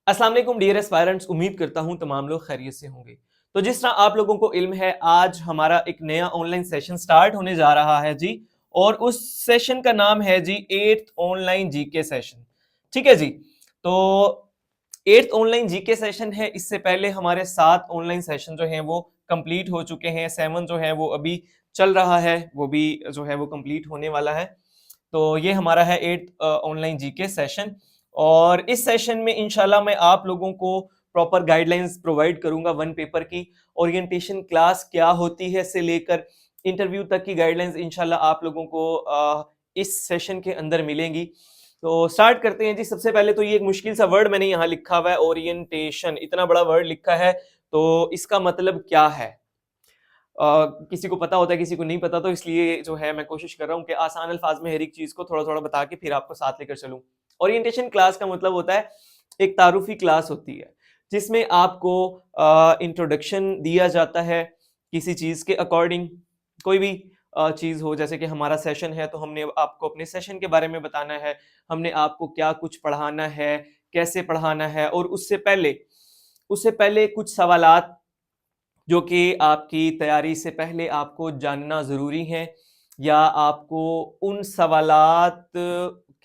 अस्सलाम वालेकुम dear aspirants, उम्मीद करता हूं तमाम लोग खैरियत से होंगे। तो जिस तरह आप लोगों को इल्म है, आज हमारा एक नया ऑनलाइन सेशन स्टार्ट होने जा रहा है जी। और उस सेशन का नाम है जी 8th ऑनलाइन जीके सेशन। ठीक है जी। तो 8th ऑनलाइन जीके सेशन है। इससे पहले हमारे 7 ऑनलाइन सेशन जो हैं वो कंप्लीट हो चुके हैं। 7 जो है वो अभी चल रहा है, वो भी जो है वो कंप्लीट होने वाला है। तो ये हमारा है 8th ऑनलाइन जीके सेशन। और इस सेशन में इंशाल्लाह मैं आप लोगों को प्रॉपर गाइडलाइंस प्रोवाइड करूंगा वन पेपर की। ओरिएंटेशन क्लास क्या होती है से लेकर इंटरव्यू तक की गाइडलाइंस इंशाल्लाह आप लोगों को इस सेशन के अंदर मिलेंगी। तो स्टार्ट करते हैं जी। सबसे पहले तो ये एक मुश्किल सा वर्ड मैंने यहाँ लिखा हुआ है, ओरिएंटेशन। इतना बड़ा वर्ड लिखा है, तो इसका मतलब क्या है? किसी को पता होता है, किसी को नहीं पता, तो इसलिए जो है मैं कोशिश कर रहा हूँ कि आसान अल्फाज में हर एक चीज को थोड़ा थोड़ा बता के फिर आपको साथ लेकर चलूं। ओरिएंटेशन क्लास का मतलब होता है, एक तारुफी क्लास होती है जिसमें आपको इंट्रोडक्शन दिया जाता है किसी चीज के अकॉर्डिंग। कोई भी चीज हो, जैसे कि हमारा सेशन है तो हमने आपको अपने सेशन के बारे में बताना है, हमने आपको क्या कुछ पढ़ाना है, कैसे पढ़ाना है। और उससे पहले कुछ सवालात जो कि आपकी तैयारी से पहले आपको जानना ज़रूरी है, या आपको उन सवालात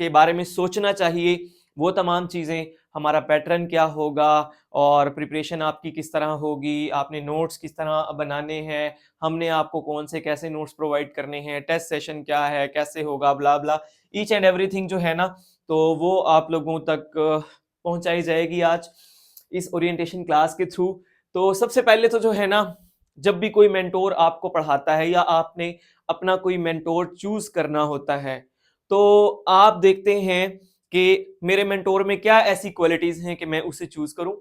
के बारे में सोचना चाहिए। वो तमाम चीज़ें, हमारा पैटर्न क्या होगा और प्रिपरेशन आपकी किस तरह होगी, आपने नोट्स किस तरह बनाने हैं, हमने आपको कौन से कैसे नोट्स प्रोवाइड करने हैं, टेस्ट सेशन क्या है, कैसे होगा, ब्ला ब्ला, ईच एंड एवरीथिंग जो है ना, तो वो आप लोगों तक पहुंचाई जाएगी आज इस ओरिएंटेशन क्लास के थ्रू। तो सबसे पहले तो जो है ना, जब भी कोई मेंटोर आपको पढ़ाता है या आपने अपना कोई मेंटोर चूज करना होता है, तो आप देखते हैं कि मेरे मेंटोर में क्या ऐसी क्वालिटीज हैं कि मैं उसे चूज करूं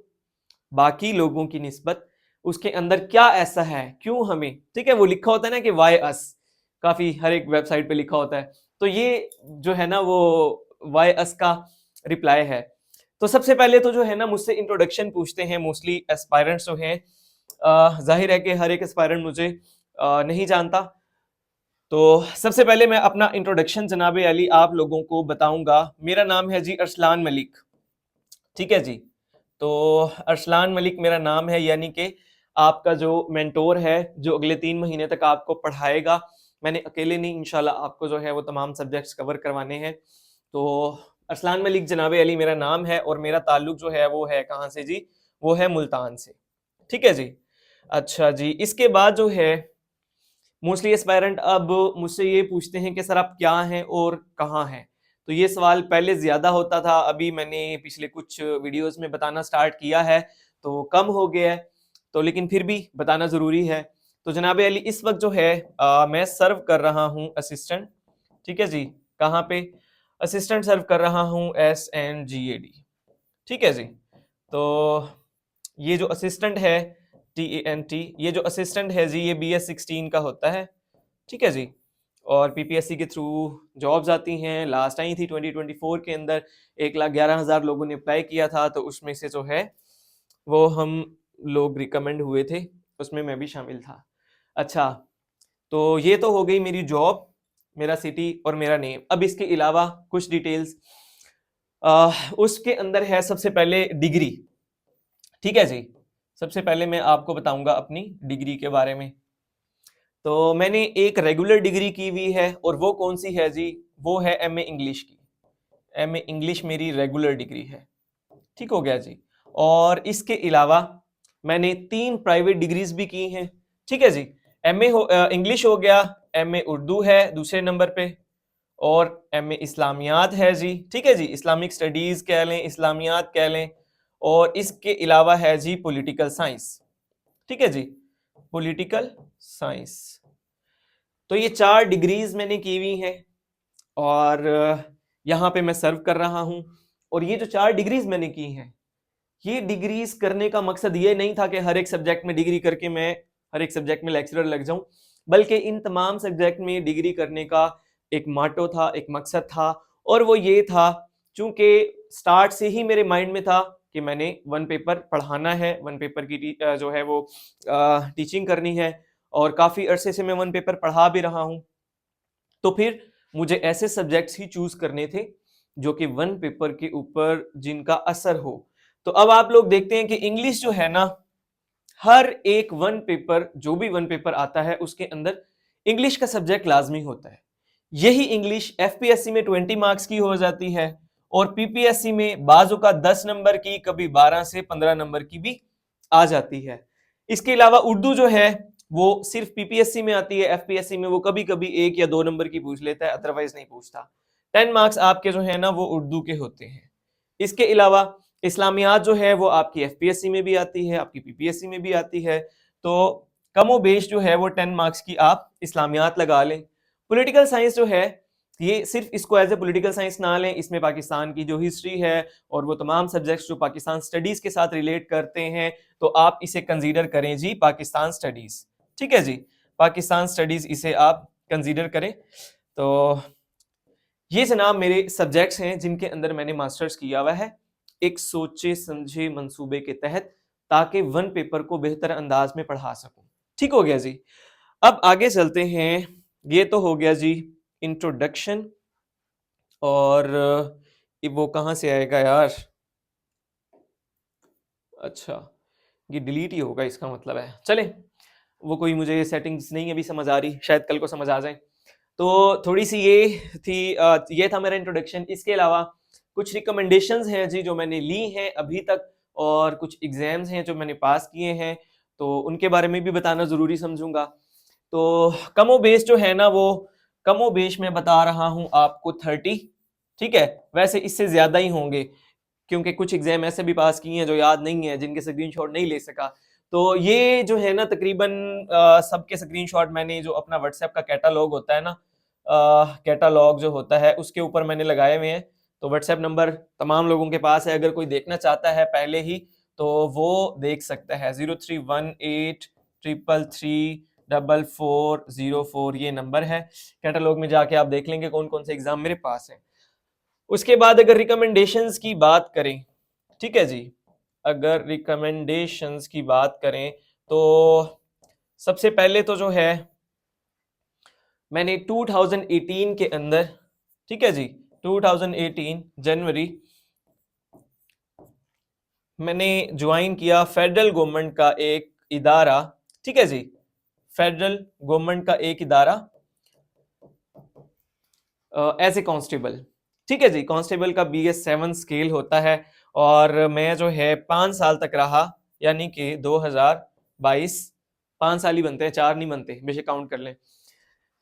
बाकी लोगों की निस्बत। उसके अंदर क्या ऐसा है, क्यों हमें, ठीक है, वो लिखा होता है ना कि वाई अस, काफी हर एक वेबसाइट पे लिखा होता है। तो ये जो है ना वो वाई अस का रिप्लाई है। तो सबसे पहले तो जो है ना मुझसे इंट्रोडक्शन पूछते हैं मोस्टली एस्पायरेंट्स जो हैं। जाहिर है कि हर एक एस्पायरेंट मुझे नहीं जानता। तो सबसे पहले मैं अपना इंट्रोडक्शन जनाब अली आप लोगों को बताऊंगा। मेरा नाम है जी अरसलान मलिक। ठीक है जी। तो अरसलान मलिक मेरा नाम है, यानी कि आपका जो मेंटोर है जो अगले 3 महीने तक आपको पढ़ाएगा। मैंने अकेले नहीं, इंशाल्लाह आपको जो है वो तमाम सब्जेक्ट्स कवर करवाने हैं। तो अरसलान मलिक जनाब अली मेरा नाम है और मेरा ताल्लुक जो है वो है कहाँ से जी? वो है मुल्तान से। ठीक है जी। अच्छा जी, इसके बाद जो है मोस्टली एस्पायरेंट अब मुझसे ये पूछते हैं कि सर आप क्या हैं और कहाँ हैं। तो ये सवाल पहले ज्यादा होता था, अभी मैंने पिछले कुछ वीडियोस में बताना स्टार्ट किया है तो कम हो गया है, तो लेकिन फिर भी बताना जरूरी है। तो जनाब अली इस वक्त जो है मैं सर्व कर रहा हूँ असिस्टेंट। ठीक है जी। कहाँ पे? असिस्टेंट सर्व कर रहा हूँ SNGAD। ठीक है जी। तो ये जो असिस्टेंट है TANT, ये जो असिस्टेंट है जी, ये BS16 का होता है। ठीक है जी। और PPSC के थ्रू जॉब्स आती हैं। लास्ट आई थी 2024 के अंदर, 1,11,000 लोगों ने अप्लाई किया था, तो उसमें से जो है वो हम लोग रिकमेंड हुए थे, उसमें मैं भी शामिल था। अच्छा, तो ये तो हो गई मेरी जॉब, मेरा सिटी और मेरा नेम। अब इसके अलावा कुछ डिटेल्स उसके अंदर है। सबसे पहले डिग्री। ठीक है जी। सबसे पहले मैं आपको बताऊंगा अपनी डिग्री के बारे में। तो मैंने एक रेगुलर डिग्री की हुई है, और वो कौन सी है जी? वो है MA इंग्लिश की। MA इंग्लिश मेरी रेगुलर डिग्री है। ठीक हो गया जी। और इसके अलावा मैंने 3 प्राइवेट डिग्रीज भी की हैं। ठीक है जी। MA इंग्लिश हो गया, MA उर्दू है दूसरे नंबर पे, और MA इस्लामियात है जी। ठीक है जी, इस्लामिक स्टडीज कह लें, इस्लामियात कह लें। और इसके अलावा है जी पॉलिटिकल साइंस। ठीक है जी, पॉलिटिकल साइंस। तो ये 4 डिग्रीज मैंने की हुई हैं, और यहाँ पे मैं सर्व कर रहा हूँ। और ये जो 4 डिग्रीज मैंने की हैं, ये डिग्रीज करने का मकसद ये नहीं था कि हर एक सब्जेक्ट में डिग्री करके मैं हर एक सब्जेक्ट में लेक्चरर लग जाऊं, बल्कि इन तमाम सब्जेक्ट में डिग्री करने का एक माटो था, एक मकसद था। और वो ये था, चूंकि स्टार्ट से ही मेरे माइंड में था कि मैंने वन पेपर पढ़ाना है, वन पेपर की जो है वो टीचिंग करनी है, और काफ़ी अरसे से मैं वन पेपर पढ़ा भी रहा हूँ। तो फिर मुझे ऐसे सब्जेक्ट्स ही चूज करने थे जो कि वन पेपर के ऊपर जिनका असर हो। तो अब आप लोग देखते हैं कि इंग्लिश जो है ना, हर एक वन पेपर, जो भी वन पेपर आता है उसके अंदर इंग्लिश का सब्जेक्ट लाजमी होता है। यही इंग्लिश एफपीएससी में 20 मार्क्स की हो जाती है और पीपीएससी में बाजू का 10 नंबर की, कभी 12 से 15 नंबर की भी आ जाती है। इसके अलावा उर्दू जो है वो सिर्फ पीपीएससी में आती है, एफपीएससी में वो कभी कभी 1 या 2 नंबर की पूछ लेता है, अदरवाइज नहीं पूछता। 10 मार्क्स आपके जो है ना वो उर्दू के होते हैं। इसके अलावा इस्लामियात जो है वो आपकी एफपीएससी में भी आती है, आपकी पीपीएससी में भी आती है। तो कमो बेश जो है वो 10 मार्क्स की आप इस्लामियात लगा लें। पॉलिटिकल साइंस जो है ये सिर्फ इसको एज ए पॉलिटिकल साइंस ना लें, इसमें पाकिस्तान की जो हिस्ट्री है और वो तमाम सब्जेक्ट्स जो पाकिस्तान स्टडीज के साथ रिलेट करते हैं, तो आप इसे कंसीडर करें जी पाकिस्तान स्टडीज। ठीक है जी, पाकिस्तान स्टडीज इसे आप कंसीडर करें। तो ये जनाब मेरे सब्जेक्ट्स हैं जिनके अंदर मैंने मास्टर्स किया हुआ है एक सोचे समझे मंसूबे के तहत, ताकि वन पेपर को बेहतर अंदाज में पढ़ा सकूं। ठीक हो गया जी। अब आगे चलते हैं। ये तो हो गया जी इंट्रोडक्शन, और वो कहां से आएगा यार, अच्छा ये डिलीट ही होगा इसका मतलब है। चले, वो कोई मुझे सेटिंग्स नहीं अभी समझ आ रही, शायद कल को समझ आ जाए। तो थोड़ी सी ये थी, ये था मेरा इंट्रोडक्शन। इसके अलावा कुछ रिकमेंडेशंस हैं जी जो मैंने ली हैं अभी तक, और कुछ एग्जाम्स हैं जो मैंने पास किए हैं, तो उनके बारे में भी बताना जरूरी समझूंगा। तो कमो बेस जो है ना, वो कमो बेस में बता रहा हूं आपको 30। ठीक है, वैसे इससे ज्यादा ही होंगे क्योंकि कुछ एग्जाम ऐसे भी पास किए हैं जो याद नहीं है, जिनके स्क्रीनशॉट नहीं ले सका। तो ये जो है ना तकरीबन सबके स्क्रीनशॉट मैंने जो अपना व्हाट्सएप का कैटालॉग होता है ना, कैटालॉग जो होता है उसके ऊपर मैंने लगाए हुए हैं। तो व्हाट्सएप नंबर तमाम लोगों के पास है, अगर कोई देखना चाहता है पहले ही तो वो देख सकता है। 0318333404 ये नंबर है। कैटालॉग में जाके आप देख लेंगे कौन कौन से एग्जाम मेरे पास हैं। उसके बाद अगर रिकमेंडेशंस की बात करें, ठीक है जी, अगर रिकमेंडेशंस की बात करें तो सबसे पहले तो जो है मैंने 2018 के अंदर, ठीक है जी, 2018 जनवरी मैंने ज्वाइन किया फेडरल गवर्नमेंट का एक इदारा। ठीक है जी, फेडरल गवर्नमेंट का एक इदारा एज ए कांस्टेबल। ठीक है जी, कांस्टेबल का BS7 स्केल होता है, और मैं जो है 5 साल तक रहा, यानी कि 2022, 5 साल ही बनते हैं, 4 नहीं बनते, बेशक काउंट कर लें।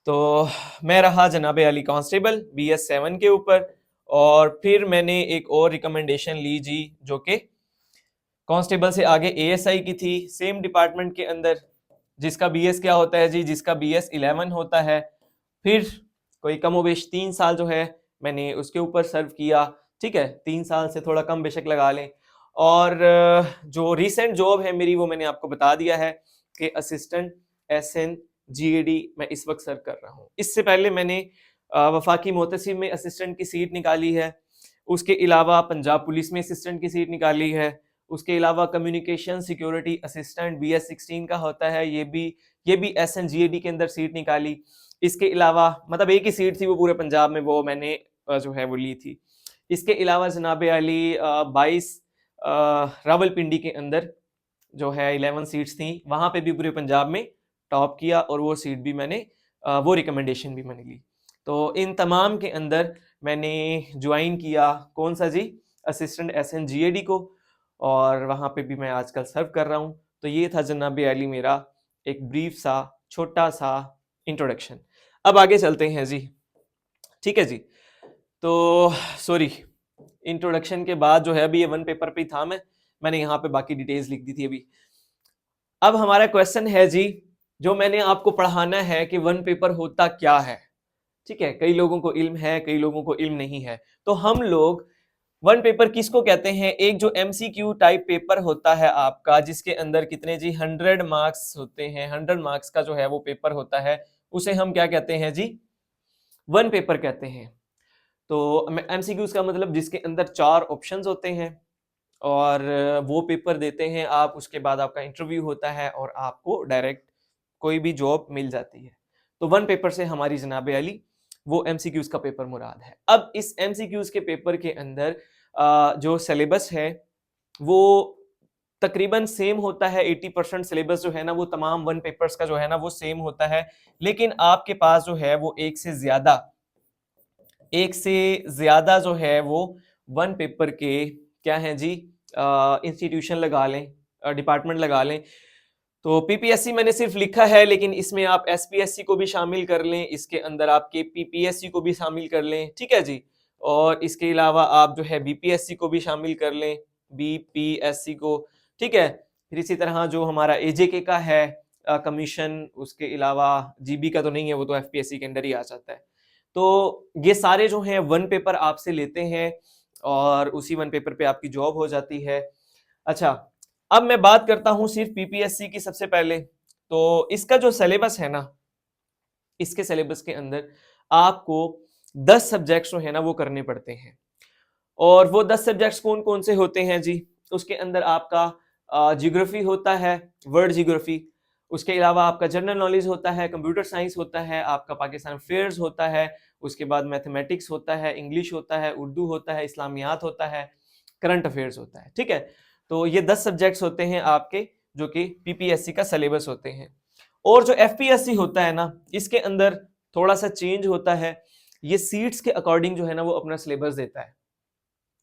तो मैं रहा जनाबे अली कांस्टेबल BS7 के ऊपर, और फिर मैंने एक और रिकमेंडेशन ली जी जो कि कांस्टेबल से आगे ASI की थी, सेम डिपार्टमेंट के अंदर, जिसका BS क्या होता है जी, जिसका BS11 होता है। फिर कोई कमोबेश 3 साल जो है मैंने उसके ऊपर सर्व किया। ठीक है, 3 साल से थोड़ा कम बेशक लगा लें। और जो रिसेंट जॉब है मेरी वो मैंने आपको बता दिया है कि असिस्टेंट SN GAD मैं इस वक्त सर्व कर रहा हूँ। इससे पहले मैंने वफाकी मोहतसिब में असिस्टेंट की सीट निकाली है, उसके अलावा पंजाब पुलिस में असिस्टेंट की सीट निकाली है, उसके अलावा कम्युनिकेशन सिक्योरिटी असिस्टेंट BS16 का होता है, ये भी SN GAD के अंदर सीट निकाली। इसके अलावा मतलब एक ही सीट थी वो पूरे पंजाब में, वो मैंने जो है वो ली थी। इसके अलावा जनाब अली 22 रावलपिंडी के अंदर जो है 11 सीट्स थी, वहां पे भी पूरे पंजाब में टॉप किया, और वो सीट भी मैंने वो रिकमेंडेशन भी मैंने ली। तो इन तमाम के अंदर मैंने ज्वाइन किया कौन सा जी, असिस्टेंट SN GAD को, और वहां पे भी मैं आजकल सर्व कर रहा हूँ। तो ये था जनाब अली मेरा एक ब्रीफ सा छोटा सा इंट्रोडक्शन। अब आगे चलते हैं जी। ठीक है जी, तो सॉरी, इंट्रोडक्शन के बाद जो है अभी ये वन पेपर पे था, मैंने यहाँ पे बाकी डिटेल्स लिख दी थी अभी। अब हमारा क्वेश्चन है जी, जो मैंने आपको पढ़ाना है कि वन पेपर होता क्या है। ठीक है, कई लोगों को इल्म है, कई लोगों को इल्म नहीं है। तो हम लोग वन पेपर किसको कहते हैं, एक जो MCQ टाइप पेपर होता है आपका, जिसके अंदर कितने जी 100 मार्क्स होते हैं, 100 मार्क्स का जो है वो पेपर होता है, उसे हम क्या कहते हैं जी, वन पेपर कहते हैं। तो MCQs का मतलब जिसके अंदर 4 ऑप्शंस होते हैं, और वो पेपर देते हैं आप, उसके बाद आपका इंटरव्यू होता है और आपको डायरेक्ट कोई भी जॉब मिल जाती है। तो वन पेपर से हमारी जनाब अली वो MCQs का पेपर मुराद है। अब इस MCQs के पेपर के अंदर जो सिलेबस है वो तकरीबन सेम होता है। 80% सिलेबस जो है ना वो तमाम वन पेपर्स का जो है ना वो सेम होता है, लेकिन आपके पास जो है वो एक से ज्यादा जो है वो वन पेपर के क्या है जी, इंस्टीट्यूशन लगा लें, डिपार्टमेंट लगा लें। तो पीपीएससी मैंने सिर्फ लिखा है, लेकिन इसमें आप एसपीएससी को भी शामिल कर लें, इसके अंदर आपके पीपीएससी को भी शामिल कर लें, ठीक है जी। और इसके अलावा आप जो है बीपीएससी को भी शामिल कर लें, बीपीएससी को, ठीक है। फिर इसी तरह जो हमारा एजेके का है कमीशन, उसके अलावा जीबी का तो नहीं है, वो तो एफपीएससी के अंदर ही आ जाता है। तो ये सारे जो हैं वन पेपर आपसे लेते हैं और उसी वन पेपर पे आपकी जॉब हो जाती है। अच्छा, अब मैं बात करता हूं सिर्फ पीपीएससी की। सबसे पहले तो इसका जो सिलेबस है ना, इसके सिलेबस के अंदर आपको 10 सब्जेक्ट्स जो है ना वो करने पड़ते हैं। और वो 10 सब्जेक्ट्स कौन कौन से होते हैं जी? उसके अंदर आपका जियोग्राफी होता है, वर्ल्ड जियोग्राफी। उसके अलावा आपका जनरल नॉलेज होता है, कंप्यूटर साइंस होता है, आपका पाकिस्तान अफेयर्स होता है, उसके बाद मैथमेटिक्स होता है, इंग्लिश होता है, उर्दू होता है, इस्लामियात होता है, करंट अफेयर्स होता है, ठीक है। तो ये 10 सब्जेक्ट्स होते हैं आपके, जो कि पीपीएससी का सिलेबस होते हैं। और जो एफपीएससी होता है ना, इसके अंदर थोड़ा सा चेंज होता है। ये सीट्स के अकॉर्डिंग जो है ना वो अपना सिलेबस देता है।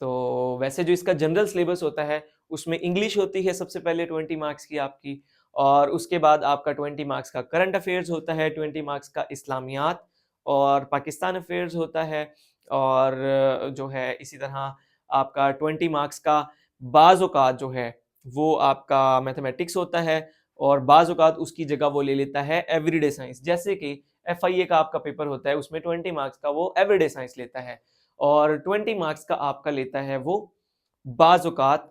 तो वैसे जो इसका जनरल सिलेबस होता है उसमें इंग्लिश होती है सबसे पहले 20 मार्क्स की आपकी, और उसके बाद आपका 20 मार्क्स का करंट अफेयर्स होता है, 20 मार्क्स का इस्लामियात और पाकिस्तान अफेयर्स होता है, और जो है इसी तरह आपका 20 मार्क्स का बाज़ औक़ात जो है वो आपका मैथमेटिक्स होता है, और बाज़ औक़ात उसकी जगह वो ले लेता है एवरीडे साइंस। जैसे कि एफआईए का आपका पेपर होता है, उसमें 20 मार्क्स का वो एवरीडे साइंस लेता है, और 20 मार्क्स का आपका लेता है वो बाज़ औक़ात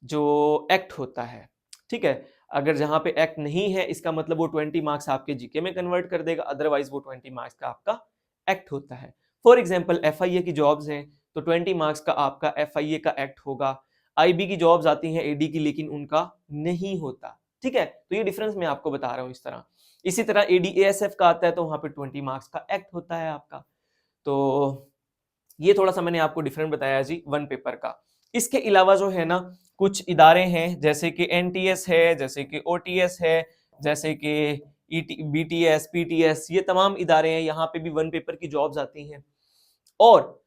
जो एक्ट होता है, ठीक है। अगर जहां पे एक्ट नहीं है, इसका मतलब वो 20 मार्क्स आपके जीके में कन्वर्ट कर देगा, अदरवाइज वो 20 मार्क्स का आपका एक्ट होता है। फॉर एग्जाम्पल एफआईए की जॉब्स हैं तो 20 मार्क्स का आपका एफआईए का एक्ट होगा। आईबी की जॉब्स आती हैं एडी की, लेकिन उनका नहीं होता, ठीक है। तो ये डिफरेंस मैं आपको बता रहा हूं इस तरह। इसी तरह एडीएएसएफ का आता है तो वहां पे 20 मार्क्स का एक्ट होता है आपका। तो ये थोड़ा सा मैंने आपको डिफरेंट बताया जी वन पेपर का। इसके अलावा जो है ना कुछ इदारे हैं, जैसे कि एनटीएस है, जैसे कि ओटीएस है, जैसे कि बीटीएस, पीटीएस, ये तमाम इदारे हैं, यहाँ पे भी वन पेपर की जॉब्स आती हैं। और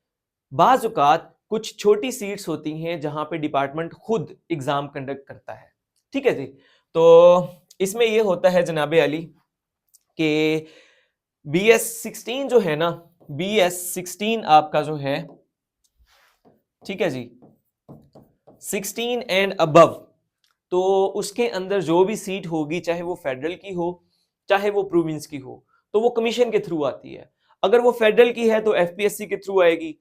बाज़ औक़ात कुछ छोटी सीट्स होती हैं जहां पे डिपार्टमेंट खुद एग्जाम कंडक्ट करता है, ठीक है जी। तो इसमें ये होता है जनाबे अली कि BS16 जो है ना, BS16 आपका जो है, ठीक है जी, 16 एंड अबव, तो उसके अंदर जो भी सीट होगी, चाहे वो फेडरल की हो चाहे वो प्रोविंस की हो, तो वो कमीशन के थ्रू आती है। अगर वो फेडरल की है तो एफपीएससी के थ्रू आएगी,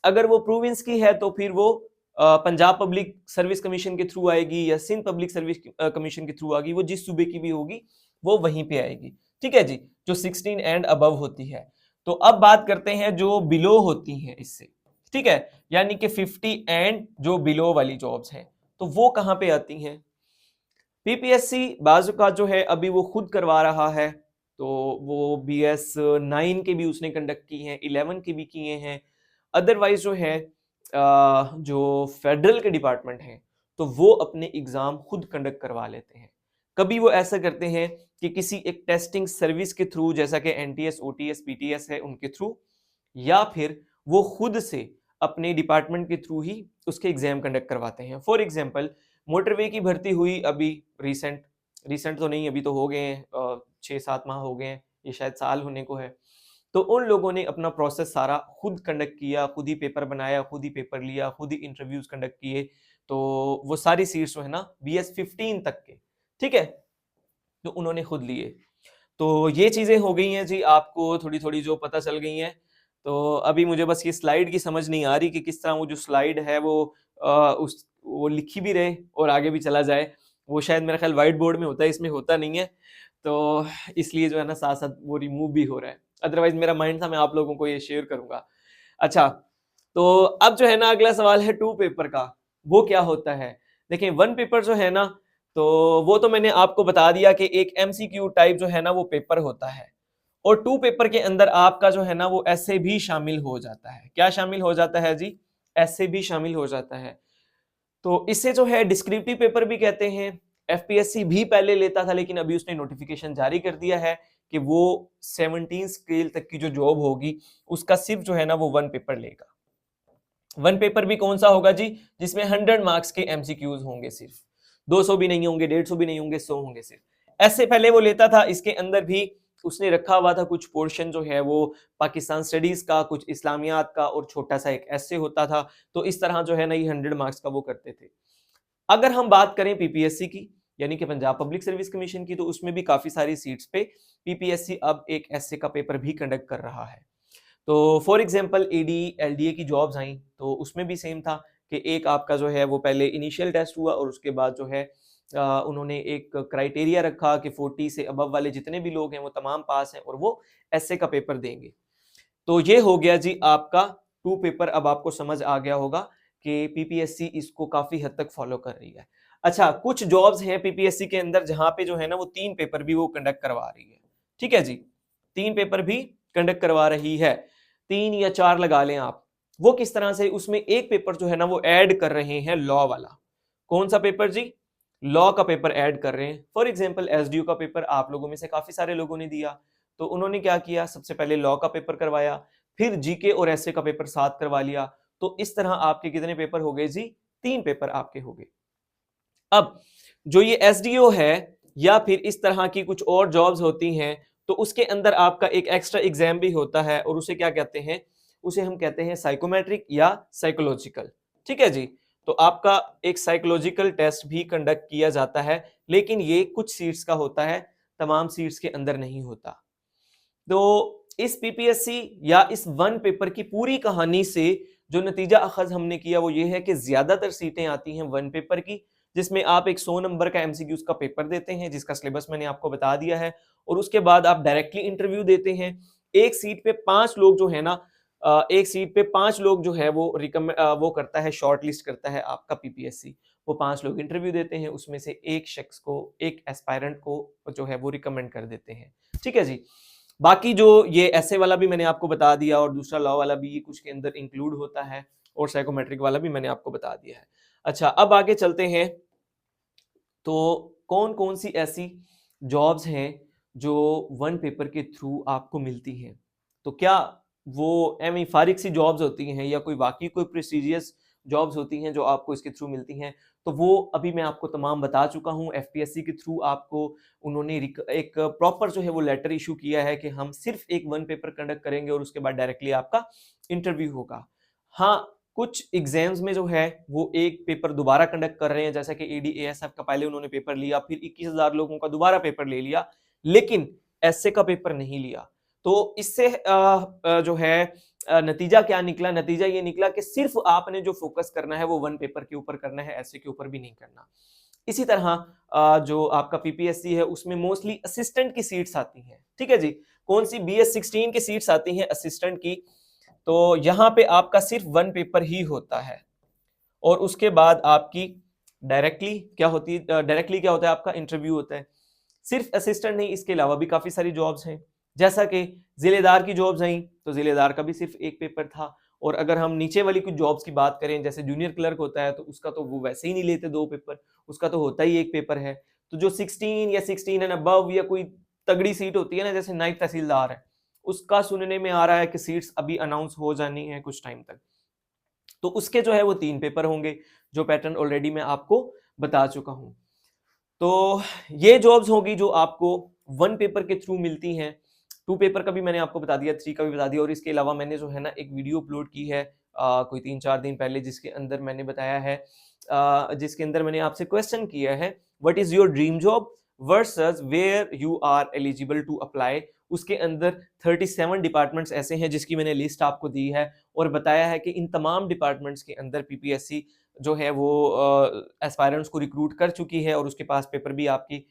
अगर वो प्रोविंस की है तो फिर वो पंजाब पब्लिक सर्विस कमीशन के थ्रू आएगी, या सिंध पब्लिक सर्विस कमीशन के थ्रू आएगी। वो जिस सूबे की भी होगी वो वहीं पे आएगी, ठीक है जी, जो 16 एंड अबव होती है। तो अब बात करते हैं जो बिलो होती हैं इससे, ठीक है, यानी कि 50 एंड जो बिलो वाली जॉब्स हैं, तो वो कहां पे आती हैं? पीपीएससी बाजू का जो है अभी वो खुद करवा रहा है, तो वो BS9 के भी उसने कंडक्ट की हैं, 11 के भी किए हैं। अदरवाइज जो है जो फेडरल के डिपार्टमेंट हैं तो वो अपने एग्जाम खुद कंडक्ट करवा लेते हैं। कभी वो ऐसा करते हैं कि किसी एक टेस्टिंग सर्विस के थ्रू, जैसा कि एनटीएस, ओटीएस, पीटीएस है, उनके थ्रू, या फिर वो खुद से अपने डिपार्टमेंट के थ्रू ही उसके एग्जाम कंडक्ट करवाते हैं। फॉर एग्जाम्पल मोटरवे की भर्ती हुई अभी रिसेंट तो नहीं, अभी तो हो गए हैं 6-7 माह हो गए हैं, ये शायद साल होने को है। तो उन लोगों ने अपना प्रोसेस सारा खुद कंडक्ट किया, खुद ही पेपर बनाया, खुद ही पेपर लिया, खुद ही इंटरव्यूज कंडक्ट किए। तो वो सारी सीट्स जो है ना BS15 तक के, ठीक है, तो उन्होंने खुद लिए। तो ये चीजें हो गई हैं जी, आपको थोड़ी थोड़ी जो पता चल गई हैं। तो अभी मुझे बस ये स्लाइड की समझ नहीं आ रही कि किस तरह वो जो स्लाइड है वो लिखी भी रहे और आगे भी चला जाए। वो शायद मेरा ख्याल व्हाइट बोर्ड में होता है, इसमें होता नहीं है, तो इसलिए जो है ना साथ साथ वो रिमूव भी हो रहा है। अदरवाइज मेरा माइंड था मैं आप लोगों को ये शेयर करूंगा। अच्छा, तो अब जो है ना अगला सवाल है टू पेपर का। वो क्या होता है? देखिए, वन पेपर जो है ना, तो वो तो मैंने आपको बता दिया कि एक MCQ टाइप जो है ना वो पेपर होता है, और टू पेपर के अंदर आपका जो है ना वो ऐसे भी शामिल हो जाता है। क्या शामिल हो जाता है जी? ऐसे भी शामिल हो जाता है। तो इससे जो है डिस्क्रिप्टिव पेपर भी कहते हैं। एफपीएससी भी पहले लेता था, लेकिन अभी उसने नोटिफिकेशन जारी कर दिया है कि वो 17 स्केल तक की जो जॉब होगी उसका सिर्फ जो है ना वो 1 पेपर लेगा। 1 पेपर भी कौन सा होगा जी, जिसमें 100 मार्क्स के एमसीक्यूज होंगे, सिर्फ 200 भी नहीं होंगे, 150 भी नहीं होंगे, 100 होंगे सिर्फ। ऐसे पहले वो लेता था, इसके अंदर भी उसने रखा हुआ था कुछ पोर्शन जो है वो पाकिस्तान स्टडीज का, कुछ इस्लामियात का और छोटा सा एक ऐसे होता था। तो इस तरह जो है ना ये 100 मार्क्स का वो करते थे। अगर हम बात करें पीपीएससी की, यानी कि पंजाब पब्लिक सर्विस कमीशन की, तो उसमें भी काफी सारी सीट्स पे पीपीएससी अब एक ऐसे का पेपर भी कंडक्ट कर रहा है। तो फॉर एग्जांपल एडी एलडीए की जॉब्स आई, तो उसमें भी सेम था कि एक आपका जो है वो पहले इनिशियल टेस्ट हुआ और उसके बाद जो है उन्होंने एक क्राइटेरिया रखा कि 40 से अबव वाले जितने भी लोग हैं वो तमाम पास हैं और वो ऐसे का पेपर देंगे। तो ये हो गया जी आपका 2 पेपर। अब आपको समझ आ गया होगा कि पीपीएससी इसको काफी हद तक फॉलो कर रही है। अच्छा, कुछ जॉब्स हैं पीपीएससी के अंदर जहां पे जो है ना वो 3 पेपर भी वो कंडक्ट करवा रही है। ठीक है जी, 3 पेपर भी कंडक्ट करवा रही है, 3 या 4 लगा लें आप। वो किस तरह से, उसमें एक पेपर जो है ना वो ऐड कर रहे हैं लॉ वाला। कौन सा पेपर जी, लॉ का पेपर ऐड कर रहे हैं। फॉर एग्जांपल एसडीओ का पेपर आप लोगों में से काफी सारे लोगों ने दिया, तो उन्होंने क्या किया, सबसे पहले लॉ का पेपर करवाया, फिर जीके और एसए का पेपर साथ करवा लिया। तो इस तरह आपके कितने पेपर हो गए जी, 3 पेपर आपके हो गए। अब जो ये एसडीओ है या फिर इस तरह की कुछ और जॉब्स होती हैं, तो उसके अंदर आपका एक एक्स्ट्रा एग्जाम भी होता है और उसे क्या कहते हैं, उसे हम कहते हैं साइकोमेट्रिक या साइकोलॉजिकल। ठीक है जी, तो आपका एक साइकोलॉजिकल टेस्ट भी कंडक्ट किया जाता है, लेकिन ये कुछ सीट्स का होता है, तमाम सीट्स के अंदर नहीं होता। तो इस पीपीएससी या इस 1 पेपर की पूरी कहानी से जो नतीजा अखज हमने किया वो ये है कि ज्यादातर सीटें आती हैं 1 पेपर की, जिसमें आप एक 100 नंबर का एमसीक्यूज का पेपर देते हैं जिसका सिलेबस मैंने आपको बता दिया है, और उसके बाद आप डायरेक्टली इंटरव्यू देते हैं। एक सीट पे 5 लोग जो है ना, एक सीट पे 5 लोग जो है वो वो करता है, शॉर्ट लिस्ट करता है आपका पीपीएससी। वो 5 लोग इंटरव्यू देते हैं, उसमें से एक शख्स को, एक एस्पायरेंट को जो है वो रिकमेंड कर देते हैं। ठीक है जी, बाकी जो ये ऐसे वाला भी मैंने आपको बता दिया और दूसरा लॉ वाला भी कुछ के अंदर इंक्लूड होता है, और साइकोमेट्रिक वाला भी मैंने आपको बता दिया है। अच्छा, अब आगे चलते हैं। तो कौन कौन सी ऐसी जॉब्स हैं जो 1 पेपर के थ्रू आपको मिलती हैं? तो क्या वो एम फारिग सी जॉब्स होती हैं या कोई वाकई कोई प्रेस्टिजियस जॉब्स होती हैं जो आपको इसके थ्रू मिलती हैं? तो वो अभी मैं आपको तमाम बता चुका हूँ। एफपीएससी के थ्रू आपको उन्होंने एक प्रॉपर जो है वो लेटर इशू किया है कि हम सिर्फ एक 1 पेपर कंडक्ट करेंगे और उसके बाद डायरेक्टली आपका इंटरव्यू होगा। हाँ, कुछ एग्जाम्स में जो है वो एक पेपर दोबारा कंडक्ट कर रहे हैं, जैसा कि एडीएएसएफ का पहले उन्होंने पेपर लिया, फिर 21,000 लोगों का दोबारा पेपर ले लिया, लेकिन एसए का पेपर नहीं लिया। तो इससे जो है नतीजा क्या निकला, नतीजा ये निकला कि सिर्फ आपने जो फोकस करना है वो 1 पेपर के ऊपर करना है, एसए के ऊपर भी नहीं करना। इसी तरह जो आपका पीपीएससी है उसमें मोस्टली असिस्टेंट की सीट्स आती हैं। ठीक है जी, कौन सी, BS 16 की सीट्स आती हैं असिस्टेंट की। तो यहां पे आपका सिर्फ 1 पेपर ही होता है और उसके बाद आपकी डायरेक्टली क्या होती है, डायरेक्टली क्या होता है, आपका इंटरव्यू होता है। सिर्फ असिस्टेंट नहीं, इसके अलावा भी काफी सारी जॉब्स हैं, जैसा कि जिलेदार की जॉब्स आई, तो जिलेदार का भी सिर्फ एक पेपर था। और अगर हम नीचे वाली कुछ जॉब्स की बात करें, जैसे जूनियर क्लर्क होता है, तो उसका तो वो वैसे ही नहीं लेते 2 पेपर, उसका तो होता ही एक पेपर है। तो जो 16 या 16 एंड अबव या कोई तगड़ी सीट होती है ना, जैसे नायब तहसीलदार है, उसका सुनने में आ रहा है कि सीट्स अभी अनाउंस हो जानी है कुछ टाइम तक, तो उसके जो है वो 3 पेपर होंगे, जो पैटर्न ऑलरेडी मैं आपको बता चुका हूं। तो ये जॉब्स होगी जो आपको 1 पेपर के थ्रू मिलती हैं। 2 पेपर का भी मैंने आपको बता दिया, 3 का भी बता दिया, और इसके अलावा मैंने जो है ना एक वीडियो अपलोड की है कोई 3-4 दिन पहले, जिसके अंदर मैंने बताया है, जिसके अंदर मैंने आपसे क्वेश्चन किया है, what is your dream job versus where you are eligible to apply. उसके अंदर 37 डिपार्टमेंट्स ऐसे हैं जिसकी मैंने लिस्ट आपको दी है और बताया है कि इन तमाम डिपार्टमेंट्स के अंदर पीपीएससी जो है वो एस्पायरेंट्स को रिक्रूट कर चुकी है, और उसके पास पेपर भी आपकी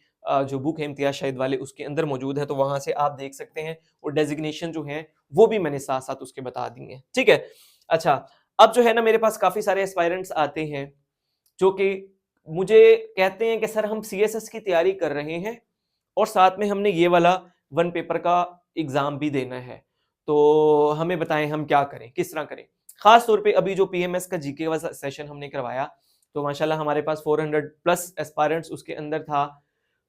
जो बुक है इम्तियाज शाहिद वाले उसके अंदर मौजूद है, तो वहां से आप देख सकते हैं, और डेजिग्नेशन जो है वो भी मैंने साथ साथ उसके बता दी है। ठीक है, अच्छा, अब जो है ना मेरे पास काफी सारे एस्पायरेंट्स आते हैं जो कि मुझे कहते हैं कि सर हम सीएसएस की तैयारी कर रहे हैं और साथ में हमने ये वाला 1 पेपर का एग्जाम भी देना है, तो हमें बताएं हम क्या करें, किस तरह करें। खास तौर पे अभी जो पीएमएस का जीके वाला सेशन हमने करवाया, तो माशाल्लाह हमारे पास 400 प्लस एस्पायरेंट्स उसके अंदर था।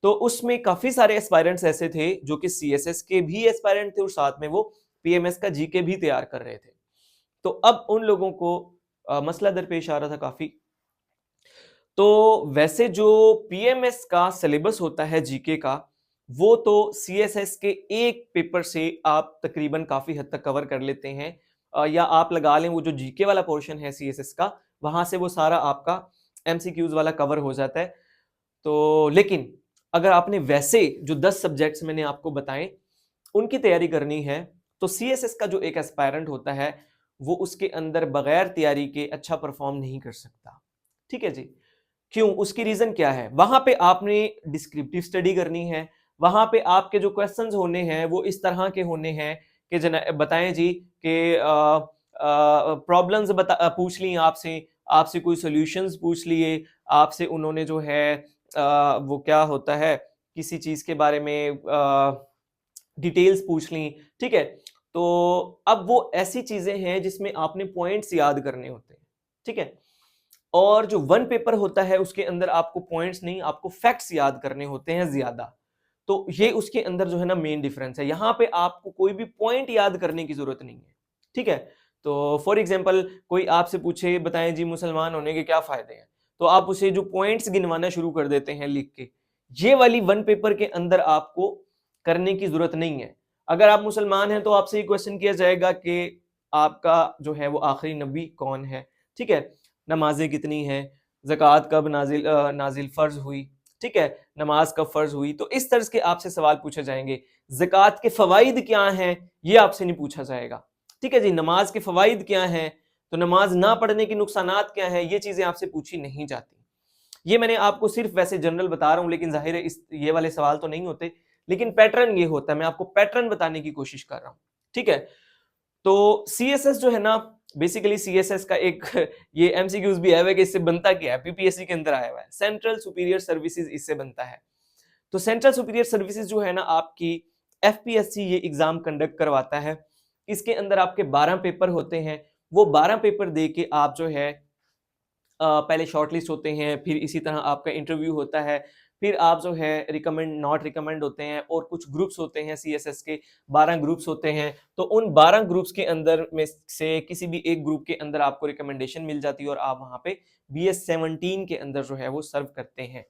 तो उसमें काफी सारे एस्पायरेंट्स ऐसे थे जो कि सीएसएस के भी एस्पायरेंट थे और साथ में वो पीएमएस का जीके भी तैयार कर रहे थे। तो अब उन लोगों को मसला दरपेश आ रहा था काफी। तो वैसे जो पीएमएस का सिलेबस होता है जीके का, वो तो सीएसएस के एक पेपर से आप तकरीबन काफी हद तक कवर कर लेते हैं, या आप लगा लें वो जो जीके वाला पोर्शन है सीएसएस का, वहां से वो सारा आपका एमसीक्यूज वाला कवर हो जाता है। तो लेकिन अगर आपने वैसे जो 10 सब्जेक्ट्स मैंने आपको बताए उनकी तैयारी करनी है, तो सीएसएस का जो एक एस्पायरेंट होता है वो उसके अंदर बगैर तैयारी के अच्छा परफॉर्म नहीं कर सकता। ठीक है जी। क्यों? उसकी रीजन क्या है? वहां पे आपने डिस्क्रिप्टिव स्टडी करनी है, वहां पे आपके जो क्वेश्चंस होने हैं वो इस तरह के होने हैं कि बताएं जी कि प्रॉब्लम्स पूछ ली आपसे, आपसे कोई सॉल्यूशंस पूछ लिए, आपसे उन्होंने जो है वो क्या होता है किसी चीज के बारे में डिटेल्स पूछ ली। ठीक है, तो अब वो ऐसी चीजें हैं जिसमें आपने पॉइंट्स याद करने होते हैं। ठीक है, और जो वन पेपर होता है उसके अंदर आपको पॉइंट्स नहीं, आपको फैक्ट्स याद करने होते हैं ज्यादा। तो ये उसके अंदर जो है ना मेन डिफरेंस है। यहां पे आपको कोई भी पॉइंट याद करने की जरूरत नहीं है। ठीक है, तो फॉर एग्जांपल कोई आपसे पूछे बताएं जी मुसलमान होने के क्या फायदे हैं, तो आप उसे जो पॉइंट्स गिनवाना शुरू कर देते हैं लिख के, ये वाली वन पेपर के अंदर आपको करने की जरूरत नहीं है। अगर आप मुसलमान हैं तो आपसे ये क्वेश्चन किया जाएगा कि आपका जो है वो आखिरी नबी कौन है। ठीक है, नमाजें कितनी हैं, ज़कात कब नाजिल फर्ज हुई, ठीक है, नमाज कब फर्ज हुई। तो इस तरह के आपसे सवाल पूछे जाएंगे। ज़कात के फवाइद क्या हैं, ये आपसे नहीं पूछा जाएगा। ठीक है जी, नमाज के फवाइद क्या हैं, तो नमाज ना पढ़ने के नुकसानात क्या हैं, ये चीजें आपसे पूछी नहीं जाती। ये मैंने आपको सिर्फ वैसे जनरल बता रहा हूं, लेकिन जाहिर है इस ये वाले सवाल तो नहीं होते, लेकिन पैटर्न ये होता है, मैं आपको पैटर्न बताने की कोशिश कर रहा हूं। ठीक है, तो सीएसएस जो है ना, बेसिकली सीएसएस का एक ये एमसीक्यूज भी है कि इससे बनता क्या है, पीपीएससी के अंदर आया हुआ है, सेंट्रल सुपीरियर सर्विसेज इससे बनता है। तो सेंट्रल सुपीरियर सर्विसेज जो है ना आपकी, एफपीएससी ये एग्जाम कंडक्ट करवाता है। इसके अंदर आपके 12 पेपर होते हैं। वो 12 पेपर दे के आप जो है पहले शॉर्टलिस्ट होते हैं, फिर इसी तरह आपका इंटरव्यू होता है, फिर आप जो है रिकमेंड नॉट रिकमेंड होते हैं, और कुछ ग्रुप्स होते हैं सीएसएस के, 12 ग्रुप्स होते हैं। तो उन 12 ग्रुप्स के अंदर में से किसी भी एक ग्रुप के अंदर आपको रिकमेंडेशन मिल जाती है और आप वहां पे BS-17 के अंदर जो है वो सर्व करते हैं।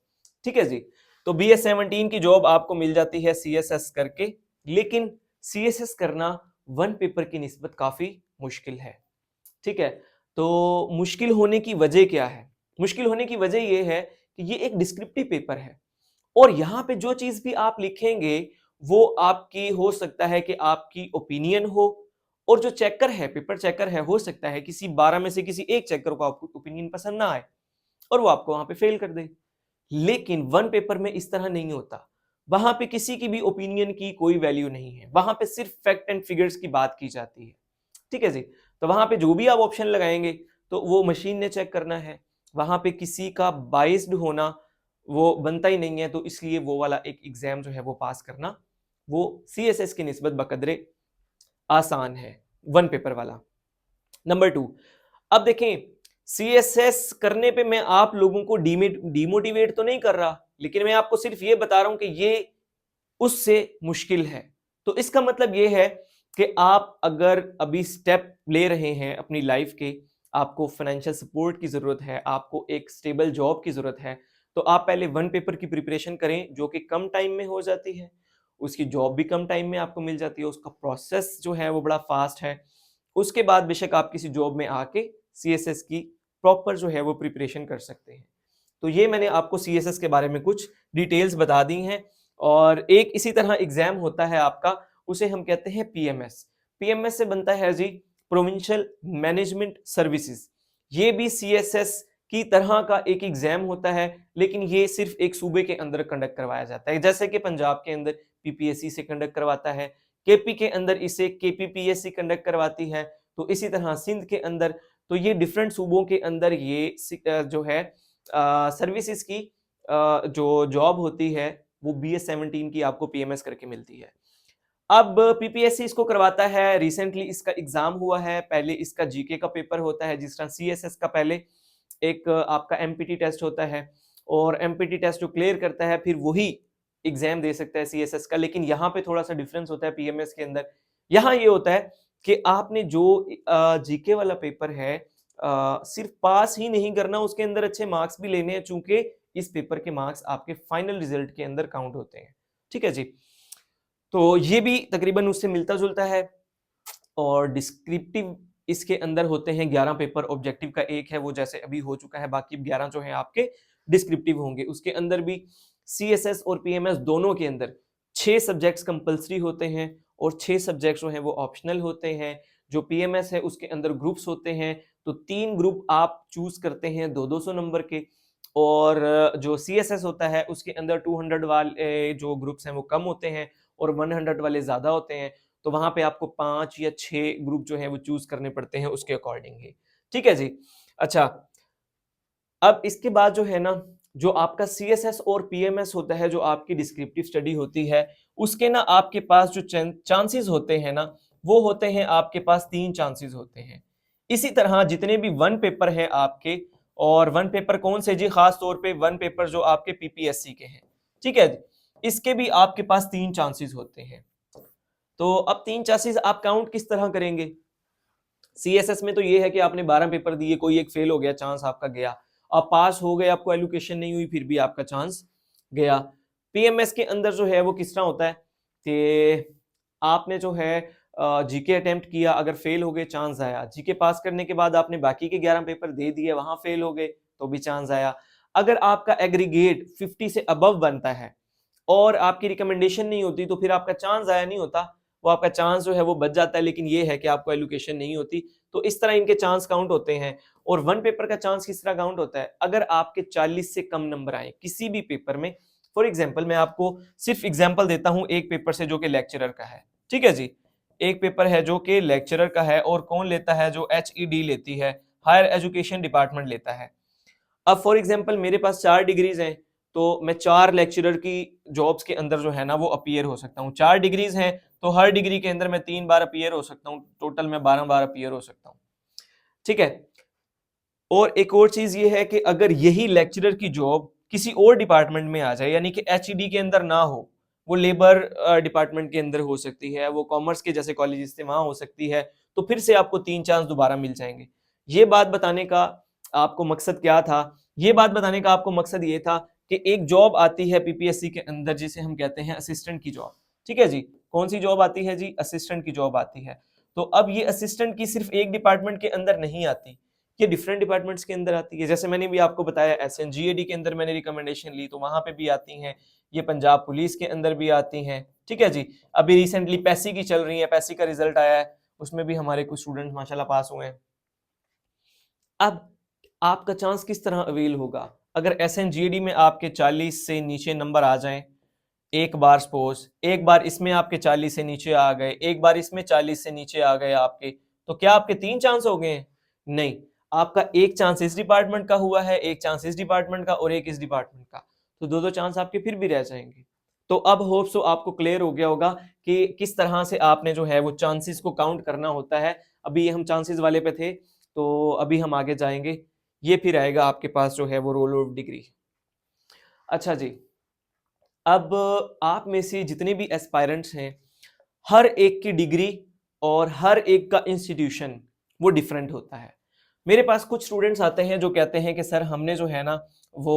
ठीक है जी, तो BS-17 की जॉब आपको मिल जाती है सीएसएस करके। लेकिन सीएसएस करना वन पेपर की निस्बत काफी मुश्किल है। ठीक है, तो मुश्किल होने की वजह क्या है? मुश्किल होने की वजह यह है कि ये एक डिस्क्रिप्टिव पेपर है, और यहां पे जो चीज भी आप लिखेंगे वो आपकी हो सकता है कि आपकी ओपिनियन हो, और जो चेकर है, पेपर चेकर है, हो सकता है किसी 12 में से किसी एक चेकर को आपको ओपिनियन पसंद ना आए और वो आपको वहां पे फेल कर दे। लेकिन वन पेपर में इस तरह नहीं होता। वहां पे किसी की भी ओपिनियन की कोई वैल्यू नहीं है, वहां पे सिर्फ फैक्ट एंड फिगर्स की बात की जाती है। ठीक है जी, तो वहां पे जो भी आप ऑप्शन लगाएंगे तो वो मशीन ने चेक करना है, वहां पे किसी का बाइस्ड होना वो बनता ही नहीं है। तो इसलिए वो वाला एक एग्जाम जो है वो पास करना वो सीएसएस की निस्बत बकदरे आसान है, वन पेपर वाला। नंबर 2, अब देखें, सीएसएस करने पे मैं आप लोगों को डिमोटिवेट तो नहीं कर रहा, लेकिन मैं आपको सिर्फ ये बता रहा हूं कि ये उससे मुश्किल है। तो इसका मतलब ये है कि आप अगर अभी स्टेप ले रहे हैं अपनी लाइफ के, आपको फाइनेंशियल सपोर्ट की जरूरत है, आपको एक स्टेबल जॉब की जरूरत है, तो आप पहले वन पेपर की प्रिपरेशन करें जो कि कम टाइम में हो जाती है, उसकी जॉब भी कम टाइम में आपको मिल जाती है, उसका प्रोसेस जो है वो बड़ा फास्ट है। उसके बाद बेशक आप किसी जॉब में आके सीएसएस की प्रॉपर जो है वो प्रिपरेशन कर सकते हैं। तो ये मैंने आपको सीएसएस के बारे में कुछ डिटेल्स बता दी हैं। और एक इसी तरह एग्जाम होता है आपका, उसे हम कहते हैं पीएमएस। पीएमएस से बनता है जी प्रोविंशियल मैनेजमेंट सर्विसेज। ये भी सीएसएस की तरह का एक एग्जाम होता है, लेकिन ये सिर्फ एक सूबे के अंदर कंडक्ट करवाया जाता है। जैसे कि पंजाब के अंदर पीपीएससी से कंडक्ट करवाता है, केपी के अंदर इसे केपीपीएससी कंडक्ट करवाती है, तो इसी तरह सिंध के अंदर। तो ये डिफरेंट सूबों के अंदर ये जो है सर्विसेज की जो जॉब होती है वो BS-17 की आपको पीएमएस करके मिलती है। अब पीपीएससी इसको करवाता है, रिसेंटली इसका एग्जाम हुआ है, पहले इसका जीके का पेपर होता है जिस तरह सीएसएस का पहले, एक आपका एमपीटी टेस्ट होता है, और एमपीटी टेस्ट जो क्लियर करता है फिर वही एग्जाम दे सकता है सीएसएस का। लेकिन यहाँ पे थोड़ा सा डिफरेंस होता है पीएमएस के अंदर। यहाँ ये होता है कि आपने जो जीके वाला पेपर है सिर्फ पास ही नहीं करना, उसके अंदर अच्छे मार्क्स भी लेने हैं, चूंकि इस पेपर के मार्क्स आपके फाइनल रिजल्ट के अंदर काउंट होते हैं। ठीक है जी, तो ये भी तकरीबन उससे मिलता जुलता है। और डिस्क्रिप्टिव इसके अंदर होते हैं 11 पेपर, ऑब्जेक्टिव का एक है, वो जैसे अभी हो चुका है, बाकी 11 जो है आपके डिस्क्रिप्टिव होंगे। उसके अंदर भी सीएसएस और पीएमएस दोनों के अंदर 6 सब्जेक्ट्स कंपलसरी होते हैं और 6 सब्जेक्ट्स जो हैं वो ऑप्शनल होते हैं। जो पीएमएस है उसके अंदर ग्रुप्स होते हैं, तो 3 ग्रुप आप चूज करते हैं 200-200 नंबर के। और जो सीएसएस होता है उसके अंदर 200 वाले जो ग्रुप्स हैं वो कम होते हैं और 100 वाले ज्यादा होते हैं। तो वहां पे आपको 5 या 6 ग्रुप जो है वो चूज करने पड़ते हैं उसके अकॉर्डिंगली। ठीक है जी। अच्छा, अब इसके बाद जो है ना, जो आपका सीएसएस और पीएमएस होता है, जो आपकी डिस्क्रिप्टिव स्टडी होती है, उसके ना आपके पास जो चांसेस होते हैं ना, वो होते हैं आपके पास 3 चांसेस होते हैं। इसी तरह जितने भी वन पेपर है आपके, और वन पेपर कौन से जी, खास तौर पे वन पेपर जो आपके पीपीएससी के हैं, ठीक है, इसके भी आपके पास 3 चांसेस होते हैं। तो अब 3 चांसेस आप काउंट किस तरह करेंगे? सीएसएस में तो ये है कि आपने 12 पेपर दिए, कोई एक फेल हो गया, चांस आपका गया। आप पास हो गए, आपको एलोकेशन नहीं हुई, फिर भी आपका चांस गया। पीएमएस के अंदर जो है वो किस तरह होता है कि आपने जो है जीके अटेम्प्ट किया, अगर फेल हो गए चांस आया। जीके पास करने के बाद आपने बाकी के 11 पेपर दे दिए, वहां फेल हो गए तो भी चांस आया। अगर आपका एग्रीगेट 50 से अबव बनता है और आपकी रिकमेंडेशन नहीं होती, तो फिर आपका चांस आया नहीं होता, वो आपका चांस जो है वो बच जाता है। लेकिन ये है कि आपको एलोकेशन नहीं होती। तो इस तरह इनके चांस काउंट होते हैं। और वन पेपर का चांस किस तरह काउंट होता है? अगर आपके 40 से कम नंबर आए किसी भी पेपर में, फॉर एग्जाम्पल मैं आपको सिर्फ एग्जाम्पल देता हूं एक पेपर से जो कि लेक्चरर का है। ठीक है जी, एक पेपर है जो कि लेक्चरर का है, और कौन लेता है? जो HED लेती है, हायर एजुकेशन डिपार्टमेंट लेता है। अब फॉर एग्जाम्पल मेरे पास 4 डिग्रीज हैं, तो मैं 4 लेक्चरर की जॉब्स के अंदर जो है ना वो अपीयर हो सकता हूँ। 4 डिग्रीज हैं तो हर डिग्री के अंदर मैं 3 बार अपीयर हो सकता हूँ, टोटल मैं 12 बार अपीयर हो सकता हूँ। ठीक है। और एक और चीज ये है कि अगर यही लेक्चरर की जॉब किसी और डिपार्टमेंट में आ जाए, यानी कि HED के अंदर ना हो, वो लेबर डिपार्टमेंट के अंदर हो सकती है, वो कॉमर्स के जैसे कॉलेजेस से वहां हो सकती है, तो फिर से आपको 3 चांस दोबारा मिल जाएंगे। ये बात बताने का आपको मकसद क्या था? ये बात बताने का आपको मकसद ये था कि एक जॉब आती है पीपीएससी के अंदर जिसे हम कहते हैं असिस्टेंट की जॉब। ठीक है जी, कौन सी जॉब आती है जी? असिस्टेंट की जॉब आती है। तो अब ये असिस्टेंट की सिर्फ एक डिपार्टमेंट के अंदर नहीं आती, ये डिफरेंट डिपार्टमेंट्स के अंदर आती है। जैसे मैंने भी आपको बताया SNGAD के अंदर मैंने रिकमेंडेशन ली तो वहां पे भी आती हैं, ये पंजाब पुलिस के अंदर भी आती हैं। ठीक है जी, अभी रिसेंटली पैसी की चल रही है, पैसी का रिजल्ट आया है, उसमें भी हमारे कुछ स्टूडेंट माशाल्लाह पास हुए हैं। अब आपका चांस किस तरह अवेल होगा? अगर SNGAD में आपके 40 से नीचे नंबर आ जाएं, एक बार सपोज एक बार इसमें आपके 40 से नीचे आ गए, एक बार इसमें 40 से नीचे आ गए आपके, तो क्या आपके 3 चांस हो गए हैं? नहीं, आपका एक चांस इस डिपार्टमेंट का हुआ है, एक चांस इस डिपार्टमेंट का और एक इस डिपार्टमेंट का, तो दो चांस आपके फिर भी रह जाएंगे। तो अब होप सो आपको क्लियर हो गया होगा कि किस तरह से आपने जो है वो चांसेस को काउंट करना होता है। अभी हम चांसेस वाले पे थे, तो अभी हम आगे जाएंगे। ये फिर आएगा आपके पास जो है वो रोल ऑफ डिग्री। अच्छा जी, अब आप में से जितने भी एस्पायरेंट्स हैं, हर एक की डिग्री और हर एक का इंस्टीट्यूशन वो डिफरेंट होता है। मेरे पास कुछ स्टूडेंट्स आते हैं जो कहते हैं कि सर हमने जो है ना वो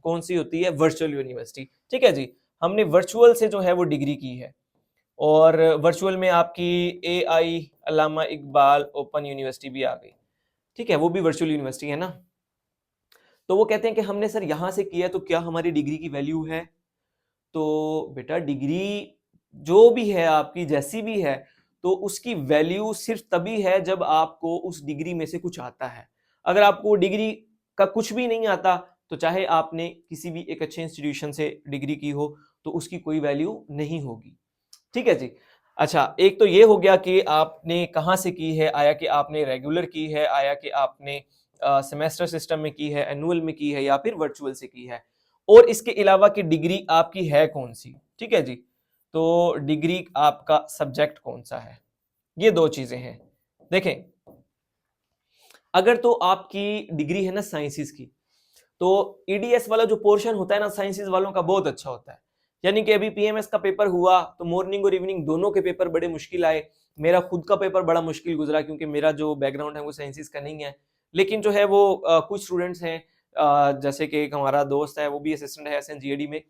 कौन सी होती है, वर्चुअल यूनिवर्सिटी। ठीक है जी, हमने वर्चुअल से जो है वो डिग्री की है, और वर्चुअल में आपकी AI अल्लामा इकबाल ओपन यूनिवर्सिटी भी आ गई। ठीक है, वो भी वर्चुअल यूनिवर्सिटी है ना। तो वो कहते हैं कि हमने सर यहाँ से किया, तो क्या हमारी डिग्री की वैल्यू है? तो बेटा डिग्री जो भी है आपकी जैसी भी है, तो उसकी वैल्यू सिर्फ तभी है जब आपको उस डिग्री में से कुछ आता है। अगर आपको डिग्री का कुछ भी नहीं आता, तो चाहे आपने किसी भी एक अच्छे इंस्टीट्यूशन से डिग्री की हो, तो उसकी कोई वैल्यू नहीं होगी। ठीक है जी। अच्छा, एक तो ये हो गया कि आपने कहाँ से की है, आया कि आपने रेगुलर की है, आया कि आपने सेमेस्टर सिस्टम में की है, एनुअल में की है, या फिर वर्चुअल से की है, और इसके अलावा कि डिग्री आपकी है कौन सी। ठीक है जी, तो डिग्री आपका सब्जेक्ट कौन सा है, ये 2 चीजें हैं। देखें, अगर तो आपकी डिग्री है ना साइंसेस की, तो ईडीएस वाला जो पोर्शन होता है ना साइंसेस वालों का बहुत अच्छा होता है। यानी कि अभी पीएमएस का पेपर हुआ तो मॉर्निंग और इवनिंग दोनों के पेपर बड़े मुश्किल आए। मेरा खुद का पेपर बड़ा मुश्किल गुजरा क्योंकि मेरा जो बैकग्राउंड है वो साइंसेस का नहीं है। लेकिन जो है वो कुछ स्टूडेंट्स हैं, जैसे कि एक हमारा दोस्त है, वो भी असिस्टेंट है एसएनजीएडी में,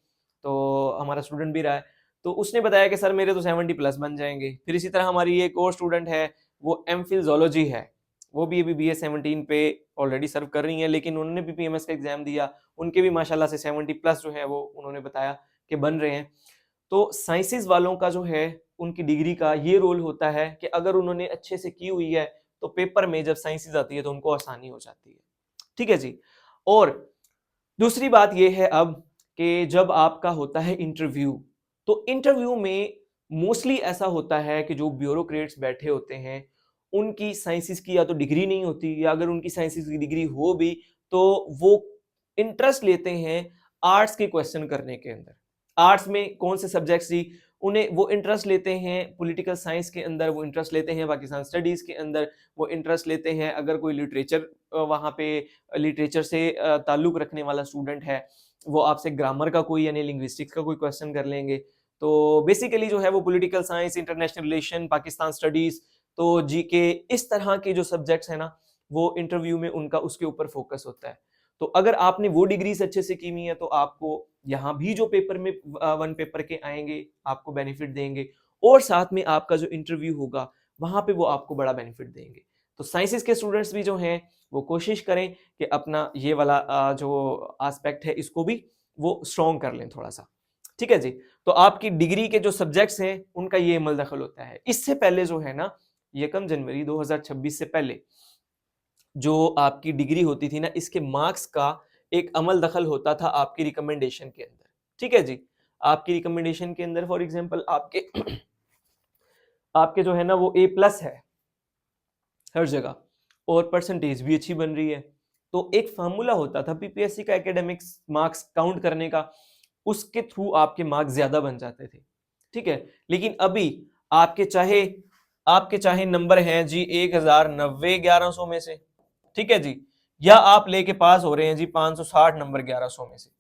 तो हमारा स्टूडेंट भी रहा है। तो उसने बताया कि सर मेरे तो 70 प्लस बन जाएंगे। फिर इसी तरह हमारी एक और स्टूडेंट है, वो एमफिल जोलॉजी है, वो भी अभी BA 17 पे ऑलरेडी सर्व कर रही हैं, लेकिन उन्होंने भी पीएमएस का एग्जाम दिया, उनके भी माशाल्लाह से 70 प्लस जो है वो उन्होंने बताया कि बन रहे हैं। तो साइंसेस वालों का जो है उनकी डिग्री का ये रोल होता है कि अगर उन्होंने अच्छे से की हुई है तो पेपर में जब साइंसेस आती है तो उनको आसानी हो जाती है। ठीक है जी। और दूसरी बात ये है अब कि जब आपका होता है इंटरव्यू, तो इंटरव्यू में मोस्टली ऐसा होता है कि जो ब्यूरोक्रेट्स बैठे होते हैं उनकी साइंसेस की या तो डिग्री नहीं होती, या अगर उनकी साइंसेस की डिग्री हो भी तो वो इंटरेस्ट लेते हैं आर्ट्स के क्वेश्चन करने के अंदर। आर्ट्स में कौन से सब्जेक्ट्स जी, उन्हें वो इंटरेस्ट लेते हैं पॉलिटिकल साइंस के अंदर, वो इंटरेस्ट लेते हैं पाकिस्तान स्टडीज के अंदर, वो इंटरेस्ट लेते हैं अगर कोई लिटरेचर वहाँ पे लिटरेचर से ताल्लुक रखने वाला स्टूडेंट है, वो आपसे ग्रामर का कोई यानी लिंग्विस्टिक्स का कोई क्वेश्चन कर लेंगे। तो बेसिकली जो है वो political science, international relation, Pakistan studies, तो जीके, इस तरह के जो सब्जेक्ट्स हैं ना वो इंटरव्यू में उनका उसके ऊपर फोकस होता है। तो अगर आपने वो डिग्रीज अच्छे से की हुई है तो आपको यहाँ भी जो पेपर में वन पेपर के आएंगे आपको बेनिफिट देंगे, और साथ में आपका जो इंटरव्यू होगा वहां पे वो आपको बड़ा बेनिफिट देंगे। तो साइंसेस के स्टूडेंट्स भी जो हैं वो कोशिश करें कि अपना ये वाला जो एस्पेक्ट है इसको भी वो स्ट्रॉन्ग कर लें थोड़ा सा। ठीक है जी। तो आपकी डिग्री के जो सब्जेक्ट्स हैं उनका ये अमल दखल होता है। इससे पहले जो है ना 1 जनवरी 2026 से पहले जो आपकी डिग्री होती थी ना, इसके मार्क्स का एक अमल दखल होता था आपकी रिकमेंडेशन के अंदर। ठीक है जी। आपकी रिकमेंडेशन के अंदर फॉर एग्जांपल आपके आपके जो है ना वो A+ है हर जगह, और परसेंटेज भी अच्छी बन रही है, तो एक फार्मूला होता था पीपीएससी का एकेडमिक्स मार्क्स काउंट करने का, उसके थ्रू आपके मार्क्स ज्यादा बन जाते थे। ठीक है। लेकिन अभी आपके चाहे नंबर हैं जी 1090 1100 में से, ठीक है जी, या आप लेके पास हो रहे हैं जी 560 नंबर 1100 में से,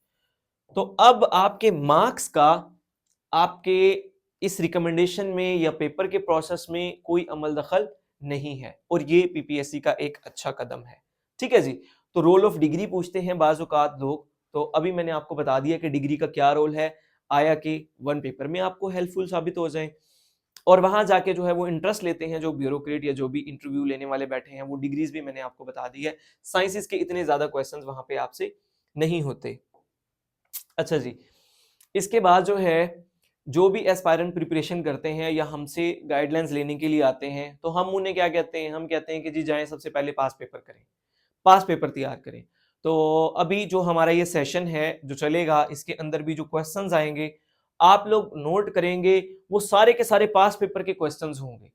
तो अब आपके मार्क्स का आपके इस रिकमेंडेशन में या पेपर के प्रोसेस में कोई अमल दखल नहीं है, और ये पीपीएससी का एक अच्छा कदम है। ठीक है जी। तो रोल ऑफ डिग्री पूछते हैं बाज़-औक़ात लोग, तो अभी मैंने आपको बता दिया कि डिग्री का क्या रोल है, आया कि वन पेपर में आपको हेल्पफुल साबित हो जाए, और वहां जाके जो है वो इंटरेस्ट लेते हैं जो ब्यूरोक्रेट या जो भी इंटरव्यू लेने वाले बैठे हैं, वो डिग्रीज भी मैंने आपको बता दी है। साइंसेस के इतने ज्यादा क्वेश्चंस वहां पे आपसे नहीं होते। अच्छा जी। इसके बाद जो है जो भी एस्पायरेंट प्रिपरेशन करते हैं या हमसे गाइडलाइंस लेने के लिए आते हैं, तो हम उन्हें क्या कहते हैं, हम कहते हैं कि जी जाएं सबसे पहले पास पेपर करें, पास पेपर तैयार करें। तो अभी जो हमारा ये सेशन है जो चलेगा, इसके अंदर भी जो क्वेश्चंस आएंगे आप लोग नोट करेंगे, वो सारे के सारे पास पेपर के क्वेश्चंस होंगे।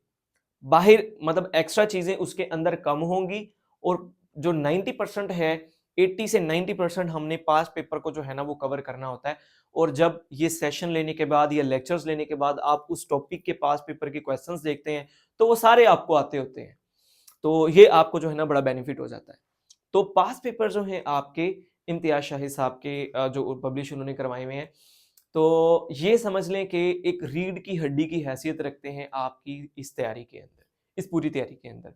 बाहर मतलब एक्स्ट्रा चीजें उसके अंदर कम होंगी, और जो 90% है, 80 से 90% हमने पास पेपर को जो है ना वो कवर करना होता है। और जब ये सेशन लेने के बाद या लेक्चर्स लेने के बाद आप उस टॉपिक के पास पेपर के क्वेश्चंस देखते हैं तो वो सारे आपको आते होते हैं, तो ये आपको जो है ना बड़ा बेनिफिट हो जाता है। तो पास पेपर जो है आपके इम्तियाज शाही साहब के जो पब्लिश उन्होंने करवाए हुए हैं, तो ये समझ लें कि एक रीढ़ की हड्डी की हैसियत रखते हैं आपकी इस तैयारी के अंदर, इस पूरी तैयारी के अंदर।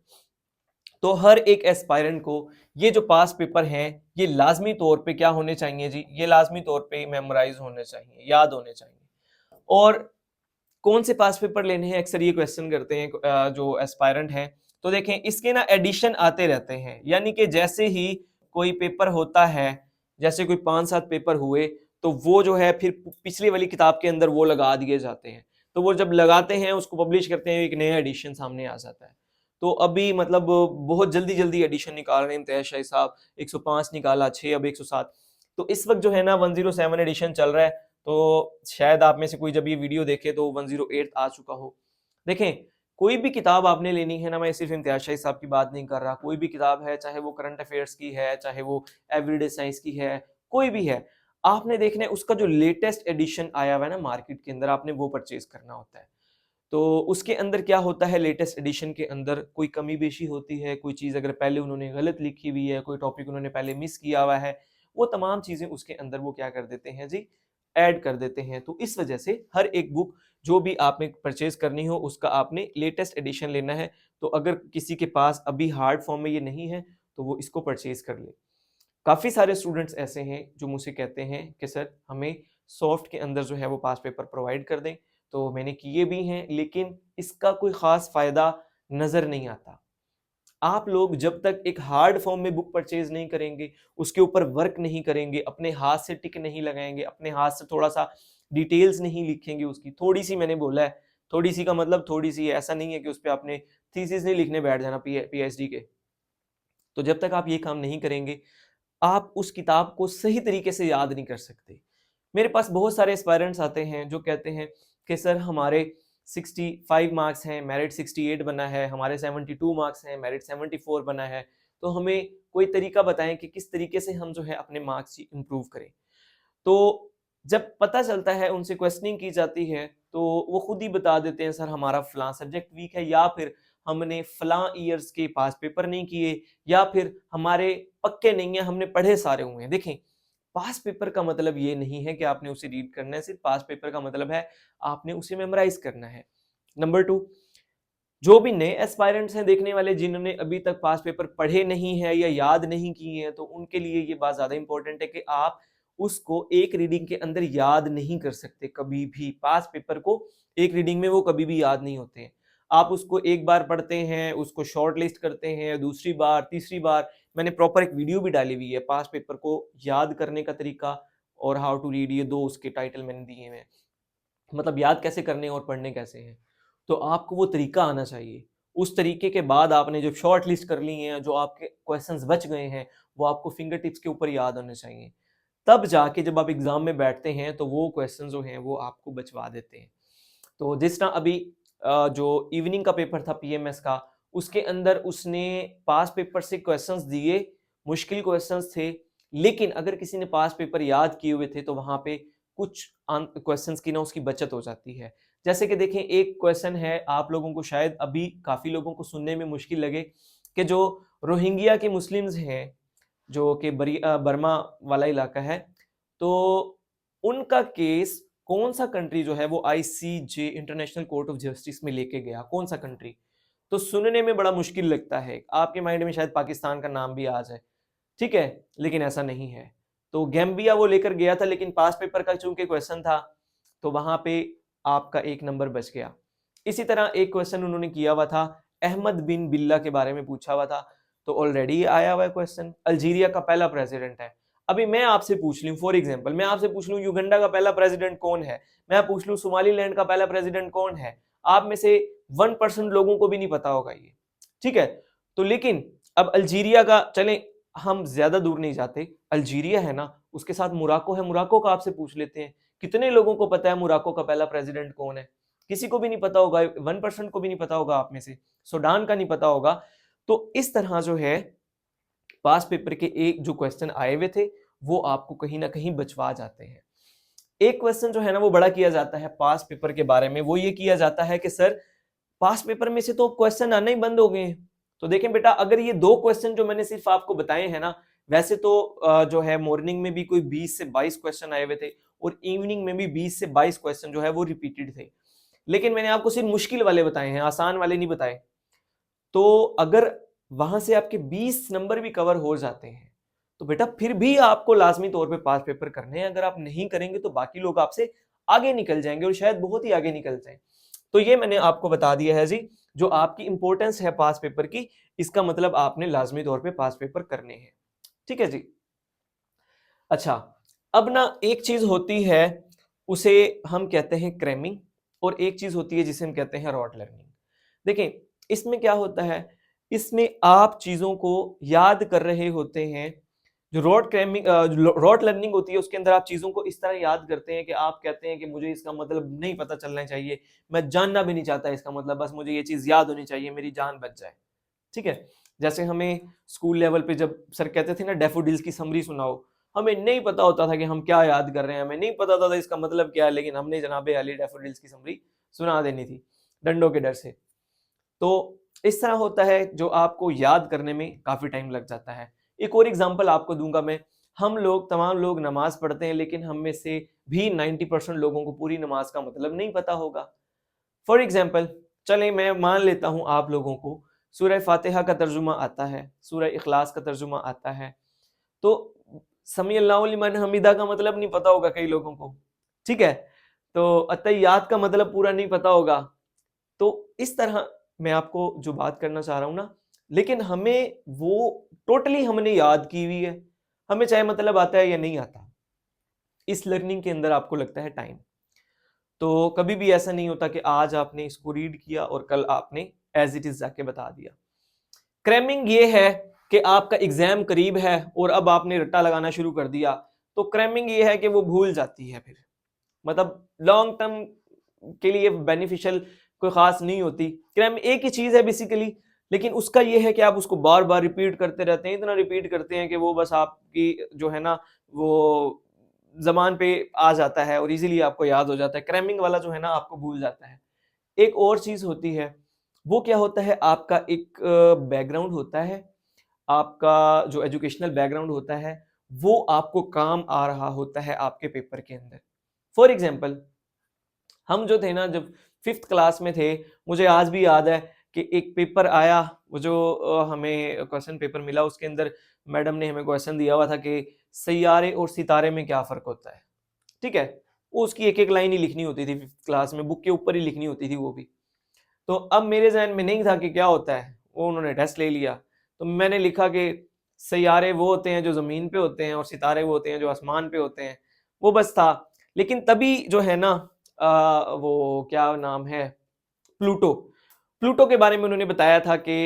तो हर एक एस्पायरेंट को ये जो पास पेपर हैं ये लाजमी तौर पे क्या होने चाहिए जी, ये लाजमी तौर पे मेमोराइज होने चाहिए, याद होने चाहिए। और कौन से पास पेपर लेने हैं, अक्सर ये क्वेश्चन करते हैं जो एस्पायरेंट हैं। तो देखें इसके ना एडिशन आते रहते हैं, यानी कि जैसे ही कोई पेपर होता है, जैसे कोई 5-7 पेपर हुए, तो वो जो है फिर पिछली वाली किताब के अंदर वो लगा दिए जाते हैं। तो वो जब लगाते हैं उसको पब्लिश करते हैं, एक नया एडिशन सामने आ जाता है। तो अभी मतलब बहुत जल्दी जल्दी एडिशन निकाल रहे हैं इम्तियाज शाही साहब, 105 निकाला, 6 अब 107। तो इस वक्त जो है ना 107 एडिशन चल रहा है, तो शायद आप में से कोई जब ये वीडियो देखे तो 108 आ चुका हो। देखें कोई भी किताब आपने लेनी है ना, मैं सिर्फ इम्तियाज शाही साहब की बात नहीं कर रहा, कोई भी किताब है, चाहे वो करंट अफेयर्स की है, चाहे वो एवरीडे साइंस की है, कोई भी है, आपने देखना है उसका जो लेटेस्ट एडिशन आया हुआ है ना मार्केट के अंदर, आपने वो परचेज करना होता है। तो उसके अंदर क्या होता है, लेटेस्ट एडिशन के अंदर कोई कमी बेशी होती है, कोई चीज़ अगर पहले उन्होंने गलत लिखी हुई है, कोई टॉपिक उन्होंने पहले मिस किया हुआ है, वो तमाम चीज़ें उसके अंदर वो क्या कर देते हैं जी, ऐड कर देते हैं। तो इस वजह से हर एक बुक जो भी आपने परचेज करनी हो उसका आपने लेटेस्ट एडिशन लेना है। तो अगर किसी के पास अभी हार्ड फॉर्म में ये नहीं है तो वो इसको परचेज कर ले। काफ़ी सारे स्टूडेंट्स ऐसे हैं जो मुझसे कहते हैं कि सर हमें सॉफ्ट के अंदर जो है वो पास पेपर प्रोवाइड कर दें, तो मैंने किए भी हैं लेकिन इसका कोई ख़ास फ़ायदा नज़र नहीं आता। आप लोग जब तक एक हार्ड फॉर्म में बुक परचेज नहीं करेंगे, उसके ऊपर वर्क नहीं करेंगे, अपने हाथ से टिक नहीं लगाएंगे, अपने हाथ से थोड़ा-सा डिटेल्स नहीं लिखेंगे उसकी, थोड़ी-सी मैंने बोला है, थोड़ी-सी का मतलब थोड़ी-सी है, ऐसा नहीं है कि उस पे आपने थीसिस नहीं लिखने बैठ जाना पीएचडी के। तो जब तक आप ये काम नहीं करेंगे, आप उस किताब को सही तरीके से याद नहीं कर सकते। मेरे पास बहुत सारे एस्पायरेंट्स आते हैं जो कहते हैं कि सर हमारे 65 मार्क्स हैं, मेरिट 68 बना है, हमारे 72 मार्क्स हैं, मेरिट 74 बना है, तो हमें कोई तरीका बताएं कि किस तरीके से हम जो है अपने मार्क्स इम्प्रूव करें। तो जब पता चलता है, उनसे क्वेश्चनिंग की जाती है, तो वो खुद ही बता देते हैं सर हमारा फलां सब्जेक्ट वीक है, या फिर हमने फलां ईयर्स के पास पेपर नहीं किए, या फिर हमारे पक्के नहीं है, हमने पढ़े सारे हुए हैं। देखें, पास पेपर का मतलब ये नहीं है कि आपने उसे रीड करना है, सिर्फ पास पेपर का मतलब है आपने उसे मेमोराइज करना है। नंबर 2, जो भी नए एस्पायरेंट्स हैं देखने वाले, जिन्होंने अभी तक पास पेपर पढ़े नहीं है या याद नहीं किए हैं, तो उनके लिए ये बात ज्यादा इंपॉर्टेंट है कि आप उसको एक रीडिंग के अंदर याद नहीं कर सकते कभी भी। पास पेपर को एक रीडिंग में वो कभी भी याद नहीं होते हैं। आप उसको एक बार पढ़ते हैं, उसको शॉर्ट लिस्ट करते हैं, दूसरी बार, तीसरी बार, मैंने प्रॉपर एक वीडियो भी डाली हुई है पास पेपर को याद करने का तरीका और हाउ टू रीड, ये 2 उसके टाइटल मैंने दिए हैं। मतलब याद कैसे करने हैं और पढ़ने कैसे हैं। तो आपको वो तरीका आना चाहिए। उस तरीके के बाद आपने जो शॉर्ट लिस्ट कर ली हैं, जो आपके क्वेश्चंस बच गए हैं, वो आपको फिंगर टिप्स के ऊपर याद होने चाहिए। तब जाके जब आप एग्जाम में बैठते हैं तो वो क्वेश्चन जो हैं वो आपको बचवा देते हैं। तो जिस तरह अभी जो इवनिंग का पेपर था पीएमएस का, उसके अंदर उसने पास पेपर से क्वेश्चंस दिए, मुश्किल क्वेश्चंस थे, लेकिन अगर किसी ने पास पेपर याद किए हुए थे तो वहां पे कुछ क्वेश्चंस की ना उसकी बचत हो जाती है। जैसे कि देखें, एक क्वेश्चन है, आप लोगों को शायद अभी काफी लोगों को सुनने में मुश्किल लगे कि जो रोहिंग्या के मुस्लिम्स हैं, जो कि बर्मा वाला इलाका है, तो उनका केस कौन सा कंट्री जो है वो ICJ international court of justice में लेके गया, कौन सा कंट्री। तो सुनने में बड़ा मुश्किल लगता है, आपके माइंड में शायद पाकिस्तान का नाम भी आ जाए, ठीक है, लेकिन ऐसा नहीं है। तो गैम्बिया वो लेकर गया था, लेकिन पास पेपर का चूंकि क्वेश्चन था तो वहां पे आपका एक नंबर बच गया। इसी तरह एक क्वेश्चन उन्होंने किया हुआ था, अहमद बिन बिल्ला के बारे में पूछा हुआ था, तो ऑलरेडी आया हुआ है क्वेश्चन, अल्जीरिया का पहला प्रेसिडेंट है। अभी मैं आपसे पूछ लूं, फॉर एग्जांपल मैं आपसे पूछ लूं युगांडा का पहला प्रेसिडेंट कौन है, मैं पूछ लूं सोमालीलैंड का पहला प्रेसिडेंट कौन है, आप में से 1% लोगों को भी नहीं पता होगा ये, ठीक है। तो लेकिन अब अल्जीरिया का, चलें हम ज्यादा दूर नहीं जाते, अल्जीरिया है ना, उसके साथ मोरक्को है, मोरक्को का आपसे पूछ लेते हैं, कितने लोगों को पता है मोरक्को का पहला प्रेसिडेंट कौन है? किसी को भी नहीं पता होगा, 1% को भी नहीं पता होगा आप में से, सूडान का नहीं पता होगा। तो इस तरह जो है पास पेपर के एक जो क्वेश्चन आए हुए थे वो आपको कहीं ना कहीं बचवा जाते हैं। एक क्वेश्चन जो है ना वो बड़ा किया जाता है पास पेपर के बारे में, वो ये किया जाता है कि सर पास पेपर में से तो क्वेश्चन आना ही बंद हो गए हैं। तो देखें बेटा, अगर ये 2 क्वेश्चन जो मैंने सिर्फ आपको बताए हैं ना, वैसे तो जो है मॉर्निंग में भी कोई 20 से 22 क्वेश्चन आए हुए थे और इवनिंग में भी 20 से 22 क्वेश्चन जो है वो रिपीटेड थे, लेकिन मैंने आपको सिर्फ मुश्किल वाले बताए हैं, आसान वाले नहीं बताए। तो अगर वहां से आपके 20 नंबर भी कवर हो जाते हैं तो बेटा फिर भी आपको लाजमी तौर पे पास पेपर करने हैं। अगर आप नहीं करेंगे तो बाकी लोग आपसे आगे निकल जाएंगे और शायद बहुत ही आगे निकल जाएं। तो ये मैंने आपको बता दिया है जी, जो आपकी इंपॉर्टेंस है पास पेपर की, इसका मतलब आपने लाजमी तौर पे पास पेपर करने हैं, ठीक है जी। अच्छा, अब ना एक चीज होती है उसे हम कहते हैं क्रैमिंग, और एक चीज होती है जिसे हम कहते हैं रॉट लर्निंग। देखें, इसमें क्या होता है, इसमें आप चीजों को याद कर रहे होते हैं। जो रॉट लर्निंग होती है उसके अंदर आप चीजों को इस तरह याद करते हैं कि आप कहते हैं कि मुझे इसका मतलब नहीं पता चलना चाहिए, मैं जानना भी नहीं चाहता इसका मतलब, बस मुझे ये चीज याद होनी चाहिए, मेरी जान बच जाए, ठीक है। जैसे हमें स्कूल लेवल पे जब सर कहते थे ना डैफोडिल्स की समरी सुनाओ, हमें नहीं पता होता था कि हम क्या याद कर रहे हैं, हमें नहीं पता था इसका मतलब क्या है, लेकिन हमने जनाबे अली डैफोडिल्स की समरी सुना देनी थी। डंडों के डर से। तो इस तरह होता है जो आपको याद करने में काफी टाइम लग जाता है। एक और एग्जांपल आपको दूंगा मैं। हम लोग तमाम लोग नमाज पढ़ते हैं, लेकिन हम में से भी 90% लोगों को पूरी नमाज का मतलब नहीं पता होगा। फॉर एग्जाम्पल, चले मैं मान लेता हूं आप लोगों को सूरह फातिहा का तर्जुमा आता है, सूरह इखलास का तर्जुमा आता है, तो समी अल्लाहु लिमन हमीदा का मतलब नहीं पता होगा कई लोगों को, ठीक है। तो अत्तहियात का मतलब पूरा नहीं पता होगा। तो इस तरह मैं आपको जो बात करना चाह रहा हूं ना, लेकिन हमें वो टोटली हमने याद की हुई है, हमें चाहे मतलब आता है या नहीं आता। इस लर्निंग के अंदर आपको लगता है टाइम। तो कभी भी ऐसा नहीं होता कि आज आपने इसको रीड किया और कल आपने एज इट इज जाके बता दिया। क्रैमिंग ये है कि आपका एग्जाम करीब है और अब आपने रट्टा लगाना शुरू कर दिया, तो क्रैमिंग ये है कि वो भूल जाती है फिर, मतलब लॉन्ग टर्म के लिए बेनिफिशियल कोई खास नहीं होती। क्रैम एक ही चीज है बेसिकली, लेकिन उसका ये है कि आप उसको बार बार रिपीट करते रहते हैं, इतना रिपीट करते हैं कि वो बस आपकी जो है ना वो जबान पे आ जाता है और इजीली आपको याद हो जाता है। क्रैमिंग वाला जो है ना आपको भूल जाता है। एक और चीज होती है, वो क्या होता है, आपका एक बैकग्राउंड होता है, आपका जो एजुकेशनल बैकग्राउंड होता है वो आपको काम आ रहा होता है आपके पेपर के अंदर। फॉर एग्जाम्पल, हम जो थे ना जब 5th क्लास में थे, मुझे आज भी याद है कि एक पेपर आया, वो जो हमें क्वेश्चन पेपर मिला, उसके अंदर मैडम ने हमें क्वेश्चन दिया हुआ था कि सैयारे और सितारे में क्या फर्क होता है, ठीक है। वो उसकी एक एक लाइन ही लिखनी होती थी 5th क्लास में, बुक के ऊपर ही लिखनी होती थी वो भी। तो अब मेरे जहन में नहीं था कि क्या होता है, वो उन्होंने टेस्ट ले लिया, तो मैंने लिखा कि सैयारे वो होते हैं जो जमीन पे होते हैं और सितारे वो होते हैं जो आसमान पे होते हैं, वो बस था। लेकिन तभी जो है ना वो क्या नाम है, प्लूटो, प्लूटो के बारे में उन्होंने बताया था कि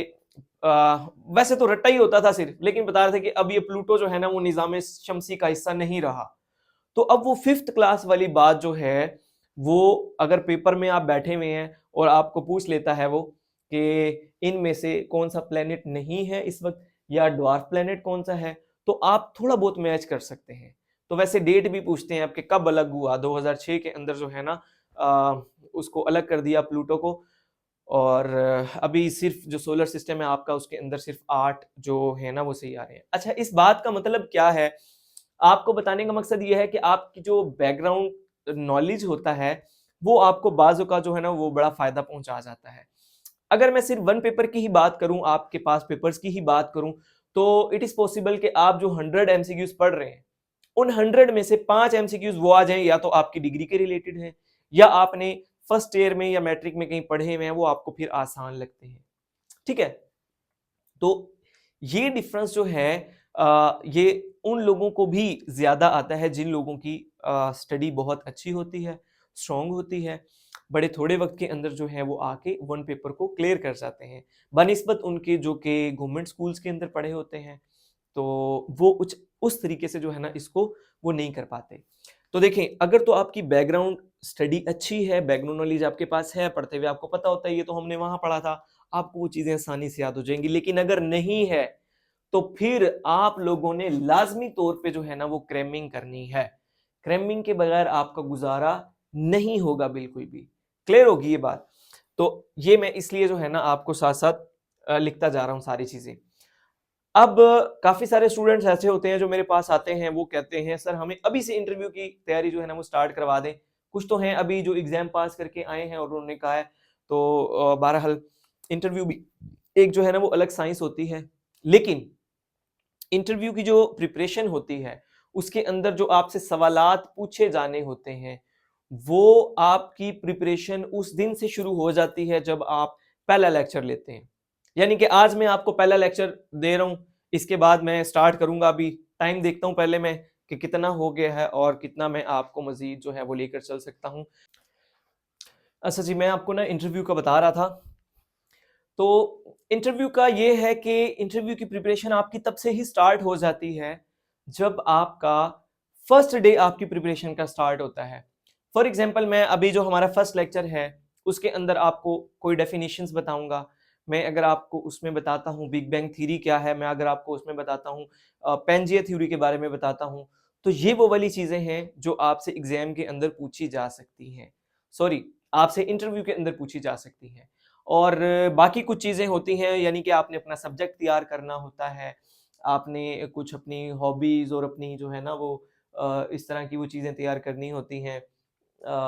वैसे तो रट्टा ही होता था सिर्फ, लेकिन बता रहे थे कि अब ये प्लूटो जो है ना वो निजाम शमसी का हिस्सा नहीं रहा। तो अब वो 5th क्लास वाली बात जो है, वो अगर पेपर में आप बैठे हुए हैं और आपको पूछ लेता है वो कि इनमें से कौन सा प्लेनेट नहीं है इस वक्त, या ड्वार्फ प्लेनेट कौन सा है, तो आप थोड़ा बहुत मैच कर सकते हैं। तो वैसे डेट भी पूछते हैं आपके कब अलग हुआ, 2006 के अंदर जो है ना उसको अलग कर दिया प्लूटो को। और अभी सिर्फ जो सोलर सिस्टम है आपका, उसके अंदर सिर्फ 8 जो है ना वो सैयारे हैं। अच्छा, इस बात का मतलब क्या है, आपको बताने का मकसद ये है कि आपकी जो बैकग्राउंड नॉलेज होता है वो आपको बाजू का जो है ना वो बड़ा फायदा पहुंचा जाता है। अगर मैं सिर्फ वन पेपर की ही बात करूं, आपके पास पेपर्स की ही बात करूं, तो इट इज पॉसिबल कि आप जो 100 एमसीक्यूज पढ़ रहे हैं, उन 100 में से 5 एमसीक्यूज वो आ जाएं या तो आपकी डिग्री के रिलेटेड है, या आपने फर्स्ट ईयर में या मैट्रिक में कहीं पढ़े हुए हैं, वो आपको फिर आसान लगते हैं, ठीक है। तो ये डिफरेंस जो है ये उन लोगों को भी ज्यादा आता है जिन लोगों की स्टडी बहुत अच्छी होती है, स्ट्रांग होती है, बड़े थोड़े वक्त के अंदर जो है वो आके वन पेपर को क्लियर कर जाते हैं, बनिस्बत उनके जो कि गवर्नमेंट स्कूल्स के अंदर पढ़े होते हैं। तो वो उस तरीके से जो है ना इसको वो नहीं कर पाते। तो देखें, अगर तो आपकी बैकग्राउंड स्टडी अच्छी है, बैकग्राउंड नॉलेज आपके पास है, पढ़ते हुए आपको पता होता है ये तो हमने वहां पढ़ा था, आपको वो चीजें आसानी से याद हो जाएंगी। लेकिन अगर नहीं है तो फिर आप लोगों ने लाजमी तौर पे जो है ना वो क्रैमिंग करनी है। क्रैमिंग के बगैर आपका गुजारा नहीं होगा बिल्कुल भी। क्लियर होगी ये बात? तो ये मैं इसलिए जो है ना आपको साथ साथ लिखता जा रहा हूं सारी चीजें। अब काफी सारे स्टूडेंट्स ऐसे होते हैं जो मेरे पास आते हैं, वो कहते हैं सर हमें अभी से इंटरव्यू की तैयारी जो है ना वो स्टार्ट करवा दें। कुछ तो हैं अभी जो एग्जाम पास करके आए हैं और उन्होंने कहा है, तो बहरहाल इंटरव्यू भी एक जो है ना वो अलग साइंस होती है, लेकिन इंटरव्यू की जो प्रिपरेशन होती है उसके अंदर जो आपसे सवालात पूछे जाने होते हैं, वो आपकी प्रिपरेशन उस दिन से शुरू हो जाती है जब आप पहला लेक्चर लेते हैं। यानी कि आज मैं आपको पहला लेक्चर दे रहा हूं, इसके बाद मैं स्टार्ट करूंगा, अभी टाइम देखता हूं पहले मैं कि कितना हो गया है और कितना मैं आपको मजीद जो है वो लेकर चल सकता हूं। अच्छा जी, मैं आपको ना इंटरव्यू का बता रहा था। तो इंटरव्यू का ये है कि इंटरव्यू की प्रिपरेशन आपकी तब से ही स्टार्ट हो जाती है जब आपका फर्स्ट डे आपकी प्रिपरेशन का स्टार्ट होता है। फॉर एग्जांपल, मैं अभी जो हमारा फर्स्ट लेक्चर है उसके अंदर आपको कोई डेफिनेशंस बताऊंगा। मैं अगर आपको उसमें बताता हूँ बिग बैंग थ्योरी क्या है, मैं अगर आपको उसमें बताता हूँ पेंजिया थ्योरी के बारे में बताता हूँ, तो ये वो वाली चीजें हैं जो आपसे एग्जाम के अंदर पूछी जा सकती हैं। सॉरी, आपसे इंटरव्यू के अंदर पूछी जा सकती हैं। और बाकी कुछ चीज़ें होती हैं, यानी कि आपने अपना सब्जेक्ट तैयार करना होता है, आपने कुछ अपनी हॉबीज़ और अपनी जो है ना वो इस तरह की वो चीज़ें तैयार करनी होती हैं,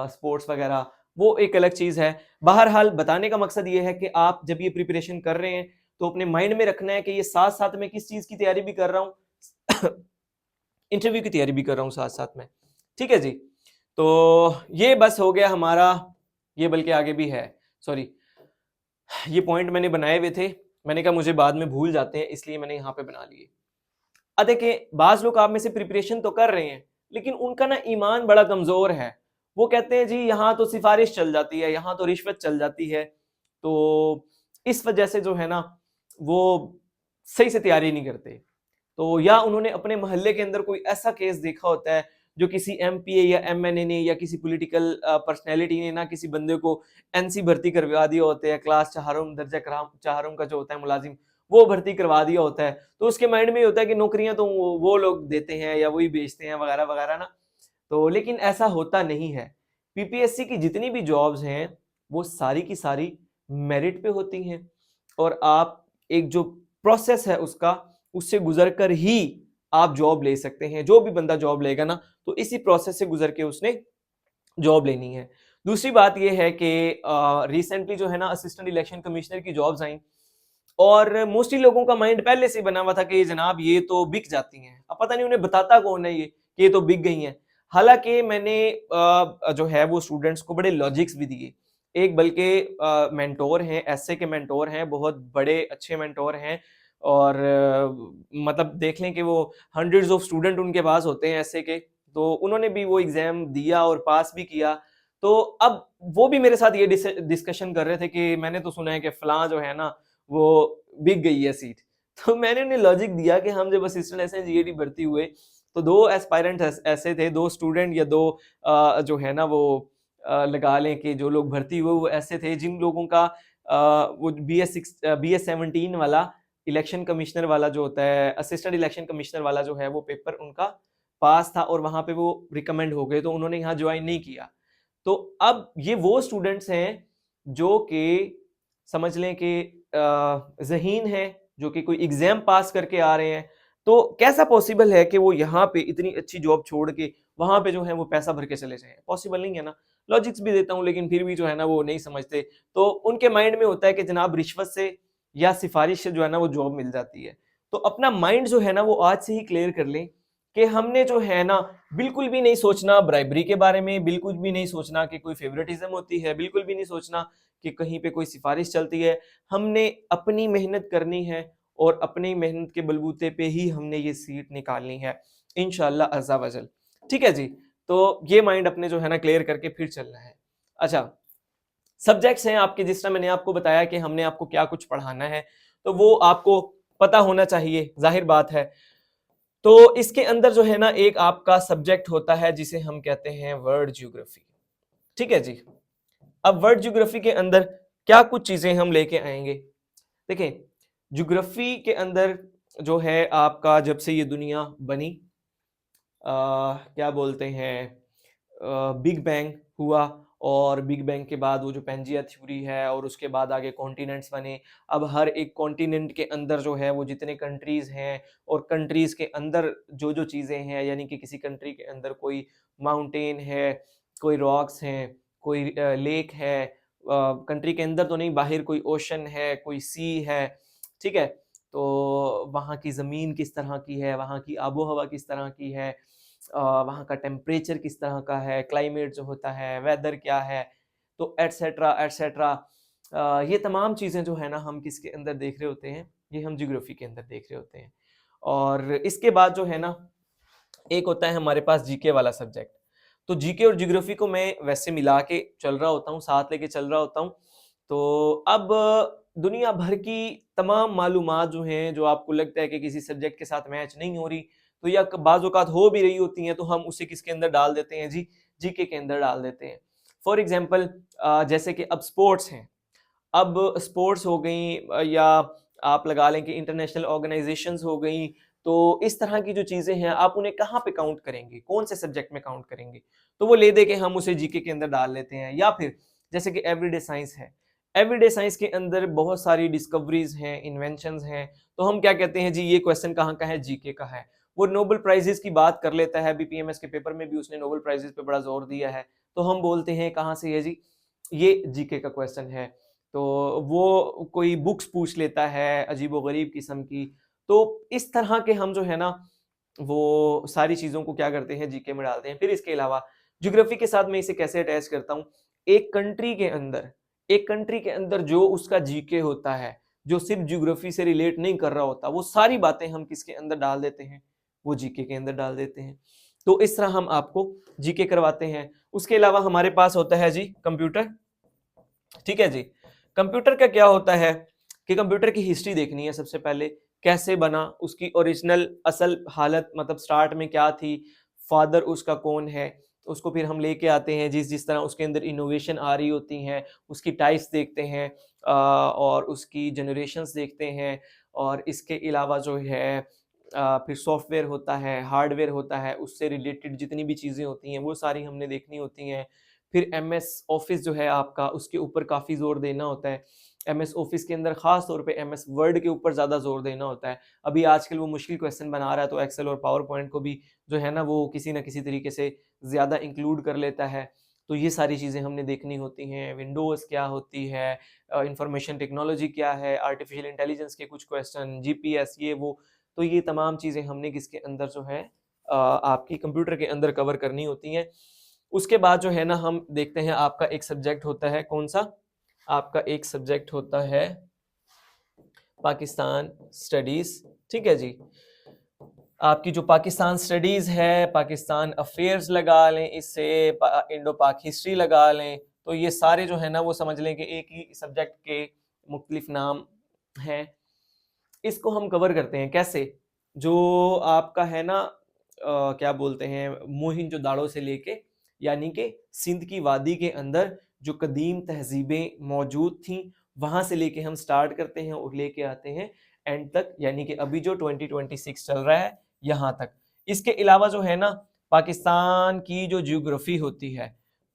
स्पोर्ट्स वगैरह, वो एक अलग चीज़ है। बहरहाल बताने का मकसद ये है कि आप जब ये प्रिपरेशन कर रहे हैं, तो अपने माइंड में रखना है कि ये साथ-साथ मैं किस चीज़ की तैयारी भी कर रहा हूँ, इंटरव्यू की तैयारी भी कर रहा हूँ साथ-साथ में। ठीक है जी? तो ये बस हो गया हमारा, ये बल्कि आगे भी है, सॉरी, ये पॉइंट मैंने बनाए हुए थे, मैंने कहा मुझे बाद में भूल जाते हैं, इसलिए मैंने यहाँ पे बना लिए। देखिए, बाज़ लोग आप में से प्रिपरेशन तो कर रहे हैं, लेकिन उनका ना ईमान बड़ा कमज़ोर है। वो कहते हैं जी यहाँ तो सिफ़ारिश चल जाती है, यहाँ तो रिश्वत चल जाती है, तो इस वजह से जो है ना, वो सही से तैयारी नहीं करते। तो या उन्होंने अपने मोहल्ले के अंदर कोई ऐसा केस देखा होता है, जो किसी एमपीए या एमएनए ने या किसी पॉलिटिकल पर्सनैलिटी ने ना किसी बंदे को एनसी भर्ती करवा दिया होता है, क्लास चाहरुम दर्जा चाहरुम का जो होता है मुलाजिम, वो भर्ती करवा दिया होता है। तो उसके माइंड में ये होता है कि नौकरियां तो वो लोग देते हैं या वही बेचते हैं वगैरह वगैरह ना। तो लेकिन ऐसा होता नहीं है। पीपीएससी की जितनी भी जॉब्स हैं, वो सारी की सारी मेरिट पे होती हैं, और आप एक जो प्रोसेस है उसका, उससे गुजर कर ही आप जॉब ले सकते हैं। जो भी बंदा जॉब लेगा ना, तो इसी प्रोसेस से गुजर के उसने जॉब लेनी है। दूसरी बात ये है कि रिसेंटली जो है ना असिस्टेंट इलेक्शन कमिश्नर की जॉब्स आई, और मोस्टली लोगों का माइंड पहले से बना हुआ था कि जनाब ये तो बिक जाती हैं। अब पता नहीं उन्हें बताता कौन है ये कि ये तो बिक गई हैं। हालांकि मैंने जो है वो स्टूडेंट्स को बड़े लॉजिक्स भी दिए। एक बल्कि मेंटोर हैं, एसए के मेंटोर हैं, बहुत बड़े अच्छे मेंटोर हैं, और मतलब देख लें कि वो हंड्रेड्स ऑफ स्टूडेंट उनके पास होते हैं एसए के, तो उन्होंने भी वो एग्जाम दिया और पास भी किया। तो अब वो भी मेरे साथ ये डिस्कशन कर रहे थे कि मैंने तो सुना है कि फलां जो है ना वो बिक गई है सीट। तो मैंने उन्हें लॉजिक दिया कि हम जब असिस्टेंट एसए जीएडी भर्ती हुए, तो दो एस्पायरेंट ऐसे थे, दो स्टूडेंट या दो जो है ना वो लगा लें कि जो लोग भर्ती हुए वो ऐसे थे जिन लोगों का वो BS17 वाला इलेक्शन कमिश्नर वाला जो होता है, असिस्टेंट इलेक्शन कमिश्नर वाला जो है वो पेपर उनका पास था, और वहां पे वो रिकमेंड हो गए, तो उन्होंने यहाँ ज्वाइन नहीं किया। तो अब ये वो स्टूडेंट्स हैं जो कि समझ लें कि ज़हीन है, जो कि कोई एग्जाम पास करके आ रहे हैं, तो कैसा पॉसिबल है कि वो यहाँ पे इतनी अच्छी जॉब छोड़ के वहां पे जो है वो पैसा भर के चले जाएं? पॉसिबल नहीं है ना। लॉजिक्स भी देता हूँ, लेकिन फिर भी जो है ना वो नहीं समझते। तो उनके माइंड में होता है कि जनाब रिश्वत से या सिफारिश से जो है ना वो जॉब मिल जाती है। तो अपना माइंड जो है ना वो आज से ही क्लियर कर लें कि हमने जो है ना बिल्कुल भी नहीं सोचना ब्राइबरी के बारे में, बिल्कुल भी नहीं सोचना कि कोई फेवरेटिज्म होती है, बिल्कुल भी नहीं सोचना कि कहीं पे कोई सिफारिश चलती है। हमने अपनी मेहनत करनी है, और अपनी मेहनत के बलबूते पे ही हमने ये सीट निकालनी है इंशाल्लाह अज़्ज़ा वजल। ठीक है जी? तो ये माइंड अपने जो है ना क्लियर करके फिर चलना है। अच्छा, सब्जेक्ट्स हैं आपके, जिस तरह मैंने आपको बताया कि हमने आपको क्या कुछ पढ़ाना है, तो वो आपको पता होना चाहिए, जाहिर बात है। तो इसके अंदर जो है ना एक आपका सब्जेक्ट होता है जिसे हम कहते हैं वर्ल्ड ज्योग्राफी। ठीक है जी? अब वर्ल्ड ज्योग्राफी के अंदर क्या कुछ चीजें हम लेके आएंगे? देखें, ज्योग्राफी के अंदर जो है आपका जब से ये दुनिया बनी, क्या बोलते हैं, बिग बैंग हुआ, और बिग बैंग के बाद वो जो पेंजिया थ्योरी है, और उसके बाद आगे कॉन्टिनेंट्स बने। अब हर एक कॉन्टिनेंट के अंदर जो है वो जितने कंट्रीज हैं, और कंट्रीज के अंदर जो जो चीज़ें हैं, यानी कि किसी कंट्री के अंदर कोई माउंटेन है, कोई रॉक्स हैं, कोई लेक है, कंट्री के अंदर तो नहीं, बाहर कोई ओशन है, कोई सी है। ठीक है? तो वहाँ की ज़मीन किस तरह की है, वहाँ की आबो हवा किस तरह की है, वहाँ का टेम्परेचर किस तरह का है, क्लाइमेट जो होता है, वेदर क्या है, तो एटसेट्रा एटसेट्रा। ये तमाम चीज़ें जो है ना हम किसके अंदर देख रहे होते हैं, ये हम ज्योग्राफी के अंदर देख रहे होते हैं। और इसके बाद जो है ना एक होता है हमारे पास जीके वाला सब्जेक्ट। तो जीके और ज्योग्राफी को मैं वैसे मिला के चल रहा होता हूँ, साथ लेके चल रहा होता हूँ। तो अब दुनिया भर की तमाम मालूमात जो हैं, जो आपको लगता है कि किसी सब्जेक्ट के साथ मैच नहीं हो रही, तो या बाज़ औक़ात हो भी रही होती हैं, तो हम उसे किसके अंदर डाल देते हैं जी, जीके के अंदर डाल देते हैं। फॉर एग्ज़ाम्पल जैसे कि अब स्पोर्ट्स हैं, अब स्पोर्ट्स हो गई, या आप लगा लें कि इंटरनेशनल ऑर्गेनाइजेशंस हो गई, तो इस तरह की जो चीज़ें हैं आप उन्हें कहाँ पे काउंट करेंगे, कौन से सब्जेक्ट में काउंट करेंगे? तो वो ले दे के हम उसे जीके के अंदर डाल लेते हैं। या फिर जैसे कि एवरीडे साइंस है, एवरीडे साइंस के अंदर बहुत सारी डिस्कवरीज हैं, इन्वेंशंस हैं, तो हम क्या कहते हैं जी ये क्वेश्चन कहाँ का है, जीके का है। वो नोबेल प्राइजेस की बात कर लेता है, बीपीएमएस के पेपर में भी उसने नोबेल प्राइजेस पे बड़ा जोर दिया है, तो हम बोलते हैं कहाँ से है जी, ये जीके का क्वेश्चन है। तो वो कोई बुक्स पूछ लेता है अजीबोगरीब किस्म की, तो इस तरह के हम जो है ना वो सारी चीजों को क्या करते हैं, जीके में डालते हैं। फिर इसके अलावा ज्योग्राफी के साथ मैं इसे कैसे अटैच करता हूँ, एक कंट्री के अंदर, एक कंट्री के अंदर जो उसका जीके होता है, जो सिर्फ ज्योग्राफी से रिलेट नहीं कर रहा होता, वो सारी बातें हम किसके अंदर डाल देते हैं, वो जीके के अंदर डाल देते हैं। तो इस तरह हम आपको जीके करवाते हैं। उसके अलावा हमारे पास होता है जी कंप्यूटर। ठीक है जी, कंप्यूटर का क्या होता है कि कंप्यूटर की हिस्ट्री देखनी है सबसे पहले, कैसे बना, उसकी ओरिजिनल असल हालत, मतलब स्टार्ट में क्या थी, फादर उसका कौन है, उसको फिर हम लेके आते हैं जिस जिस तरह उसके अंदर इनोवेशन आ रही होती हैं, उसकी टाइप्स देखते हैं और उसकी जनरेशंस देखते हैं। और इसके अलावा जो है फिर सॉफ्टवेयर होता है, हार्डवेयर होता है, उससे रिलेटेड जितनी भी चीज़ें होती हैं वो सारी हमने देखनी होती हैं। फिर एमएस ऑफिस जो है आपका, उसके ऊपर काफ़ी ज़ोर देना होता है। एमएस ऑफिस के अंदर खास तौर पे एमएस वर्ड के ऊपर ज़्यादा ज़ोर देना होता है। अभी आजकल वो मुश्किल क्वेश्चन बना रहा है, तो एक्सेल और पावर पॉइंट को भी जो है ना वो किसी न किसी तरीके से ज़्यादा इंक्लूड कर लेता है। तो ये सारी चीज़ें हमने देखनी होती हैं। विंडोज़ क्या होती है, इंफॉर्मेशन टेक्नोलॉजी क्या है, आर्टिफिशियल इंटेलिजेंस के कुछ क्वेश्चन, जीपीएस ये वो, तो ये तमाम चीज़ें हमने किसके अंदर जो है आपकी कंप्यूटर के अंदर कवर करनी होती हैं। उसके बाद जो है ना हम देखते हैं आपका एक सब्जेक्ट होता है, कौन सा, आपका एक सब्जेक्ट होता है पाकिस्तान स्टडीज। ठीक है जी, आपकी जो पाकिस्तान स्टडीज है, पाकिस्तान अफेयर्स लगा लें, इससे इंडो पाक हिस्ट्री लगा लें, तो ये सारे जो है ना वो समझ लें कि एक ही सब्जेक्ट के मुख्तलिफ नाम हैं। इसको हम कवर करते हैं कैसे, जो आपका है ना क्या बोलते हैं, मोहिंजोदाड़ो से लेके यानी कि सिंध की वादी के अंदर जो कदीम तहजीबें मौजूद थीं, वहां से लेके हम स्टार्ट करते हैं और लेके आते हैं एंड तक, यानी कि अभी जो 2026 चल रहा है यहाँ तक। इसके अलावा जो है ना पाकिस्तान की जो जियोग्राफी होती है,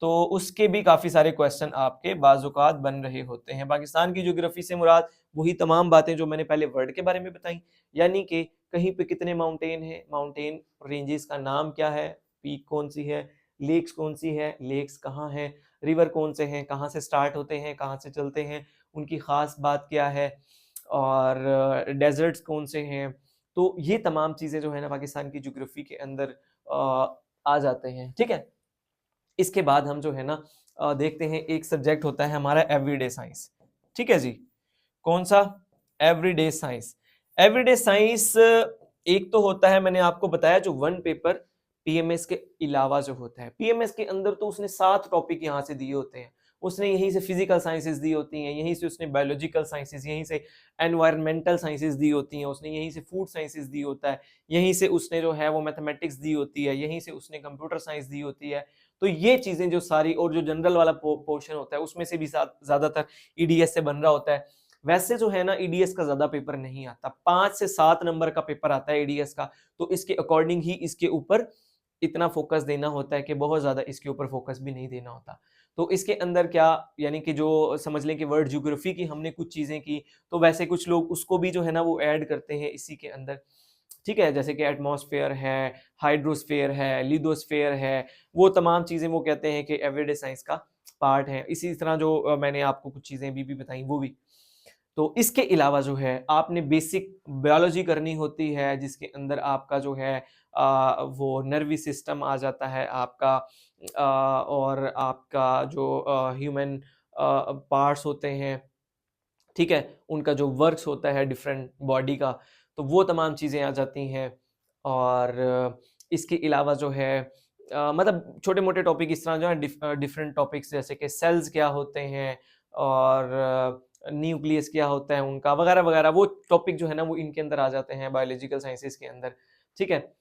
तो उसके भी काफ़ी सारे क्वेश्चन आपके बाजुकात बन रहे होते हैं। पाकिस्तान की जियोग्राफी से मुराद वही तमाम बातें जो मैंने पहले वर्ड के बारे में बताई, यानी कि कहीं पे कितने माउंटेन है, माउंटेन रेंजेस का नाम क्या है, पीक कौन सी है, लेक्स कौन सी है, लेक्स कहाँ है, रिवर कौन से हैं, कहाँ से स्टार्ट होते हैं, कहाँ से चलते हैं, उनकी ख़ास बात क्या है, और डेजर्ट्स कौन से हैं। तो ये तमाम चीज़ें जो है ना पाकिस्तान की ज्योग्राफी के अंदर आ जाते हैं। ठीक है, इसके बाद हम जो है ना देखते हैं एक सब्जेक्ट होता है हमारा एवरीडे साइंस। ठीक है जी, कौन सा, एवरीडे साइंस। एवरीडे साइंस एक तो होता है, मैंने आपको बताया, जो वन पेपर पीएमएस के अलावा जो होता है, पीएमएस के अंदर तो उसने 7 टॉपिक यहाँ से दिए होते हैं, उसने यहीं से फिजिकल साइंसेस दी होती हैं, यहीं से उसने बायोलॉजिकल साइंसेस, यहीं से एनवायरमेंटल साइंसेस दी होती हैं, उसने यहीं से फूड साइंसेस दी होता है, यहीं से उसने जो है वो मैथमेटिक्स दी होती है, यहीं से उसने कंप्यूटर साइंस दी होती है। तो ये चीजें जो सारी, और जो जनरल वाला पोर्शन होता है उसमें से भी ज्यादातर ईडीएस से बन रहा होता है। वैसे जो है ना ईडीएस का ज्यादा पेपर नहीं आता, 5 से 7 नंबर का पेपर आता है ईडीएस का, तो इसके अकॉर्डिंग ही इसके ऊपर इतना फोकस देना होता है कि बहुत ज्यादा इसके ऊपर फोकस भी नहीं देना होता। तो इसके अंदर क्या, यानी कि जो समझ लें कि वर्ल्ड ज्योग्राफी की हमने कुछ चीजें की, तो वैसे कुछ लोग उसको भी जो है ना वो ऐड करते हैं इसी के अंदर। ठीक है, जैसे कि एटमॉस्फेयर है, हाइड्रोस्फेयर है, लिथोस्फेयर है, वो तमाम चीजें वो कहते हैं कि एवरीडे साइंस का पार्ट है। इसी तरह जो मैंने आपको कुछ चीजें भी बताई वो भी। तो इसके अलावा जो है आपने बेसिक बायोलॉजी करनी होती है, जिसके अंदर आपका जो है वो नर्वी सिस्टम आ जाता है आपका, और आपका जो ह्यूमन पार्ट्स होते हैं, ठीक है, उनका जो वर्क्स होता है डिफरेंट बॉडी का, तो वो तमाम चीज़ें आ जाती हैं। और इसके अलावा जो है मतलब छोटे मोटे टॉपिक इस तरह जो है डिफरेंट टॉपिक्स, जैसे कि सेल्स क्या होते हैं, और न्यूक्लियस क्या होता है उनका, वगैरह वगैरह, वो टॉपिक जो है ना वो इनके अंदर आ जाते हैं बायोलॉजिकल साइंसेस के अंदर। ठीक है,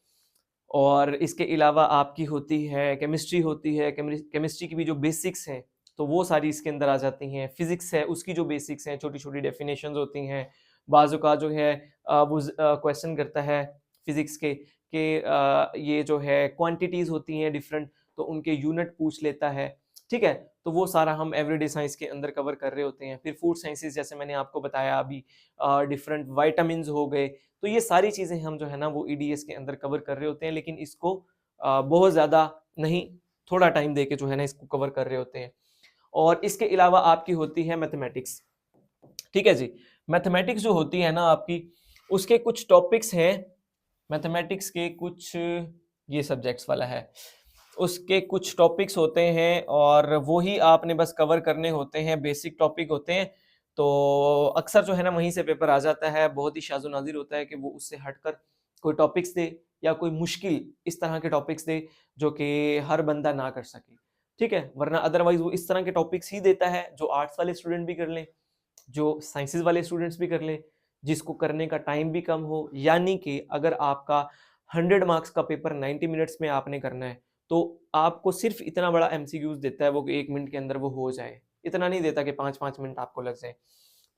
और इसके अलावा आपकी होती है केमिस्ट्री होती है, केमिस्ट्री की भी जो बेसिक्स हैं तो वो सारी इसके अंदर आ जाती हैं। फिजिक्स है, उसकी जो बेसिक्स हैं, छोटी छोटी डेफिनेशंस होती हैं। बाजू का जो है वो क्वेश्चन करता है फिजिक्स के कि ये जो है क्वांटिटीज होती हैं डिफरेंट, तो उनके यूनिट पूछ लेता है। ठीक है। तो वो सारा हम एवरीडे साइंस के अंदर कवर कर रहे होते हैं। फिर फूड साइंसेस जैसे मैंने आपको बताया अभी, डिफरेंट विटामिन्स हो गए, तो ये सारी चीज़ें हम जो है ना वो ईडीएस के अंदर कवर कर रहे होते हैं, लेकिन इसको बहुत ज़्यादा नहीं, थोड़ा टाइम देके जो है ना इसको कवर कर रहे होते हैं। और इसके अलावा आपकी होती है मैथमेटिक्स, ठीक है जी। मैथमेटिक्स जो होती है ना आपकी, उसके कुछ टॉपिक्स हैं, मैथमेटिक्स के कुछ, ये सब्जेक्ट्स वाला है, उसके कुछ टॉपिक्स होते हैं और वो ही आपने बस कवर करने होते हैं, बेसिक टॉपिक होते हैं। तो अक्सर जो है ना वहीं से पेपर आ जाता है, बहुत ही शाज़ो नाज़िर होता है कि वो उससे हटकर कोई टॉपिक्स दे या कोई मुश्किल इस तरह के टॉपिक्स दे जो कि हर बंदा ना कर सके, ठीक है। वरना अदरवाइज वो इस तरह के टॉपिक्स ही देता है जो आर्ट्स वाले स्टूडेंट भी कर लें, जो साइंसेस वाले स्टूडेंट्स भी कर लें, जिसको करने का टाइम भी कम हो। यानी कि अगर आपका 100 मार्क्स का पेपर 90 मिनट्स में आपने करना है, तो आपको सिर्फ इतना बड़ा एमसीक्यूज देता है वो कि 1 मिनट के अंदर वो हो जाए, इतना नहीं देता कि 5-5 मिनट आपको लग जाए।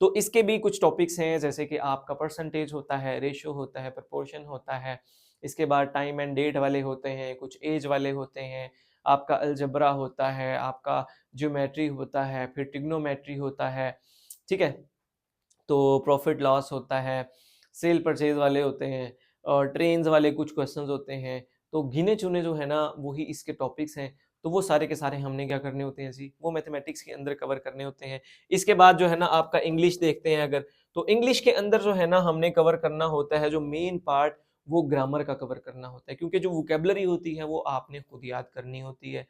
तो इसके भी कुछ टॉपिक्स हैं, जैसे कि आपका परसेंटेज होता है, रेशियो होता है, प्रोपोर्शन होता है, इसके बाद टाइम एंड डेट वाले होते हैं, कुछ एज वाले होते हैं, आपका अलजबरा होता है, आपका ज्योमेट्री होता है, फिर ट्रिग्नोमेट्री होता है, ठीक है। तो प्रॉफिट लॉस होता है, सेल परचेज वाले होते हैं, और ट्रेन्स वाले कुछ क्वेश्चंस होते हैं। तो गिने चुने जो है ना वही इसके टॉपिक्स हैं। तो वो सारे के सारे हमने क्या करने होते हैं जी, वो मैथमेटिक्स के अंदर कवर करने होते हैं। इसके बाद जो है ना आपका इंग्लिश देखते हैं अगर, तो इंग्लिश के अंदर जो है ना हमने कवर करना होता है जो मेन पार्ट, वो ग्रामर का कवर करना होता है, क्योंकि जो वोकेबलरी होती है वो आपने खुद याद करनी होती है।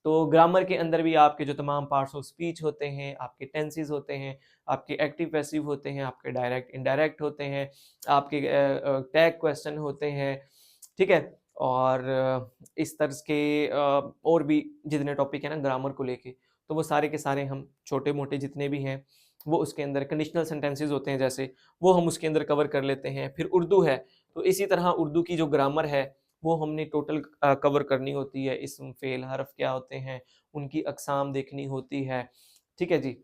तो ग्रामर के अंदर भी आपके जो तमाम पार्ट्स ऑफ स्पीच होते हैं, आपके टेंसेस होते हैं, आपके एक्टिव पैसिव होते हैं, आपके डायरेक्ट इनडायरेक्ट होते हैं, आपके टैग क्वेश्चन होते हैं, ठीक है। और इस तर्ज के और भी जितने टॉपिक है ना ग्रामर को लेके, तो वो सारे के सारे हम छोटे मोटे जितने भी हैं वो उसके अंदर, कंडीशनल सेंटेंसेस होते हैं जैसे, वो हम उसके अंदर कवर कर लेते हैं। फिर उर्दू है, तो इसी तरह उर्दू की जो ग्रामर है वो हमने टोटल कवर करनी होती है। इस्म, फेल, हर्फ क्या होते हैं, उनकी अक़साम देखनी होती है, ठीक है जी।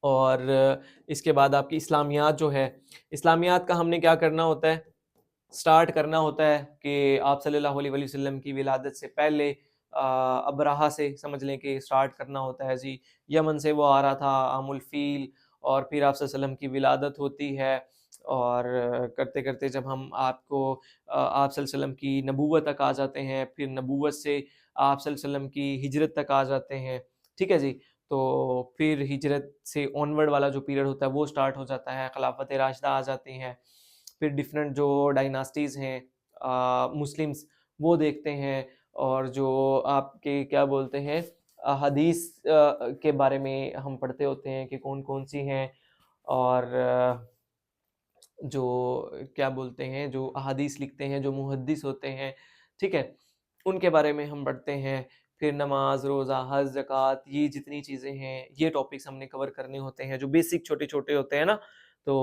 और इसके बाद आपकी इस्लामियात जो है, इस्लामियात का हमने क्या करना होता है, स्टार्ट करना होता है कि आप सल्लल्लाहु अलैहि वसल्लम की विलादत से पहले अबराहा से समझ लें कि स्टार्ट करना होता है जी। यमन से वो आ रहा था, आमुल फील, और फिर आप सल्लल्लाहु अलैहि वसल्लम की विलादत होती है, और करते करते जब हम आपको आप सल्लल्लाहु अलैहि वसल्लम की नबूवत तक आ जाते हैं, फिर नबूवत से आप सल्लल्लाहु अलैहि वसल्लम की हिजरत तक आ जाते हैं, ठीक है जी। तो फिर हिजरत से ऑनवर्ड वाला जो पीरियड होता है वो स्टार्ट हो जाता है, खिलाफत राशिदा आ जाती हैं, फिर डिफरेंट जो डायनास्टीज़ हैं मुस्लिम्स, वो देखते हैं, और जो आपके क्या बोलते हैं हदीस के बारे में हम पढ़ते होते हैं कि कौन कौन सी हैं, और जो क्या बोलते हैं, जो अहादीस लिखते हैं, जो मुहद्दिस होते हैं, ठीक है, उनके बारे में हम पढ़ते हैं। फिर नमाज, रोज़ा, हज, ज़कात, ये जितनी चीज़ें हैं, ये टॉपिक्स हमने कवर करने होते हैं, जो बेसिक छोटे-छोटे होते हैं ना, तो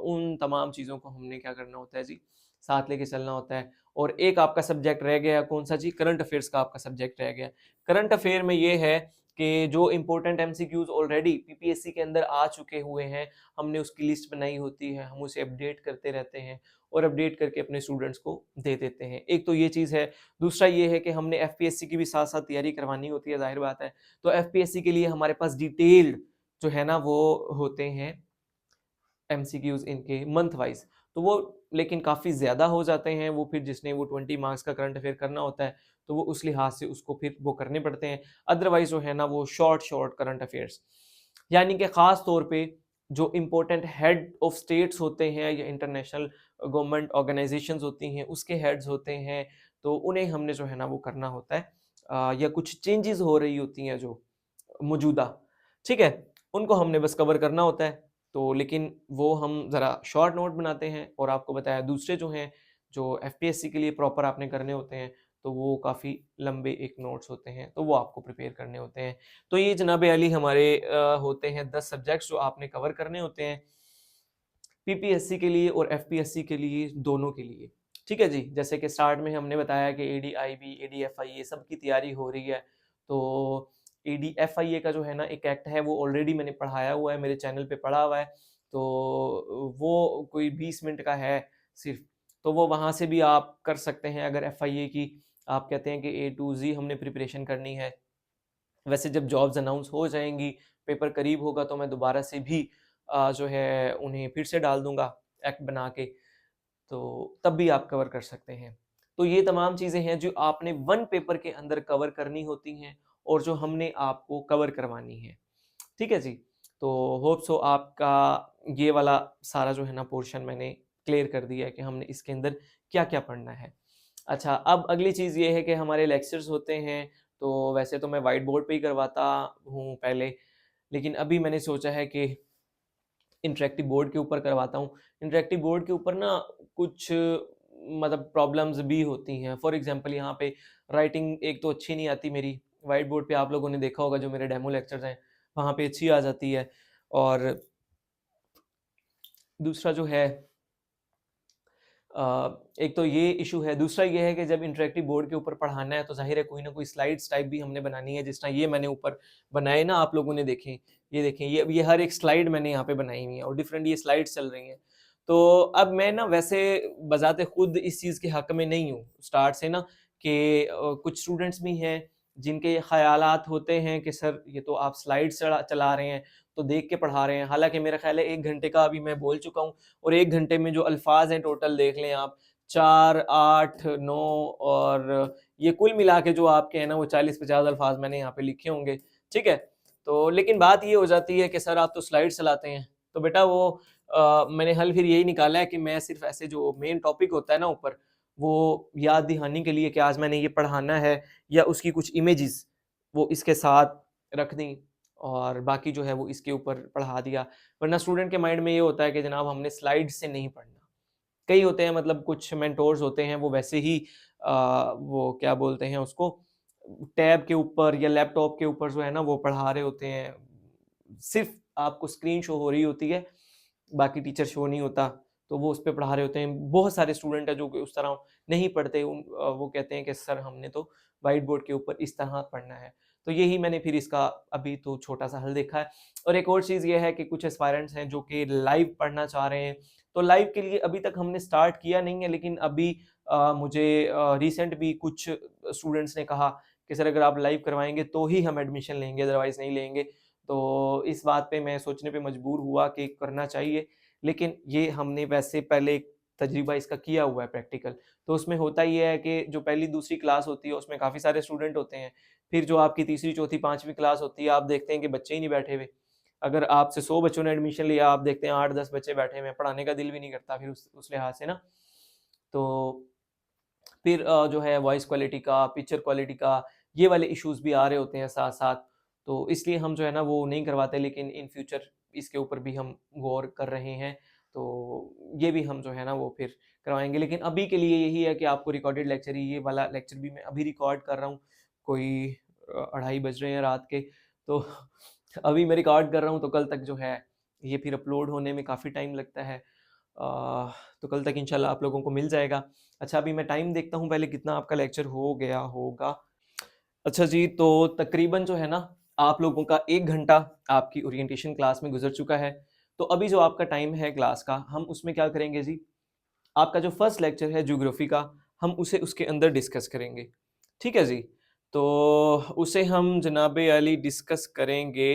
उन तमाम चीज़ों को हमने क्या करना होता है जी, साथ लेके चलना होता है। और एक आपका सब्जेक्ट रह गया, कौन-सा जी? करंट अफ़ेयर्स का आपका सब्जेक्ट रह गया। करंट अफ़ेयर में ये है कि जो इम्पोर्टेंट एमसीक्यूज़ ऑलरेडी पीपीएससी के अंदर आ चुके हुए हैं, हमने उसकी लिस्ट बनाई होती है, हम उसे अपडेट करते रहते हैं और अपडेट करके अपने स्टूडेंट्स को दे देते हैं। एक तो ये चीज़ है। दूसरा ये है कि हमने एफपीएससी की भी साथ-साथ तैयारी करवानी होती है, ज़ाहिर बात है। तो एफपीएससी के लिए हमारे पास डिटेल्ड जो है ना वो होते हैं एमसीक्यूज़ इनके मंथ वाइज़। तो वो लेकिन काफ़ी ज़्यादा हो जाते हैं, वो फिर जिसने वो 20 मार्क्स का करंट अफ़ेयर करना होता है, तो वो उस लिहाज से उसको फिर वो करने पड़ते हैं। अदरवाइज़ जो है ना वो शॉर्ट करंट अफ़ेयर्स, यानी कि ख़ास तौर पे जो इम्पोर्टेंट हेड ऑफ स्टेट्स होते हैं या इंटरनेशनल गवर्नमेंट ऑर्गेनाइज़ेशंस होती हैं, उसके हेड्स होते हैं, तो उन्हें हमने जो है ना वो करना होता है। या कुछ चेंजेज़ हो रही होती हैं जो मौजूदा, ठीक है? उनको हमने बस कवर करना होता है। तो लेकिन वो हम ज़रा शॉर्ट नोट बनाते हैं, और आपको बताया दूसरे जो हैं, जो एफपीएससी के लिए प्रॉपर आपने करने होते हैं, तो वो काफ़ी लंबे एक नोट्स होते हैं, तो वो आपको प्रिपेयर करने होते हैं। तो ये जनाब-ए-आली हमारे होते हैं 10 सब्जेक्ट्स जो आपने कवर करने होते हैं, पीपीएससी के लिए और एफपीएससी के लिए, दोनों के लिए। ठीक है जी? जैसे कि स्टार्ट में हमने बताया कि एडीआईबी, एडीएफआईए सब की तैयारी हो रही है। तो एडीएफआईए का जो है ना एक एक्ट है, वो ऑलरेडी मैंने पढ़ाया हुआ है, मेरे चैनल पे पड़ा हुआ है। तो वो कोई 20 मिनट का है सिर्फ़, तो वो वहाँ से भी आप कर सकते हैं अगर एफआईए की आप कहते हैं कि ए टू ज़ी हमने प्रिपरेशन करनी है। वैसे जब जॉब्स अनाउंस हो जाएंगी, पेपर करीब होगा, तो मैं दोबारा से भी जो है उन्हें फिर से डाल दूंगा एक्ट बना के, तो तब भी आप कवर कर सकते हैं। तो ये तमाम चीज़ें हैं जो आपने वन पेपर के अंदर कवर करनी होती हैं और जो हमने आपको कवर करवानी है। ठीक है जी। तो होप सो आपका ये वाला सारा जो है ना पोर्शन मैंने क्लियर कर दिया है कि हमने इसके अंदर क्या क्या पढ़ना है। अच्छा, अब अगली चीज़ ये है कि हमारे लेक्चर्स होते हैं, तो वैसे तो मैं वाइट बोर्ड पे ही करवाता हूँ पहले, लेकिन अभी मैंने सोचा है कि इंटरेक्टिव बोर्ड के ऊपर करवाता हूँ। इंटरेक्टिव बोर्ड के ऊपर ना कुछ मतलब प्रॉब्लम्स भी होती हैं। फॉर एग्जांपल यहाँ पे राइटिंग एक तो अच्छी नहीं आती मेरी, व्हाइट बोर्ड पे आप लोगों ने देखा होगा जो मेरे डेमो लेक्चर्स हैं, वहाँ पे अच्छी आ जाती है। और दूसरा जो है एक तो ये इशू है, दूसरा ये है कि जब इंटरेक्टिव बोर्ड के ऊपर पढ़ाना है तो जाहिर है कोई ना कोई स्लाइड्स टाइप भी हमने बनानी है, जिस तरह ये मैंने ऊपर बनाए ना, आप लोगों ने देखें, ये देखें, ये हर एक स्लाइड मैंने यहाँ पे बनाई हुई है और डिफरेंट ये स्लाइड्स चल रही हैं। तो अब मैं ना वैसे बजाते खुद इस चीज़ के हक में नहीं हूँ स्टार्ट से ना, कि कुछ स्टूडेंट्स भी हैं जिनके ये ख्यालात होते हैं कि सर ये तो आप स्लाइड्स चला रहे हैं, तो देख के पढ़ा रहे हैं। हालांकि मेरा ख्याल है 1 घंटे का अभी मैं बोल चुका हूँ, और 1 घंटे में जो अल्फाज हैं टोटल देख लें आप, 4, 8, 9, और ये कुल मिला के जो आपके हैं ना वो 40-50 अल्फाज मैंने यहाँ पे लिखे होंगे। ठीक है, तो लेकिन बात ये हो जाती है कि सर आप तो स्लाइड चलाते हैं, तो बेटा वो मैंने हल फिर यही निकाला है कि मैं सिर्फ ऐसे जो मेन टॉपिक होता है ना ऊपर, वो याद दहानी के लिए कि आज मैंने ये पढ़ाना है, या उसकी कुछ इमेजेस वो इसके साथ रख दी और बाकी जो है वो इसके ऊपर पढ़ा दिया। वरना स्टूडेंट के माइंड में ये होता है कि जनाब हमने स्लाइड से नहीं पढ़ना। कई होते हैं, मतलब कुछ मेंटोर्स होते हैं वो वैसे ही वो क्या बोलते हैं उसको, टैब के ऊपर या लैपटॉप के ऊपर जो है ना वो पढ़ा रहे होते हैं, सिर्फ आपको स्क्रीन शो हो रही होती है, बाकी टीचर शो नहीं होता, तो वो उस पे पढ़ा रहे होते हैं। बहुत सारे स्टूडेंट हैं जो कि उस तरह नहीं पढ़ते, वो कहते हैं कि सर हमने तो व्हाइट बोर्ड के ऊपर इस तरह पढ़ना है। तो यही मैंने फिर इसका अभी तो छोटा सा हल देखा है। और एक और चीज़ ये है कि कुछ एस्पायरेंट्स हैं जो कि लाइव पढ़ना चाह रहे हैं, तो लाइव के लिए अभी तक हमने स्टार्ट किया नहीं है, लेकिन अभी मुझे रिसेंट भी कुछ स्टूडेंट्स ने कहा कि सर अगर आप लाइव करवाएंगे तो ही हम एडमिशन लेंगे, अदरवाइज नहीं लेंगे। तो इस बात पे मैं सोचने पे मजबूर हुआ कि करना चाहिए, लेकिन ये हमने वैसे पहले एक तजर्बा इसका किया हुआ है प्रैक्टिकल। तो उसमें होता ये है कि जो पहली दूसरी क्लास होती है उसमें काफ़ी सारे स्टूडेंट होते हैं, फिर जो आपकी तीसरी चौथी पाँचवीं क्लास होती है आप देखते हैं कि बच्चे ही नहीं बैठे हुए। अगर आपसे 100 बच्चों ने एडमिशन लिया, आप देखते हैं 8-10 बच्चे बैठे हुए हैं, पढ़ाने का दिल भी नहीं करता फिर उस लिहाज से ना। तो फिर जो है वॉइस क्वालिटी का, पिक्चर क्वालिटी का, ये वाले इश्यूज भी आ रहे होते हैं साथ साथ, तो इसलिए हम जो है ना वो नहीं करवाते, लेकिन इन फ्यूचर इसके ऊपर भी हम गौर कर रहे हैं, तो ये भी हम जो है ना वो फिर करवाएंगे। लेकिन अभी के लिए यही है कि आपको रिकॉर्डेड लेक्चर ही, ये वाला लेक्चर भी मैं अभी रिकॉर्ड कर रहा हूँ, कोई 2:30 बज रहे हैं रात के, तो अभी मैं रिकॉर्ड कर रहा हूँ, तो कल तक जो है ये फिर अपलोड होने में काफ़ी टाइम लगता है, तो कल तक इंशाल्लाह आप लोगों को मिल जाएगा। अच्छा, अभी मैं टाइम देखता हूँ पहले कितना आपका लेक्चर हो गया होगा। अच्छा जी, तो तकरीबन जो है ना आप लोगों का 1 घंटा आपकी ओरिएंटेशन क्लास में गुजर चुका है। तो अभी जो आपका टाइम है क्लास का, हम उसमें क्या करेंगे जी, आपका जो फर्स्ट लेक्चर है ज्योग्राफी का, हम उसे उसके अंदर डिस्कस करेंगे। ठीक है जी? तो उसे हम जनाबे अली डिस्कस करेंगे।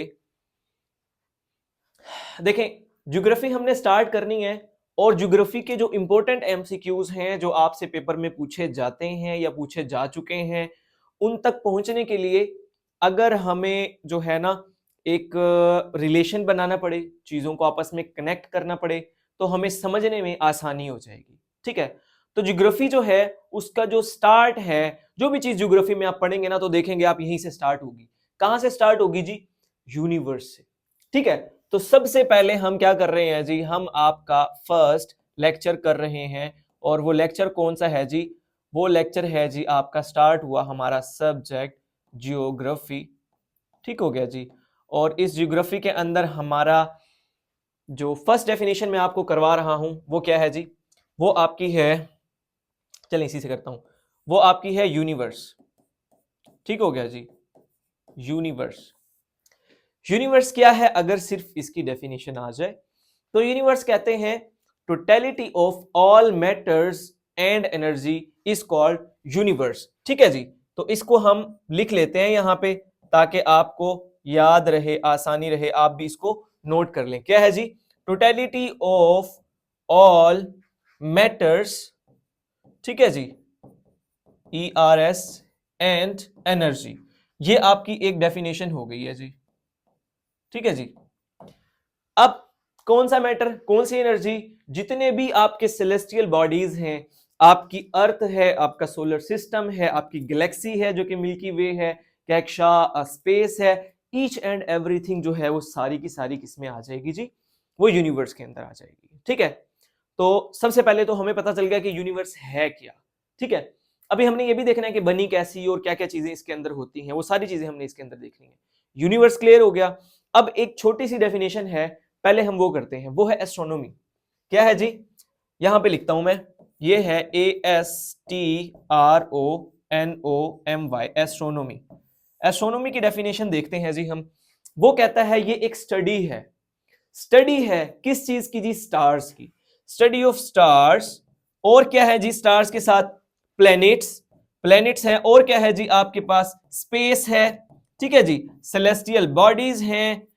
देखें, ज्योग्राफी हमने स्टार्ट करनी है, और ज्योग्राफी के जो इंपॉर्टेंट एमसीक्यूज हैं जो आपसे पेपर में पूछे जाते हैं या पूछे जा चुके हैं, उन तक पहुंचने के लिए अगर हमें जो है ना एक रिलेशन बनाना पड़े, चीजों को आपस में कनेक्ट करना पड़े, तो हमें समझने में आसानी हो जाएगी। ठीक है, तो ज्योग्राफी जो है उसका जो स्टार्ट है, जो भी चीज ज्योग्राफी में आप पढ़ेंगे ना तो देखेंगे आप यहीं से स्टार्ट होगी। कहां से स्टार्ट होगी जी? यूनिवर्स से। ठीक है, तो सबसे पहले हम क्या कर रहे हैं जी, हम आपका फर्स्ट लेक्चर कर रहे हैं, और वो लेक्चर कौन सा है जी? वो लेक्चर है जी आपका, स्टार्ट हुआ हमारा सब्जेक्ट जियोग्राफी। ठीक हो गया जी। और इस जियोग्राफी के अंदर हमारा जो फर्स्ट डेफिनेशन मैं आपको करवा रहा हूं वो क्या है जी? वो आपकी है, चलिए इसी से करता हूं, वो आपकी है यूनिवर्स। ठीक हो गया जी, यूनिवर्स। यूनिवर्स क्या है अगर सिर्फ इसकी डेफिनेशन आ जाए, तो यूनिवर्स कहते हैं totality of all matters and energy is called universe. ठीक है जी, तो इसको हम लिख लेते हैं यहां पे ताकि आपको याद रहे, आसानी रहे, आप भी इसको नोट कर लें। क्या है जी? टोटलिटी ऑफ ऑल मैटर्स, ठीक है जी, ERS एंड एनर्जी, ये आपकी एक डेफिनेशन हो गई है जी। ठीक है जी। अब कौन सा मैटर, कौन सी एनर्जी? जितने भी आपके सेलेस्टियल बॉडीज हैं, आपकी अर्थ है, आपका सोलर सिस्टम है, आपकी गैलेक्सी है जो कि मिल्की वे है, कैक्शा स्पेस है, ईच एंड एवरीथिंग जो है वो सारी की सारी किसमें आ जाएगी जी? वो यूनिवर्स के अंदर आ जाएगी। ठीक है, तो सबसे पहले तो हमें पता चल गया कि यूनिवर्स है क्या। ठीक है, अभी हमने ये भी देखना है कि बनी कैसी और क्या क्या चीजें इसके अंदर होती हैं, वो सारी चीजें हमने इसके अंदर देखनी है। यूनिवर्स क्लियर हो गया। अब एक छोटी सी डेफिनेशन है, पहले हम वो करते हैं, वो है एस्ट्रोनॉमी। क्या है जी? यहां पे लिखता हूं मैं, ये है ASTRONOMY, एस्ट्रोनॉमी। एस्ट्रोनॉमी की डेफिनेशन देखते हैं जी हम। वो कहता है ये एक स्टडी है। स्टडी है किस चीज की जी? स्टार्स की। Study of stars. और क्या है जी? स्टार्स के साथ प्लैनेट्स, प्लैनेट्स है, और क्या है जी? आपके पास स्पेस है। ठीक है जी, सेलेस्टियल बॉडीज हैं।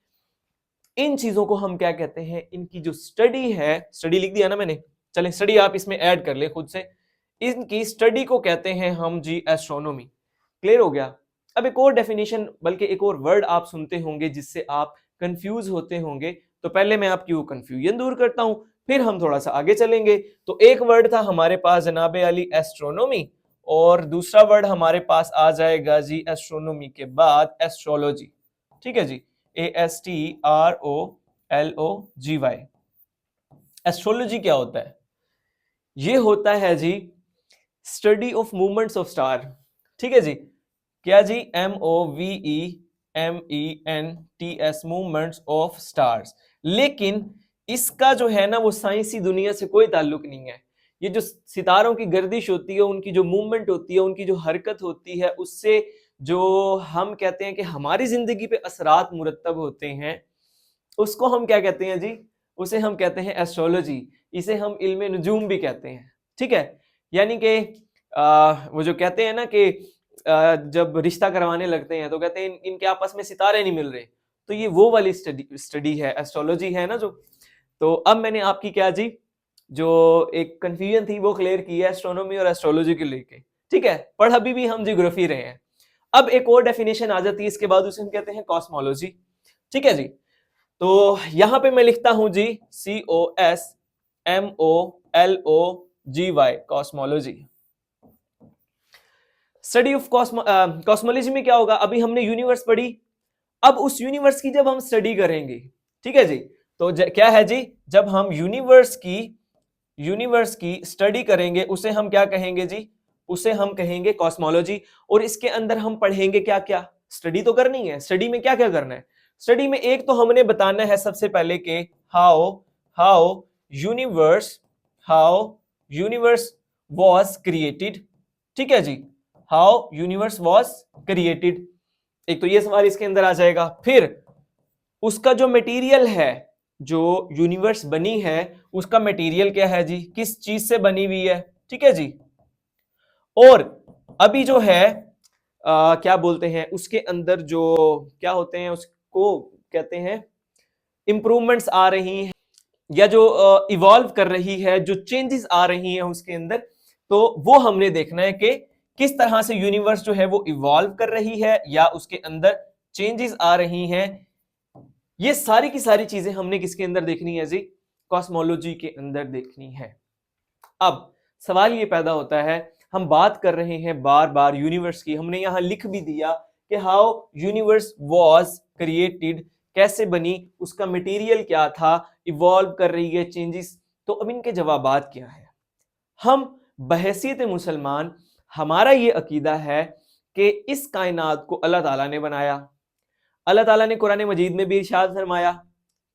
इन चीजों को हम क्या कहते हैं? इनकी जो स्टडी है, स्टडी लिख दिया ना मैंने, चलें स्टडी आप इसमें ऐड कर ले खुद से, इनकी स्टडी को कहते हैं हम जी एस्ट्रोनॉमी। क्लियर हो गया? अब एक और डेफिनेशन, बल्कि एक और वर्ड आप सुनते होंगे जिससे आप कंफ्यूज होते होंगे, तो पहले मैं आपकी वो कंफ्यूजन दूर करता हूं, फिर हम थोड़ा सा आगे चलेंगे। तो एक वर्ड था हमारे पास जनाबे अली एस्ट्रोनॉमी, और दूसरा वर्ड हमारे पास आ जाएगा जी एस्ट्रोनॉमी के बाद एस्ट्रोलॉजी। ठीक है जी, ASTROLOGY। एस्ट्रोलॉजी क्या होता है? ये होता है जी study of movements of star. ठीक है जी, क्या जी? MOVEMENTS, movements of stars. लेकिन इसका जो है ना वो साइंसी दुनिया से कोई ताल्लुक नहीं है। ये जो सितारों की गर्दिश होती है, उनकी जो मूवमेंट होती है, उनकी जो हरकत होती है, उससे जो हम कहते हैं कि हमारी जिंदगी पे असरात मुरतब होते हैं, उसको हम क्या कहते हैं जी? उसे हम कहते हैं एस्ट्रोलॉजी। इसे हम इल्मे नुजूम भी कहते हैं। ठीक है, यानी कि वो जो कहते हैं ना कि जब रिश्ता करवाने लगते हैं तो कहते हैं इनके आपस में सितारे नहीं मिल रहे, तो ये वो वाली स्टडी है, एस्ट्रोलॉजी है ना जो। तो अब मैंने आपकी क्या जी, जो एक कंफ्यूजन थी वो क्लियर की है एस्ट्रोनॉमी और एस्ट्रोलॉजी के लेके। ठीक है, पर अभी भी हम जियोग्राफी रहे हैं। अब एक और डेफिनेशन आ जाती है इसके बाद, उसे हम कहते हैं कॉस्मोलॉजी। ठीक है जी, तो यहां पे मैं लिखता हूं जी COSMOLOGY, cosmology. Study of cosmology में क्या होगा? अभी हमने यूनिवर्स पढ़ी, अब उस यूनिवर्स की जब हम स्टडी करेंगे, ठीक है जी, तो क्या है जी? जब हम यूनिवर्स की स्टडी करेंगे, उसे हम क्या कहेंगे जी? उसे हम कहेंगे कॉस्मोलॉजी। और इसके अंदर हम पढ़ेंगे क्या क्या? स्टडी तो करनी है। स्टडी में क्या क्या करना है? स्टडी में एक तो हमने बताना है सबसे पहले के हाउ यूनिवर्स वॉज क्रिएटेड। ठीक है जी, हाउ यूनिवर्स वॉज क्रिएटेड, एक तो ये सवाल इसके अंदर आ जाएगा। फिर उसका जो मटेरियल है, जो यूनिवर्स बनी है, उसका मटेरियल क्या है जी? किस चीज से बनी हुई है? ठीक है जी, और अभी जो है क्या बोलते हैं उसके अंदर जो क्या होते हैं, उसको कहते हैं इंप्रूवमेंट्स आ रही हैं, या जो इवॉल्व कर रही है, जो चेंजेस आ रही हैं उसके अंदर, तो वो हमने देखना है कि किस तरह से यूनिवर्स जो है वो इवॉल्व कर रही है या उसके अंदर चेंजेस आ रही हैं। ये सारी की सारी चीजें हमने किसके अंदर देखनी है जी? कॉस्मोलॉजी के अंदर देखनी है। अब सवाल ये पैदा होता है, हम बात कर रहे हैं बार बार यूनिवर्स की, हमने यहां लिख भी दिया कि हाउ यूनिवर्स वाज क्रिएटेड, कैसे बनी, उसका मटेरियल क्या था, इवॉल्व कर रही है, चेंजेस। तो अब इनके जवाबात क्या है? हम बहैसियत मुसलमान, हमारा ये अकीदा है कि इस कायनात को अल्लाह ताला ने बनाया। अल्लाह ताला ने कुरान मजीद में भी इरशाद फरमाया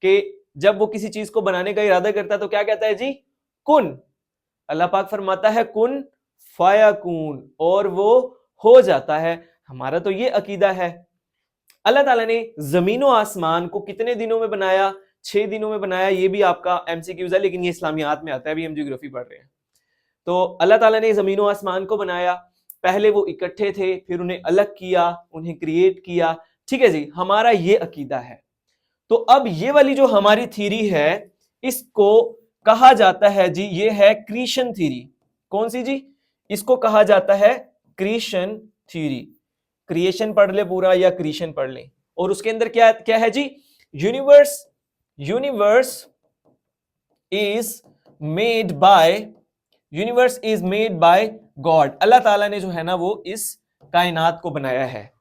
कि जब वो किसी चीज को बनाने का इरादा करता है तो क्या कहता है जी? कुन। अल्लाह पाक फरमाता है कुन फायकून, और वो हो जाता है। हमारा तो ये अकीदा है। अल्लाह ताला ने जमीन और आसमान को कितने दिनों में बनाया? 6 दिनों में बनाया। ये भी आपका MCQs है, लेकिन ये इस्लामियात में आता है, अभी हम जियोग्राफी पढ़ रहे हैं। तो अल्लाह ताला ने जमीन और आसमान को बनाया, पहले वो इकट्ठे थे, फिर उन्हें अलग किया, उन्हें क्रिएट किया, ठीक है जी, हमारा ये अकीदा है। तो अब ये वाली जो हमारी थ्योरी है इसको कहा जाता है जी, ये है क्रिएशन थ्योरी। कौन सी जी? इसको कहा जाता है क्रिएशन थ्योरी। क्रिएशन पढ़ ले पूरा या क्रिएशन पढ़ ले। और उसके अंदर क्या क्या है जी? Universe is made by God. Allah Taala ने जो है ना वो इस कायनात को बनाया है।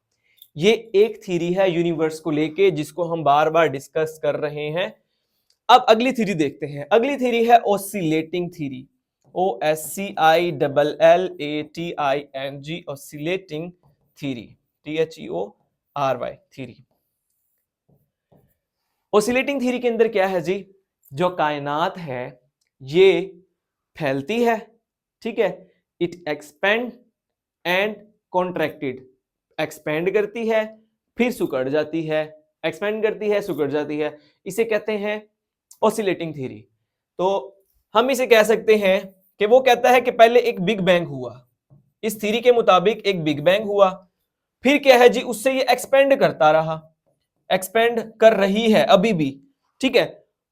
ये एक थ्योरी है यूनिवर्स को लेके जिसको हम बार बार डिस्कस कर रहे हैं। अब अगली थ्योरी देखते हैं। अगली थ्योरी है oscillating theory. OSCILLATING, oscillating theory, THEORY theory. Oscillating theory के अंदर क्या है जी? जो कायनात है ये फैलती है, ठीक है, it expand and contracted. Expand करती है फिर सिकुड़ जाती है, एक्सपेंड करती है सिकुड़ जाती है, इसे कहते हैं ऑसिलेटिंग थ्योरी। तो हम इसे कह सकते हैं कि वो कहता है कि पहले एक बिग बैंग हुआ, इस थ्योरी के मुताबिक एक बिग बैंग हुआ, फिर क्या है जी उससे ये एक्सपेंड करता रहा, एक्सपेंड कर रही है अभी भी, ठीक है।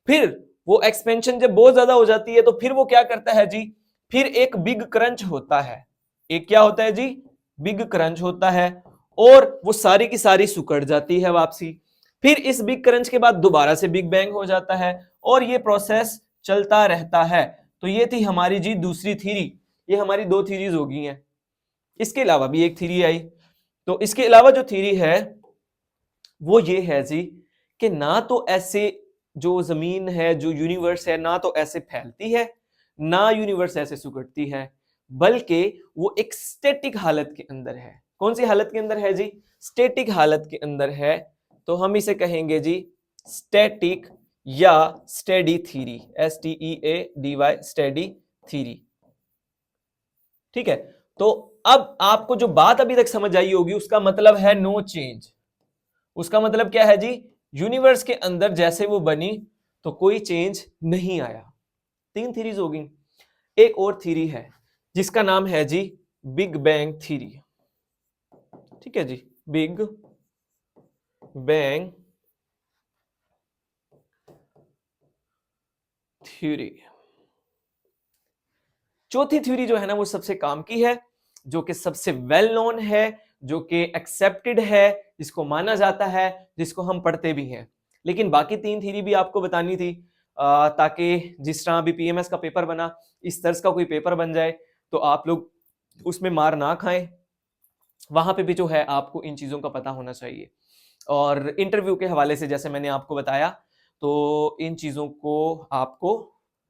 फिर वो एक्सपेंशन जब बहुत ज्यादा हो जाती है तो फिर वो क्या करता है जी, फिर एक बिग क्रंच होता है। एक क्या होता है जी? बिग क्रंच होता है और वो सारी की सारी सिकुड़ जाती है वापसी। फिर इस बिग क्रंच के बाद दोबारा से बिग बैंग हो जाता है और ये प्रोसेस चलता रहता है। तो ये थी हमारी जी दूसरी थ्योरी। ये हमारी दो थ्योरीज हो गई हैं। इसके अलावा भी एक थ्योरी आई। तो इसके अलावा जो थ्योरी है वो ये है जी कि ना तो ऐसे जो जमीन है, जो यूनिवर्स है, ना तो ऐसे फैलती है ना यूनिवर्स ऐसे सिकुड़ती है, बल्कि वो एक स्टैटिक हालत के अंदर है। कौन सी हालत के अंदर है जी? स्टैटिक हालत के अंदर है। तो हम इसे कहेंगे जी स्टैटिक या steady theory, STEADY, steady theory. ठीक है। तो अब आपको जो बात अभी तक समझ आई होगी उसका मतलब है नो चेंज। उसका मतलब क्या है जी? यूनिवर्स के अंदर जैसे वो बनी तो कोई चेंज नहीं आया। तीन थ्योरीज हो गई। एक और थ्योरी है जिसका नाम है जी बिग बैंग थ्योरी। ठीक है जी, बिग बैंग थ्योरी। चौथी थ्योरी जो है ना वो सबसे काम की है, जो कि सबसे वेल नोन है, जो कि एक्सेप्टेड है, जिसको माना जाता है, जिसको हम पढ़ते भी हैं। लेकिन बाकी तीन थ्योरी भी आपको बतानी थी ताकि जिस तरह अभी PMS का पेपर बना इस तर्ज का कोई पेपर बन जाए तो आप लोग उसमें मार ना खाएं। वहां पे भी जो है आपको इन चीजों का पता होना चाहिए। और इंटरव्यू के हवाले से जैसे मैंने आपको बताया तो इन चीजों को आपको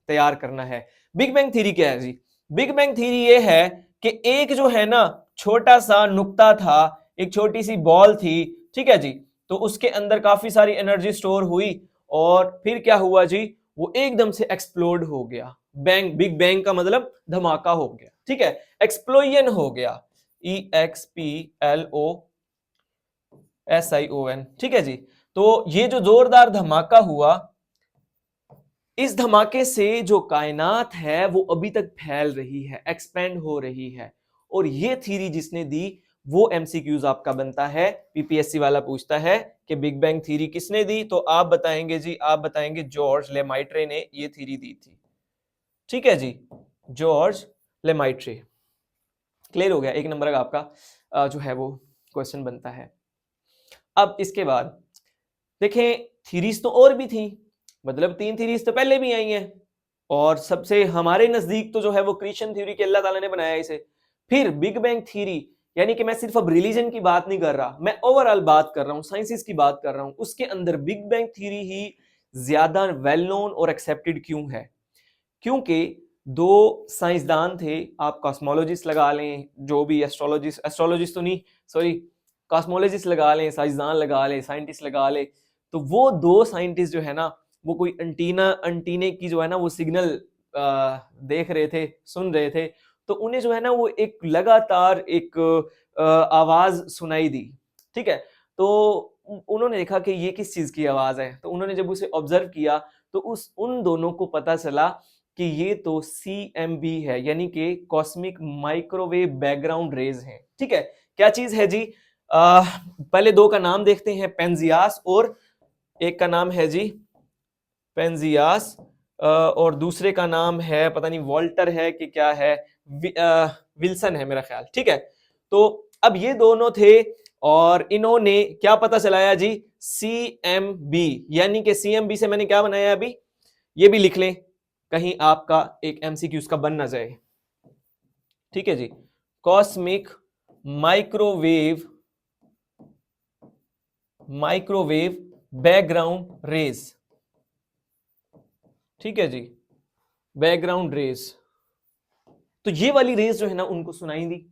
तैयार करना है। बिग बैंग थ्योरी क्या है जी? बिग बैंग थ्योरी ये है कि एक जो है ना छोटा सा नुक्ता था, एक छोटी सी बॉल थी, ठीक है जी, तो उसके अंदर काफी सारी एनर्जी स्टोर हुई और फिर क्या हुआ जी, वो एकदम से एक्सप्लोड हो गया। बैंग, बिग बैंग का मतलब धमाका हो गया, ठीक है, एक्सप्लोजन हो गया, EXPLOSION, ठीक है जी। तो ये जो जोरदार धमाका हुआ, इस धमाके से जो कायनात है वो अभी तक फैल रही है, एक्सपेंड हो रही है। और ये थ्योरी जिसने दी वो MCQs आपका बनता है, PPSC वाला पूछता है कि बिग बैंग थ्योरी किसने दी, तो आप बताएंगे जी, आप बताएंगे जॉर्ज लेमाइट्रे ने ये थ्योरी दी थी। ठीक है जी, जॉर्ज लेमाइट्रे। क्लियर हो गया? एक नंबर का आपका जो है वो क्वेश्चन बनता है। अब इसके बाद देखें थ्योरीज तो और भी थी, मतलब तीन थ्योरीज तो पहले भी आई हैं और सबसे हमारे नजदीक तो जो है वो क्रिएशन थ्योरी के अल्लाह ताला ने बनाया इसे। फिर बिग बैंग थ्योरी, यानी कि मैं सिर्फ अब रिलीजन की बात नहीं कर रहा, मैं ओवरऑल बात कर रहा हूं, साइंसेस की बात कर रहा हूं। उसके अंदर बिग बैंग थ्योरी ही ज्यादा वेल नोन और एक्सेप्टेड क्यों है? क्योंकि दो साइंसदान थे, आप कॉस्मोलॉजिस्ट लगा लें, जो भी एस्ट्रोलॉजिस्ट तो नहीं, सॉरी, कॉस्मोलॉजिस्ट लगा लें, साइंसदान लगा लें, साइंटिस्ट लगा लें, तो वो दो साइंटिस्ट जो है ना वो कोई अंटीने की जो है ना वो सिग्नल देख रहे थे, सुन रहे थे, तो उन्हें जो है ना वो एक लगातार एक आवाज सुनाई दी। ठीक है, तो उन्होंने देखा कि ये किस चीज की आवाज है, तो उन्होंने जब उसे ऑब्जर्व किया तो उन दोनों को पता चला कि ये तो CMB है, यानी कि कॉस्मिक माइक्रोवेव बैकग्राउंड रेज है। ठीक है, क्या चीज है जी? पहले दो का नाम देखते हैं, पेंजियास और एक का नाम है जी पेंजियास, और दूसरे का नाम है पता नहीं वॉल्टर है कि क्या है, विल्सन है मेरा ख्याल। ठीक है, तो अब ये दोनों थे और इन्होंने क्या पता चलाया जी, CMB, यानी कि CMB से मैंने क्या बनाया अभी, ये भी लिख लें कहीं आपका एक MCQ का बन ना जाए। ठीक है जी, कॉस्मिक माइक्रोवेव बैकग्राउंड रेज। ठीक है जी, बैकग्राउंड रेज, तो ये वाली रेज जो है ना उनको सुनाई दी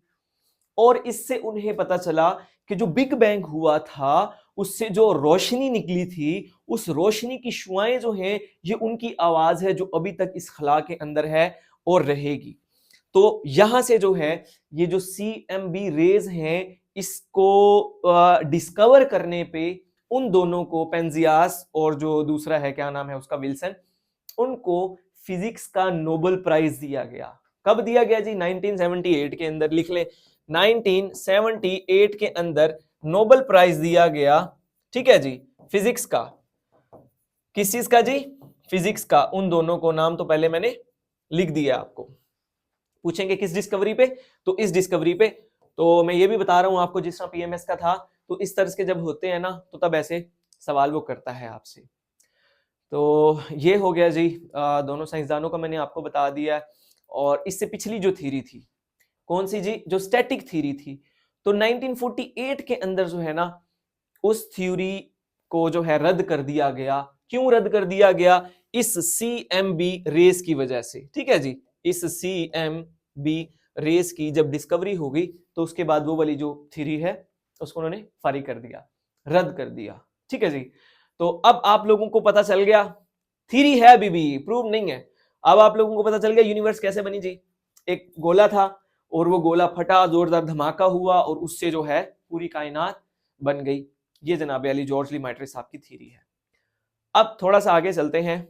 और इससे उन्हें पता चला कि जो बिग बैंग हुआ था उससे जो रोशनी निकली थी, उस रोशनी की शुआएं जो हैं ये उनकी आवाज है जो अभी तक इस खला के अंदर है और रहेगी। तो यहां से जो है ये जो CMB रेज हैं इसको डिस्कवर करने पे उन दोनों को, पेंजियास और जो दूसरा है क्या नाम है उसका, विल्सन, उनको फिजिक्स का नोबेल प्राइज दिया गया। कब दिया गया जी, 1978 के अंदर, लिख ले 1978 के अंदर नोबेल प्राइज दिया गया। ठीक है जी, फिजिक्स का, किस चीज का जी, फिजिक्स का। उन दोनों को नाम तो पहले मैंने लिख दिया आपको, पूछेंगे किस डिस्कवरी पे, तो इस डिस्कवरी पे। तो मैं ये भी बता रहा हूं आपको, जिस तरह PMS का था तो इस तरह के जब होते हैं ना तो तब ऐसे सवाल वो करता है आपसे। तो ये हो गया जी, दोनों साइंसदानों का मैंने आपको बता दिया। और इससे पिछली जो थ्योरी थी, कौन सी जी, जो स्टैटिक थ्योरी थी, तो 1948 के अंदर जो है ना उस थ्योरी को जो है रद्द कर दिया गया। क्यों रद्द कर दिया गया, इस CMB रेस की वजह से। ठीक है जी, इस CMB रेस की जब डिस्कवरी हो गई तो उसके बाद वो वाली जो थ्योरी है उसको उन्होंने फारिग कर दिया, रद्द कर दिया। ठीक है जी, तो अब आप लोगों को पता चल गया, थ्योरी है अभी भी, प्रूव नहीं है। अब आप लोगों को पता चल गया यूनिवर्स कैसे बनी जी। एक गोला था और वो गोला फटा, जोरदार धमाका हुआ और उससे जो है पूरी कायनात बन गई। ये जनाब अली जॉर्ज लीमाइटर साहब की थ्योरी है। अब थोड़ा सा आगे चलते हैं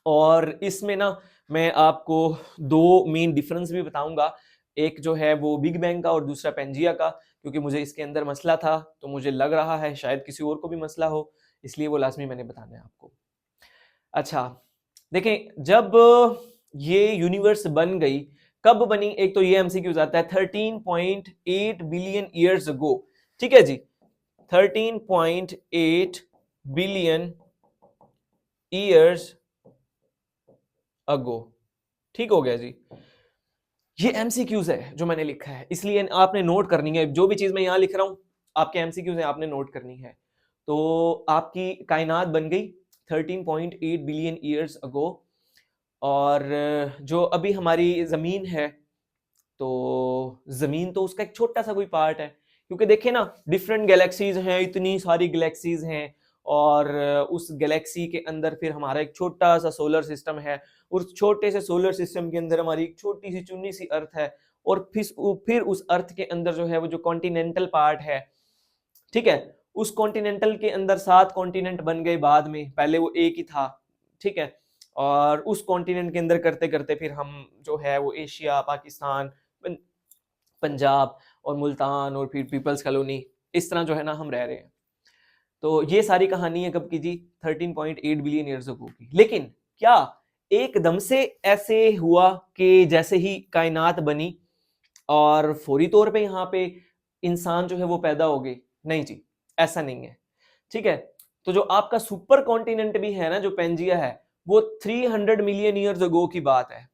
और इसमें ना मैं आपको दो मेन डिफरेंस भी बताऊंगा, एक जो है वो बिग बैंग का और दूसरा पेंजिया का, क्योंकि मुझे इसके अंदर मसला था तो मुझे लग रहा है शायद किसी और को भी मसला हो, इसलिए वो लाजमी मैंने बताना है आपको। अच्छा देखें, जब ये यूनिवर्स बन गई, कब बनी, एक तो ये MCQ आता है 13.8 बिलियन ईयर्स अगो। ठीक है जी, 13.8 बिलियन ईयर्स अगो। ठीक हो गया जी, ये MCQs है जो मैंने लिखा है, इसलिए आपने नोट करनी है, जो भी चीज मैं यहां लिख रहा हूं आपके MCQs है, आपने नोट करनी है। तो आपकी कायनात बन गई 13.8 बिलियन ईयर्स अगो, और जो अभी हमारी जमीन है तो जमीन तो उसका एक छोटा सा कोई पार्ट है, क्योंकि देखिए ना डिफरेंट गैलेक्सीज हैं, इतनी सारी गैलेक्सीज हैं, और उस गैलेक्सी के अंदर फिर हमारा एक छोटा सा सोलर सिस्टम है, उस छोटे से सोलर सिस्टम के अंदर हमारी एक छोटी सी चुन्नी सी अर्थ है, और फिर उस अर्थ के अंदर जो है वो जो कॉन्टिनेंटल पार्ट है, ठीक है, उस कॉन्टिनेंटल के अंदर 7 कॉन्टिनेंट बन गए बाद में, पहले वो एक ही था। ठीक है, और उस कॉन्टिनेंट के अंदर करते करते फिर हम जो है वो एशिया, पाकिस्तान, पंजाब और मुल्तान और फिर पीपल्स कॉलोनी, इस तरह जो है ना हम रह रहे हैं। तो ये सारी कहानी है कब की जी, 13.8 बिलियन ईयर्स अगो की। लेकिन क्या एकदम से ऐसे हुआ कि जैसे ही कायनात बनी और फौरी तौर पे यहाँ पे इंसान जो है वो पैदा हो गए? नहीं जी, ऐसा नहीं है। ठीक है, तो जो आपका सुपर कॉन्टिनेंट भी है ना, जो पेंजिया है, वो 300 मिलियन ईयर्स अगो की बात है,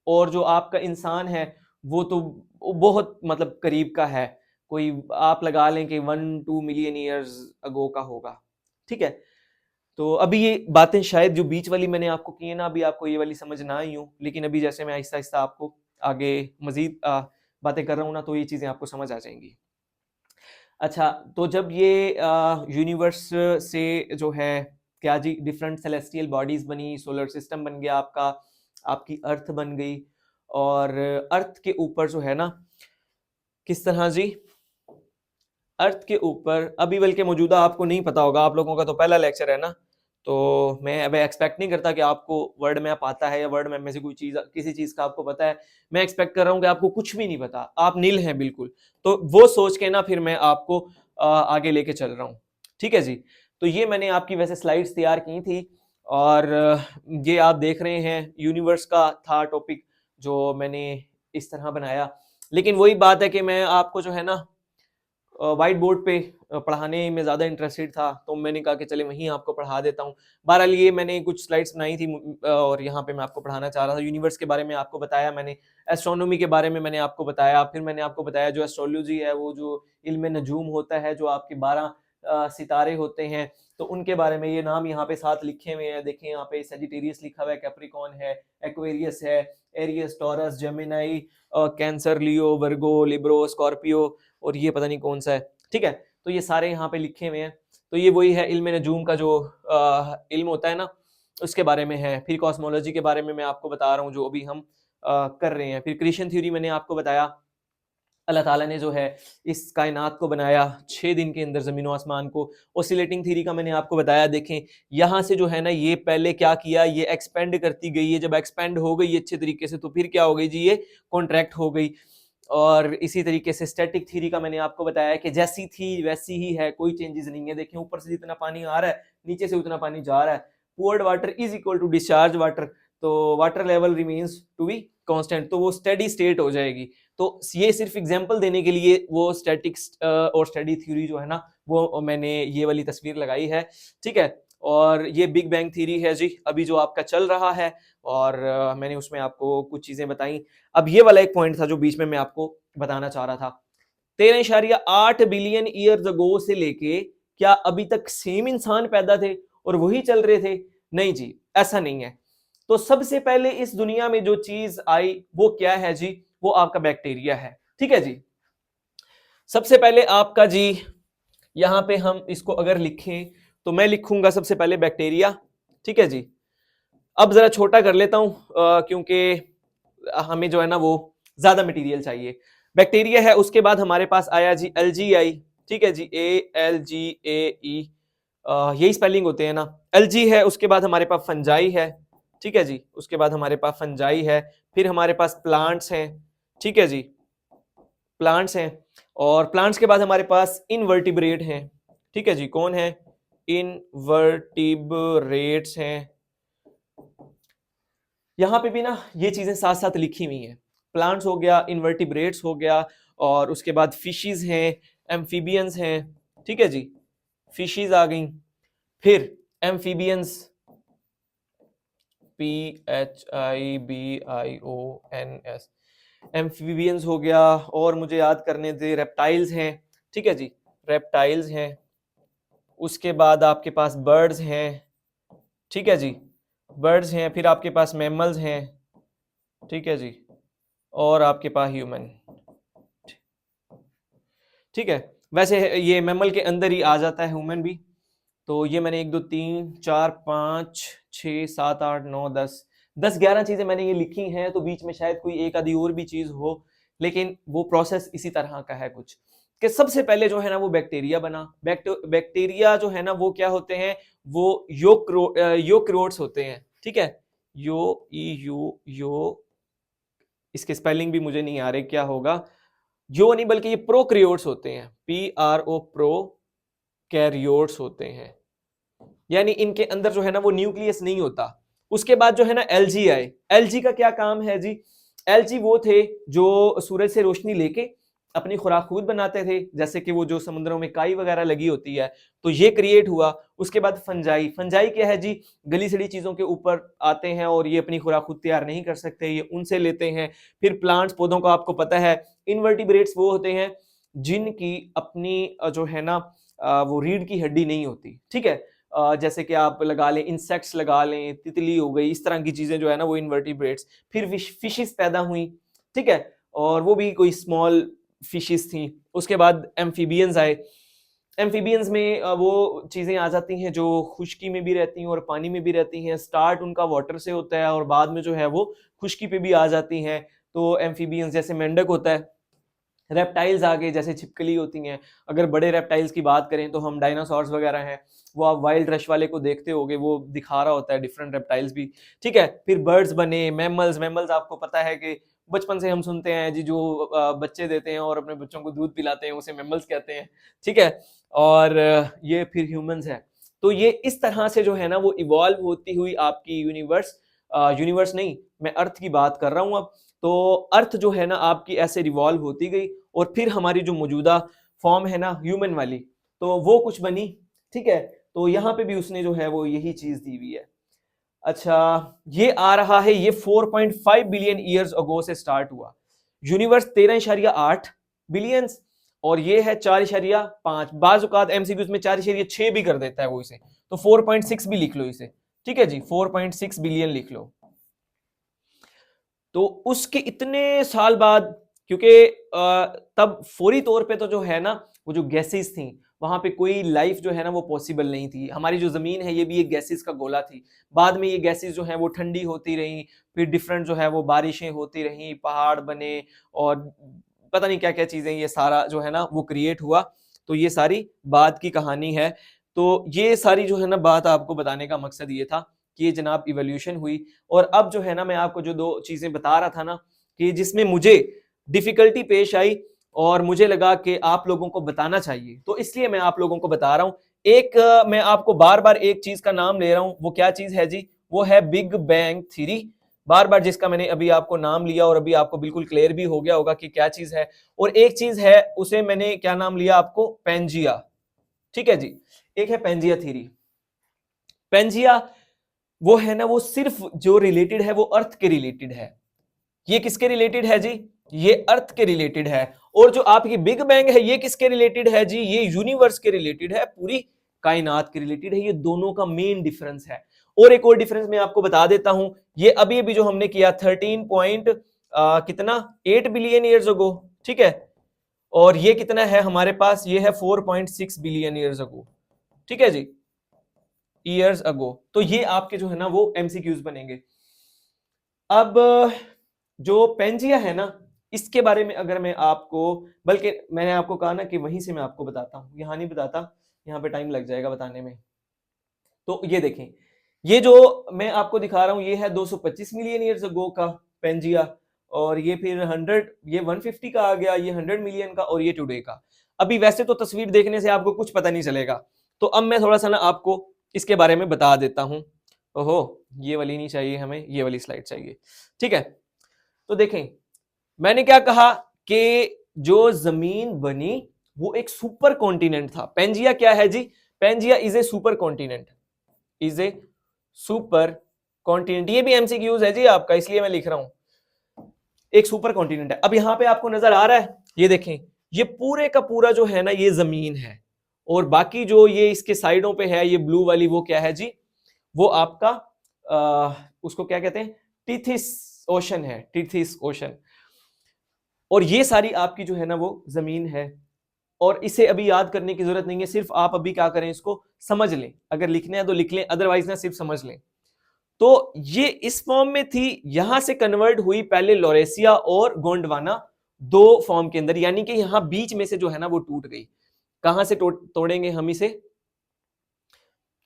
और जो आपका इंसान है वो तो बहुत मतलब करीब का है, कोई आप लगा लें कि 1-2 मिलियन ईयर्स अगो का होगा। ठीक है, तो अभी ये बातें शायद जो बीच वाली मैंने आपको की है ना, अभी आपको ये वाली समझ ना आई हो, लेकिन अभी जैसे मैं आहिस्ता आहिस्ता आपको आगे मजीद बातें कर रहा हूँ ना तो ये चीजें आपको समझ आ जाएंगी। अच्छा, तो जब ये यूनिवर्स से जो है क्या जी डिफरेंट सेलेस्टियल बॉडीज बनी, सोलर सिस्टम बन गया आपका, आपकी अर्थ बन गई, और अर्थ के ऊपर जो है ना किस तरह जी, अर्थ के ऊपर अभी बल्कि मौजूदा आपको नहीं पता होगा, आप लोगों का तो पहला लेक्चर है ना, तो मैं अब एक्सपेक्ट नहीं करता कि आपको वर्ड मैप आता है या वर्ड मैप में से कोई चीज, किसी चीज का आपको पता है। मैं एक्सपेक्ट कर रहा हूँ कि आपको कुछ भी नहीं पता, आप नील हैं बिल्कुल। तो वो सोच के ना फिर मैं आपको आगे लेके चल रहा हूँ। ठीक है जी। तो ये मैंने आपकी वैसे स्लाइड्स तैयार की थी, और ये आप देख रहे हैं यूनिवर्स का था टॉपिक जो मैंने इस तरह बनाया। लेकिन वही बात है कि मैं आपको जो है ना व्हाइट बोर्ड पे पढ़ाने में ज़्यादा इंटरेस्टेड था, तो मैंने कहा कि चले वहीं आपको पढ़ा देता हूँ। बहरहाल ये मैंने कुछ स्लाइड्स बनाई थी और यहाँ पे मैं आपको पढ़ाना चाह रहा था। यूनिवर्स के बारे में आपको बताया मैंने, एस्ट्रोनॉमी के बारे में मैंने आपको बताया, फिर मैंने आपको बताया जो एस्ट्रोलॉजी है, वो जो इल्म नजूम होता है, जो आपके 12 सितारे होते हैं, तो उनके बारे में ये नाम यहाँ पे साथ लिखे हुए हैं। देखें यहाँ पे सेजिटेरियस लिखा हुआ है, कैप्रिकॉन है, एक्वेरियस है, एरियस, टॉरस, जेमिनाई, कैंसर, लियो, वर्गो, लिब्रो, स्कॉर्पियो, और ये पता नहीं कौन सा है। ठीक है, तो ये सारे यहाँ पे लिखे हुए हैं। तो ये वही है इल्म नजूम का जो इल्म होता है ना, उसके बारे में है। फिर कॉस्मोलॉजी के बारे में मैं आपको बता रहा हूँ जो अभी हम कर रहे हैं। फिर क्रिएशन थ्योरी मैंने आपको बताया, अल्लाह ताला ने जो है इस कायनात को बनाया 6 दिन के अंदर, ज़मीन आसमान को। ऑसिलेटिंग थ्योरी का मैंने आपको बताया, देखें यहाँ से जो है ना, ये पहले क्या किया, ये एक्सपेंड करती गई है। जब एक्सपेंड हो गई अच्छे तरीके से, तो फिर क्या हो गई जी, ये कॉन्ट्रैक्ट हो गई। और इसी तरीके से स्टैटिक थ्योरी का मैंने आपको बताया कि जैसी थी वैसी ही है, कोई चेंजेस नहीं है। देखें ऊपर से जितना पानी आ रहा है, नीचे से उतना पानी जा रहा है। poured water is equal to discharge water, तो water level remains to be constant, तो वो स्टेडी स्टेट हो जाएगी। तो ये सिर्फ एग्जांपल देने के लिए वो स्टैटिक्स और स्टडी थ्योरी जो है ना, वो मैंने ये वाली तस्वीर लगाई है। ठीक है, और ये बिग बैंग थ्योरी है जी, अभी जो आपका चल रहा है, और मैंने उसमें आपको कुछ चीजें बताई। अब ये वाला एक पॉइंट था जो बीच में मैं आपको बताना चाह रहा था, 13.8 बिलियन ईयर्स अगो से लेके क्या अभी तक सेम इंसान पैदा थे और वही चल रहे थे? नहीं जी, ऐसा नहीं है। तो सबसे पहले इस दुनिया में जो चीज आई वो क्या है जी? वो आपका बैक्टीरिया है। ठीक है जी, सबसे पहले आपका जी, यहां पे हम इसको अगर लिखें तो मैं लिखूंगा सबसे पहले बैक्टीरिया। ठीक है जी, अब जरा छोटा कर लेता हूं क्योंकि हमें जो है ना वो ज्यादा मटेरियल चाहिए। बैक्टीरिया है, उसके बाद हमारे पास आया जी एलजी आई। ठीक है जी, ALGAE, यही स्पेलिंग होते हैं ना। एलजी है, उसके बाद हमारे पास फंजाई है। ठीक है जी, उसके बाद हमारे पास फंजाई है। फिर हमारे पास प्लांट्स हैं। ठीक है जी, प्लांट्स हैं, और प्लांट्स के बाद हमारे पास इनवर्टिब्रेट हैं। ठीक है जी, कौन है? इनवर्टिब्रेट्स हैं। यहाँ पे भी ना ये चीजें साथ साथ लिखी हुई हैं। प्लांट्स हो गया, इनवर्टिब्रेट्स हो गया, और उसके बाद फिशेस हैं, एम्फीबियंस हैं। ठीक है जी, फिशेस आ गई। फिर एम्फीबियंस, PHIBIONS, एम्फीबियंस हो गया। और मुझे याद करने दे, रेप्टाइल्स हैं। ठीक है जी, रेप्टाइल्स हैं। उसके बाद आपके पास बर्ड्स हैं। ठीक है जी, बर्ड्स हैं। फिर आपके पास मैमल्स हैं। ठीक है जी, और आपके पास ह्यूमन। ठीक है, वैसे ये मैमल के अंदर ही आ जाता है ह्यूमन भी। तो ये मैंने 1 2 3 4 5 6 7 8 9 10 11 चीजें मैंने ये लिखी हैं। तो बीच में शायद कोई एक आधी और भी चीज हो, लेकिन वो प्रोसेस इसी तरह का है कुछ, कि सबसे पहले जो है ना वो बैक्टीरिया बना। बैक्टीरिया जो है ना वो क्या होते हैं? वो यूकैरियोट्स होते हैं। ठीक है, यो, इसके स्पेलिंग भी मुझे नहीं आ रहे क्या होगा, जो नहीं बल्कि ये प्रोकैरियोट्स होते हैं, PRO, प्रोकैरियोट्स होते हैं। यानी इनके अंदर जो है ना वो न्यूक्लियस नहीं होता। उसके बाद जो है ना एलजी आए। एलजी का क्या काम है जी? एलजी वो थे जो सूरज से रोशनी लेके अपनी खुराक खुद बनाते थे, जैसे कि वो जो समुद्रों में काई वगैरह लगी होती है, तो ये क्रिएट हुआ। उसके बाद फंजाई। फंजाई क्या है जी? गली सड़ी चीजों के ऊपर आते हैं और ये अपनी खुराक खुद तैयार नहीं कर सकते, ये उनसे लेते हैं। फिर प्लांट्स, पौधों को आपको पता है। इनवर्टिब्रेट्स वो होते हैं जिनकी अपनी जो है ना वो रीढ़ की हड्डी नहीं होती। ठीक है, जैसे कि आप लगा लें, इंसेक्ट्स लगा लें, तितली हो गई, इस तरह की चीजें जो है ना वो इनवर्टिब्रेट्स। फिर फिशेस पैदा हुई। ठीक है, और वो भी कोई स्मॉल फिशेस थी। उसके बाद एम्फीबियंस आए। एम्फीबियंस में वो चीजें आ जाती हैं जो खुश्की में भी रहती हैं और पानी में भी रहती हैं। स्टार्ट उनका वाटर से होता है और बाद में जो है वो खुश्की पे भी आ जाती हैं। तो एम्फीबियंस जैसे मेंढक होता है, रेप्टाइल्स आ गए, जैसे छिपकली होती हैं। अगर बड़े रेप्टाइल्स की बात करें तो हम डायनासोर्स वगैरह हैं, वो आप वाइल्ड रश वाले को देखते होगे, वो दिखा रहा होता है डिफरेंट रेप्टाइल्स भी, ठीक है। फिर बर्ड्स बने, मैमल्स। मैमल्स आपको पता है कि बचपन से हम सुनते हैं जी, जो बच्चे देते हैं और अपने बच्चों को दूध पिलाते हैं उसे मैमल्स कहते हैं, ठीक है। और ये फिर ह्यूमंस है। तो ये इस तरह से जो है ना वो इवॉल्व होती हुई आपकी यूनिवर्स, यूनिवर्स नहीं, मैं अर्थ की बात कर रहा हूं अब। तो अर्थ जो है ना आपकी ऐसे रिवॉल्व होती गई, और फिर हमारी जो मौजूदा फॉर्म है ना ह्यूमन वाली, तो वो कुछ बनी, ठीक है। तो यहाँ पे भी उसने जो है वो यही चीज दी हुई है। अच्छा, ये आ रहा है, ये 4.5 बिलियन ईयर्स अगो से स्टार्ट हुआ। यूनिवर्स 13.8 बिलियन, और ये है 4.5। बाजुकात एमसीक्यूज में 4.6 भी कर देता है वो इसे, तो 4.6 भी लिख लो इसे, ठीक है जी, 4.6 बिलियन लिख लो। तो उसके इतने साल बाद, क्योंकि तब फौरी तौर पे तो जो है ना वो जो गैसेस थी वहां पे कोई लाइफ जो है ना वो पॉसिबल नहीं थी। हमारी जो जमीन है ये भी एक गैसेस का गोला थी। बाद में ये गैसेस जो है वो ठंडी होती रही, फिर डिफरेंट जो है वो बारिशें होती रही, पहाड़ बने, और पता नहीं क्या क्या चीजें, ये सारा जो है ना वो क्रिएट हुआ। तो ये सारी बाद की कहानी है। तो ये सारी जो है ना बात आपको बताने का मकसद ये था कि ये जनाब इवोल्यूशन हुई। और अब जो है ना मैं आपको जो दो चीजें बता रहा था ना कि जिसमें मुझे डिफिकल्टी पेश आई और मुझे लगा कि आप लोगों को बताना चाहिए, तो इसलिए मैं आप लोगों को बता रहा हूं। एक मैं आपको बार बार एक चीज का नाम ले रहा हूं, वो क्या चीज है जी? वो है बिग बैंग थ्योरी। बार बार जिसका मैंने अभी आपको नाम लिया और अभी आपको बिल्कुल क्लियर भी हो गया होगा कि क्या चीज है। और एक चीज है, उसे मैंने क्या नाम लिया आपको? पेंजिया, ठीक है जी। एक है पेंजिया थ्योरी। पेंजिया वो है ना वो सिर्फ जो रिलेटेड है वो अर्थ के रिलेटेड है। ये किसके रिलेटेड है जी? ये अर्थ के रिलेटेड है। और जो आपकी बिग बैंग है ये किसके रिलेटेड है जी? ये यूनिवर्स के रिलेटेड है, पूरी कायनात के रिलेटेड है। ये दोनों का मेन डिफरेंस है। और एक और डिफरेंस मैं आपको बता देता हूं, ये अभी अभी जो हमने किया 13 पॉइंट कितना 8 बिलियन ईयर्स अगो, ठीक है। और ये कितना है हमारे पास? ये है 4.6 बिलियन ईयर्स अगो, ठीक है जी, ईयर्स अगो। तो ये आपके जो है ना वो एमसीक्यूज बनेंगे। अब जो पेंजिया है ना इसके बारे में अगर मैं आपको, बल्कि मैंने आपको कहा ना कि वहीं से मैं आपको बताता हूं, यहां नहीं बताता, यहां पे टाइम लग जाएगा बताने में। तो ये देखें, ये जो मैं आपको दिखा रहा हूं ये है 225 मिलियन ईयर्स अगो का पेंजिया। और ये फिर 100, ये 150 का आ गया, ये 100 मिलियन का, और ये टुडे का। अभी वैसे तो तस्वीर देखने से आपको कुछ पता नहीं चलेगा, तो अब मैं थोड़ा सा ना आपको इसके बारे में बता देता हूं। ओहो, ये वाली नहीं चाहिए हमें, ये वाली स्लाइड चाहिए, ठीक है। तो देखें, मैंने क्या कहा कि जो जमीन बनी वो एक सुपर कॉन्टिनेंट था। पेंजिया क्या है जी? Pangaea is a supercontinent, is a supercontinent. ये भी एमसीक्यूज है जी आपका, इसलिए मैं लिख रहा हूं, एक सुपर कॉन्टिनेंट है। अब यहां पे आपको नजर आ रहा है, ये देखें, ये पूरे का पूरा जो है ना ये जमीन है, और बाकी जो ये इसके साइडों पे है ये ब्लू वाली, वो क्या है जी? वो आपका उसको क्या कहते हैं? टिथिस ओशन है, टिथिस ओशन। और ये सारी आपकी जो है ना वो जमीन है। और इसे अभी याद करने की जरूरत नहीं है, सिर्फ आप अभी क्या करें, इसको समझ लें। अगर लिखने हैं तो लिख लें, अदरवाइज ना सिर्फ समझ लें। तो ये इस फॉर्म में थी, यहां से कन्वर्ट हुई पहले लोरेसिया और गोंडवाना, दो फॉर्म के अंदर, यानी कि यहां बीच में से जो है ना वो टूट गई। कहां से तोड़ेंगे हम इसे?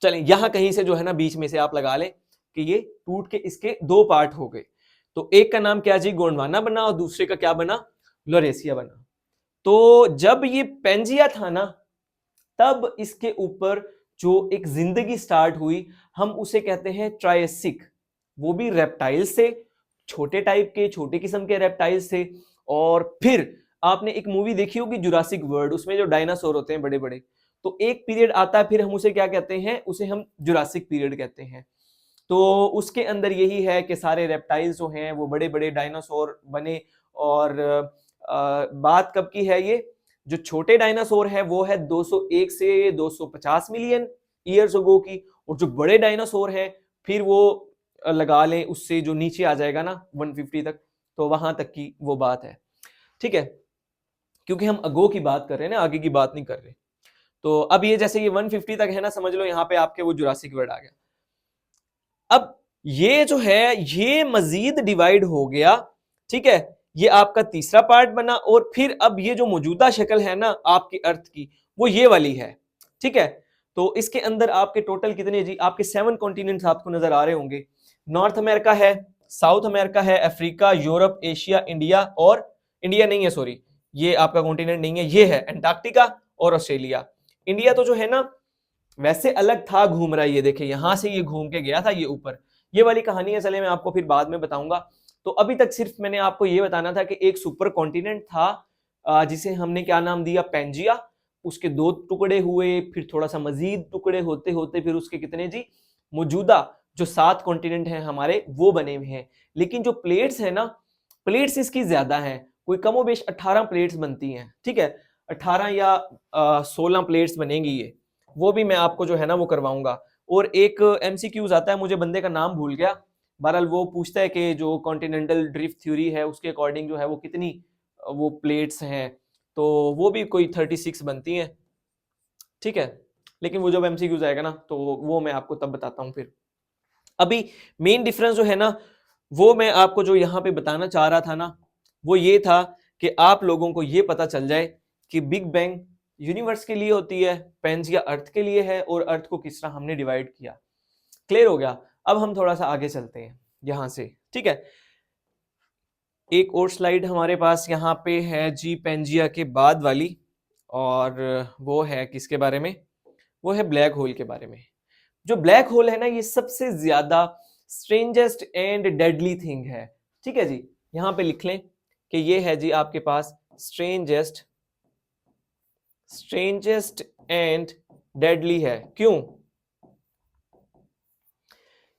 चलें यहां कहीं से जो है ना बीच में से आप लगा लें कि ये टूट के इसके दो पार्ट हो गए। तो एक का नाम क्या जी? गोंडवाना बना, और दूसरे का क्या बना? लोरेसिया बना। तो जब ये पेंजिया था ना, तब इसके ऊपर जो एक जिंदगी स्टार्ट हुई, हम उसे कहते हैं ट्रायसिक। वो भी रेप्टाइल से, छोटे टाइप के, छोटे किस्म के रेप्टाइल से। और फिर आपने एक मूवी देखी होगी जुरासिक वर्ल्ड, उसमें जो डायनासोर होते हैं बड़े बड़े, तो एक पीरियड आता है, फिर हम उसे क्या कहते हैं? उसे हम जुरासिक पीरियड कहते हैं। तो उसके अंदर यही है कि सारे रेप्टाइल्स जो हैं वो बड़े बड़े डायनासोर बने। और बात कब की है? ये जो छोटे डायनासोर है वो है 201 से 250 मिलियन ईयर्स अगो की, और जो बड़े डायनासोर हैं फिर वो लगा लें उससे जो नीचे आ जाएगा ना 150 तक, तो वहां तक की वो बात है, ठीक है। क्योंकि हम अगो की बात कर रहे हैं ना, आगे की बात नहीं कर रहे। तो अब ये जैसे ये 150 तक है ना, समझ लो यहाँ पे आपके वो जुरासिक वर्ल्ड आ गया। अब ये जो है ये मजीद डिवाइड हो गया, ठीक है। ये आपका तीसरा पार्ट बना, और फिर अब ये जो मौजूदा शक्ल है ना आपकी अर्थ की, वो ये वाली है। ठीक है, तो इसके अंदर आपके टोटल कितने जी, आपके 7 कॉन्टिनेंट्स आपको नजर आ रहे होंगे। नॉर्थ अमेरिका है, साउथ अमेरिका है, अफ्रीका, यूरोप, एशिया, इंडिया, और इंडिया नहीं है, सॉरी, ये आपका कॉन्टिनेंट नहीं है, ये है अंटार्कटिका और ऑस्ट्रेलिया। इंडिया तो जो है ना वैसे अलग था, घूम रहा है, ये देखे यहां से ये घूम के गया था ये ऊपर, ये वाली कहानी है, चले मैं आपको फिर बाद में बताऊंगा। तो अभी तक सिर्फ मैंने आपको ये बताना था कि एक सुपर कॉन्टिनेंट था जिसे हमने क्या नाम दिया, पेंजिया। उसके 2 टुकड़े हुए, फिर थोड़ा सा मजीद टुकड़े होते होते फिर उसके कितने जी, मौजूदा जो 7 कॉन्टिनेंट हैं हमारे वो बने हुए हैं। लेकिन जो प्लेट्स है ना, प्लेट्स इसकी ज्यादा हैं, कोई कमोबेश 18 प्लेट्स बनती हैं। ठीक है, 18 या 16 प्लेट्स बनेंगी ये, वो भी मैं आपको जो है ना वो करवाऊंगा। और एक एमसीक्यूज आता है, मुझे बंदे का नाम भूल गया, बहरहाल वो पूछता है कि जो कॉन्टिनेंटल ड्रिफ्ट थ्योरी है उसके अकॉर्डिंग जो है वो कितनी वो प्लेट्स हैं, तो वो भी कोई 36 बनती हैं। ठीक है, लेकिन वो जब एमसीक्यूज आएगा ना तो वो मैं आपको तब बताता हूँ। फिर अभी मेन डिफरेंस जो है ना वो मैं आपको जो यहाँ पे बताना चाह रहा था ना, वो ये था कि आप लोगों को ये पता चल जाए कि बिग बैंग यूनिवर्स के लिए होती है, पेंजिया अर्थ के लिए है, और अर्थ को किस तरह हमने डिवाइड किया। क्लियर हो गया। अब हम थोड़ा सा आगे चलते हैं यहां से। ठीक है, एक और स्लाइड हमारे पास यहाँ पे है जी पेंजिया के बाद वाली, और वो है किसके बारे में, वो है ब्लैक होल के बारे में। जो ब्लैक होल है ना ये सबसे ज्यादा स्ट्रेंजेस्ट एंड डेडली थिंग है। ठीक है जी, यहां पे लिख लें कि ये है जी आपके पास स्ट्रेंजेस्ट एंड डेडली है। क्यों?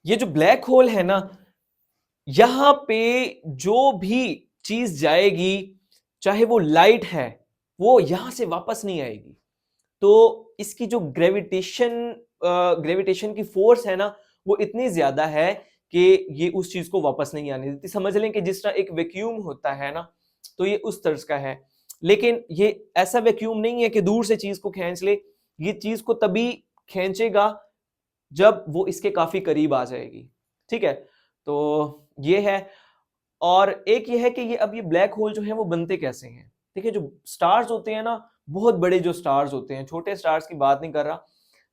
ये जो ब्लैक होल है ना, यहां पे जो भी चीज जाएगी, चाहे वो लाइट है, वो यहां से वापस नहीं आएगी। तो इसकी जो ग्रेविटेशन की फोर्स है ना वो इतनी ज्यादा है कि ये उस चीज को वापस नहीं आने देती। समझ लें कि जिस तरह एक वैक्यूम होता है ना, तो ये उस तर्ज का है। लेकिन ये ऐसा वैक्यूम नहीं है कि दूर से चीज को खींच ले, ये चीज को तभी खींचेगा जब वो इसके काफी करीब आ जाएगी। ठीक है, तो ये है। और एक ये है कि ये अब ये ब्लैक होल जो है वो बनते कैसे हैं। देखिए, जो स्टार्स होते हैं ना, बहुत बड़े जो स्टार्स होते हैं, छोटे स्टार्स की बात नहीं कर रहा,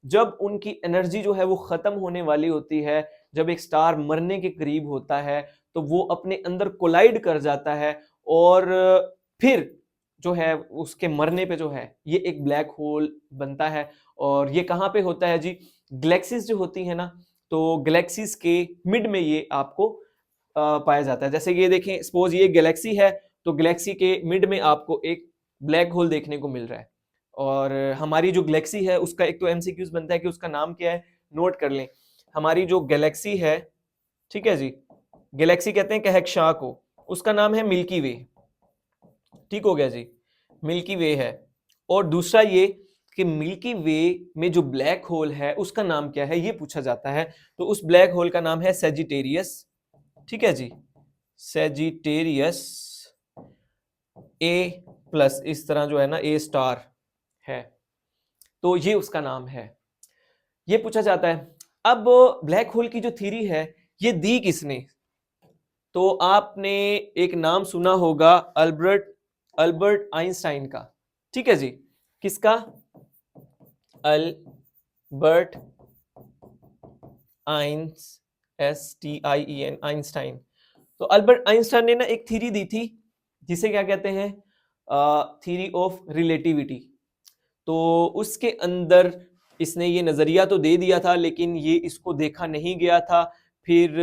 जब उनकी एनर्जी जो है वो खत्म होने वाली होती है, जब एक स्टार मरने के करीब होता है, तो वो अपने अंदर कोलाइड कर जाता है, और फिर जो है उसके मरने पे जो है ये एक ब्लैक होल बनता है। और ये कहाँ पे होता है जी, गैलेक्सीज जो होती है ना, तो गैलेक्सीज के मिड में ये आपको पाया जाता है। जैसे ये देखें, सपोज ये गैलेक्सी है, तो गैलेक्सी के मिड में आपको एक ब्लैक होल देखने को मिल रहा है। और हमारी जो गैलेक्सी है उसका एक तो एमसीक्यूज बनता है कि उसका नाम क्या है, नोट कर लें। हमारी जो गैलेक्सी है, ठीक है जी, गैलेक्सी कहते हैं कहकशां को, उसका नाम है मिल्की वे। ठीक हो गया जी, मिल्की वे है। और दूसरा ये कि मिल्की वे में जो ब्लैक होल है उसका नाम क्या है ये पूछा जाता है, तो उस ब्लैक होल का नाम है सेजिटेरियस। ठीक है जी, सेजिटेरियस ए प्लस, इस तरह जो है ना ए स्टार है, तो ये उसका नाम है, ये पूछा जाता है। अब ब्लैक होल की जो थ्योरी है ये दी किसने, तो आपने एक नाम सुना होगा अल्बर्ट आइंस्टाइन का। ठीक है जी, किसका, अल्बर्ट आइंस्टाइन। तो अल्बर्ट आइंस्टाइन ने ना एक थ्योरी दी थी जिसे क्या कहते हैं, थ्योरी ऑफ रिलेटिविटी। तो उसके अंदर इसने ये नजरिया तो दे दिया था, लेकिन ये इसको देखा नहीं गया था। फिर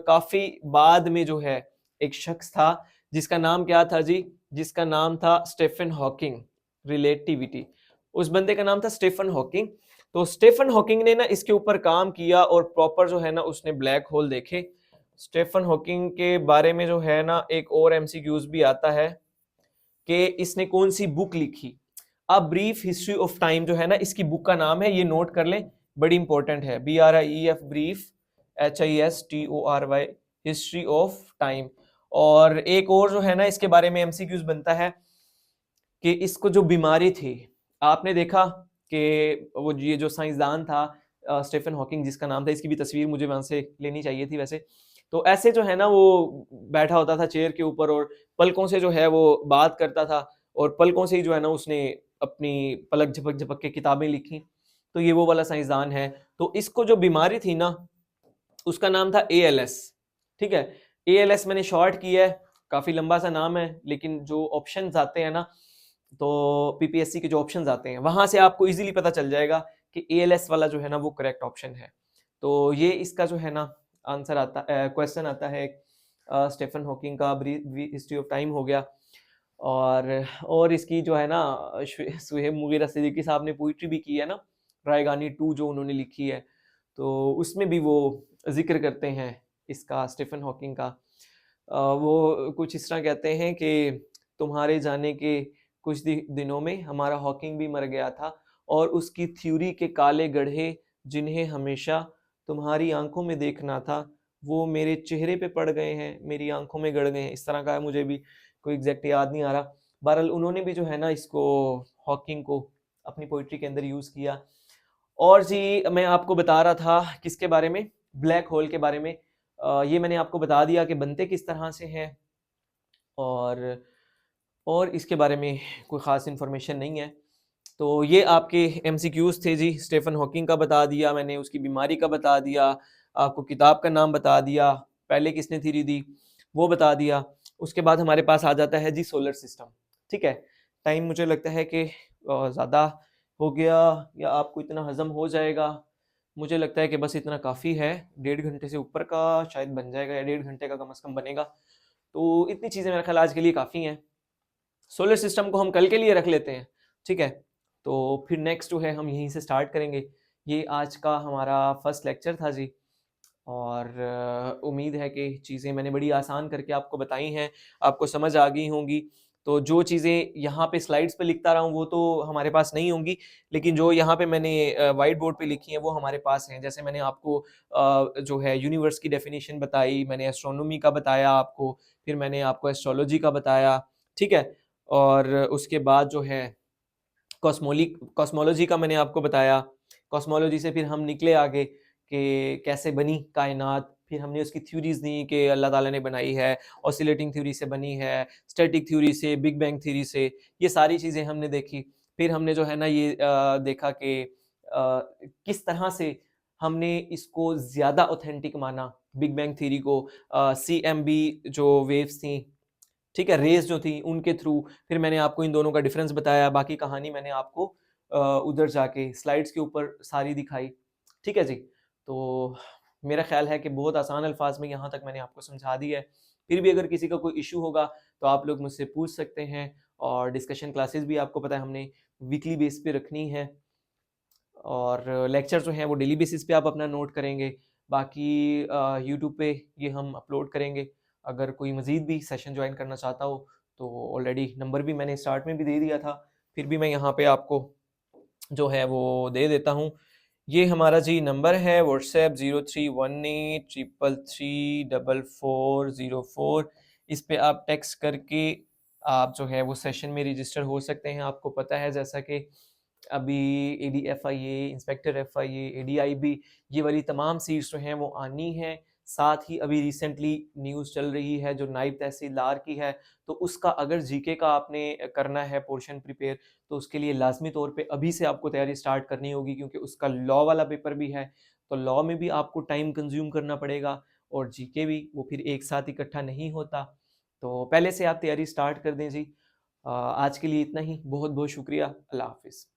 काफी बाद में जो है एक शख्स था जिसका नाम क्या था जी, जिसका नाम था स्टीफन हॉकिंग, रिलेटिविटी, उस बंदे का नाम था स्टीफन हॉकिंग। तो स्टीफन हॉकिंग ने ना इसके ऊपर काम किया और प्रॉपर जो है ना उसने ब्लैक होल देखे। स्टीफन हॉकिंग के बारे में जो है ना एक और एमसीक्यूज भी आता है कि इसने कौन सी बुक लिखी। A brief history of time जो है ना इसकी बुक का नाम है, ये नोट कर लें, बड़ी इंपॉर्टेंट है, BRIEF brief, HISTORY history of time. और एक और जो है ना इसके बारे में एमसीक्यूज बनता है कि इसको जो बीमारी थी, आपने देखा कि वो ये जो साइंसदान था स्टीफन हॉकिंग जिसका नाम था, इसकी भी तस्वीर मुझे वहां से लेनी चाहिए थी वैसे, तो ऐसे जो है ना वो बैठा होता था चेयर के ऊपर और पलकों से जो है वो बात करता था और पलकों से ही जो है ना उसने अपनी पलक झपक झपक के किताबें लिखी। तो ये वो वाला साइंसदान है। तो इसको जो बीमारी थी ना उसका नाम था ALS। ठीक है, ALS मैंने शॉर्ट किया है, काफी लंबा सा नाम है, लेकिन जो ऑप्शंस आते हैं ना, तो PPSC के जो ऑप्शंस आते हैं वहां से आपको इजीली पता चल जाएगा कि ALS वाला जो है ना वो करेक्ट ऑप्शन है। तो ये इसका जो है ना आंसर आता क्वेश्चन आता है। स्टीफन हॉकिंग का हिस्ट्री ऑफ टाइम हो गया। और इसकी जो है ना सुहेब मुगीरा सिद्दीकी साहब ने पोइट्री भी की है ना, रायगानी 2 जो उन्होंने लिखी है, तो उसमें भी वो जिक्र करते हैं इसका, स्टीफन हॉकिंग का। वो कुछ इस तरह कहते हैं कि तुम्हारे जाने के कुछ दिनों में हमारा हॉकिंग भी मर गया था और उसकी थ्योरी के काले गड्ढे जिन्हें हमेशा तुम्हारी आंखों में देखना था वो मेरे चेहरे पे पड़ गए हैं, मेरी आंखों में गड़ गए हैं। इस तरह का है, मुझे भी कोई एग्जैक्ट याद नहीं आ रहा। बहरहाल उन्होंने भी जो है ना इसको, हॉकिंग को अपनी पोइट्री के अंदर यूज किया। और जी मैं आपको बता रहा था किसके बारे में, ब्लैक होल के बारे में। ये मैंने आपको बता दिया कि बनते किस तरह से हैं, और और इसके बारे में कोई ख़ास इन्फॉर्मेशन नहीं है। तो ये आपके MCQs थे जी। स्टीफन हॉकिंग का बता दिया मैंने, उसकी बीमारी का बता दिया, आपको किताब का नाम बता दिया, पहले किसने थ्योरी दी वो बता दिया। उसके बाद हमारे पास आ जाता है जी सोलर सिस्टम। ठीक है, टाइम मुझे लगता है कि ज़्यादा हो गया या आपको इतना हजम हो जाएगा। मुझे लगता है कि बस इतना काफ़ी है, 1.5 घंटे से ऊपर का शायद बन जाएगा या 1.5 घंटे का कम से कम बनेगा। तो इतनी चीज़ें मेरा ख्याल आज के लिए काफ़ी हैं। सोलर सिस्टम को हम कल के लिए रख लेते हैं। ठीक है, तो फिर नेक्स्ट जो है हम यहीं से स्टार्ट करेंगे। ये आज का हमारा फर्स्ट लेक्चर था जी। और उम्मीद है कि चीज़ें मैंने बड़ी आसान करके आपको बताई हैं, आपको समझ आ गई होंगी। तो जो चीज़ें यहाँ पे स्लाइड्स पे लिखता रहा हूँ वो तो हमारे पास नहीं होंगी, लेकिन जो यहाँ पे मैंने व्हाइट बोर्ड पे लिखी हैं वो हमारे पास हैं। जैसे मैंने आपको जो है यूनिवर्स की डेफिनेशन बताई, मैंने एस्ट्रोनॉमी का बताया आपको, फिर मैंने आपको एस्ट्रोलॉजी का बताया। ठीक है, और उसके बाद जो है कॉस्मोलॉजी का मैंने आपको बताया। कॉस्मोलॉजी से फिर हम निकले आगे कि कैसे बनी कायनात, फिर हमने उसकी थ्योरीज दी कि अल्लाह ताला ने बनाई है, ऑसिलेटिंग थ्योरी से बनी है, स्टैटिक थ्योरी से, बिग बैंग थ्योरी से, ये सारी चीज़ें हमने देखी। फिर हमने जो है ना ये देखा कि किस तरह से हमने इसको ज़्यादा ऑथेंटिक माना, बिग बैंग थ्योरी को, CMB जो वेव्स थी, ठीक है, रेस जो थी उनके थ्रू। फिर मैंने आपको इन दोनों का डिफरेंस बताया, बाकी कहानी मैंने आपको उधर जाके स्लाइड्स के ऊपर सारी दिखाई। ठीक है जी, तो मेरा ख्याल है कि बहुत आसान अल्फाज में यहाँ तक मैंने आपको समझा दिया है। फिर भी अगर किसी का कोई इशू होगा तो आप लोग मुझसे पूछ सकते हैं। और डिस्कशन क्लासेस भी आपको पता है हमने वीकली बेस पे रखनी है, और लेक्चर जो हैं वो डेली बेसिस पे आप अपना नोट करेंगे। बाकी यूट्यूब पे ये हम अपलोड करेंगे। अगर कोई मज़ीद भी सेशन ज्वाइन करना चाहता हो तो ऑलरेडी नंबर भी मैंने स्टार्ट में भी दे दिया था, फिर भी मैं यहाँ पे आपको जो है वो दे देता हूँ। ये हमारा जी नंबर है व्हाट्सएप 0318334404। इस पे आप टेक्स्ट करके आप जो है वो सेशन में रजिस्टर हो सकते हैं। आपको पता है जैसा कि अभी ADFIA, इंस्पेक्टर FIA, ADIB, ये वाली तमाम सीट्स जो हैं वो आनी हैं। साथ ही अभी रिसेंटली न्यूज़ चल रही है जो नायब तहसीलदार की है, तो उसका अगर जीके का आपने करना है पोर्शन प्रिपेयर, तो उसके लिए लाजमी तौर पे अभी से आपको तैयारी स्टार्ट करनी होगी, क्योंकि उसका लॉ वाला पेपर भी है। तो लॉ में भी आपको टाइम कंज्यूम करना पड़ेगा और जीके भी, वो फिर एक साथ इकट्ठा नहीं होता। तो पहले से आप तैयारी स्टार्ट कर दें जी। आज के लिए इतना ही, बहुत बहुत शुक्रिया। अल्लाह हाफिज़।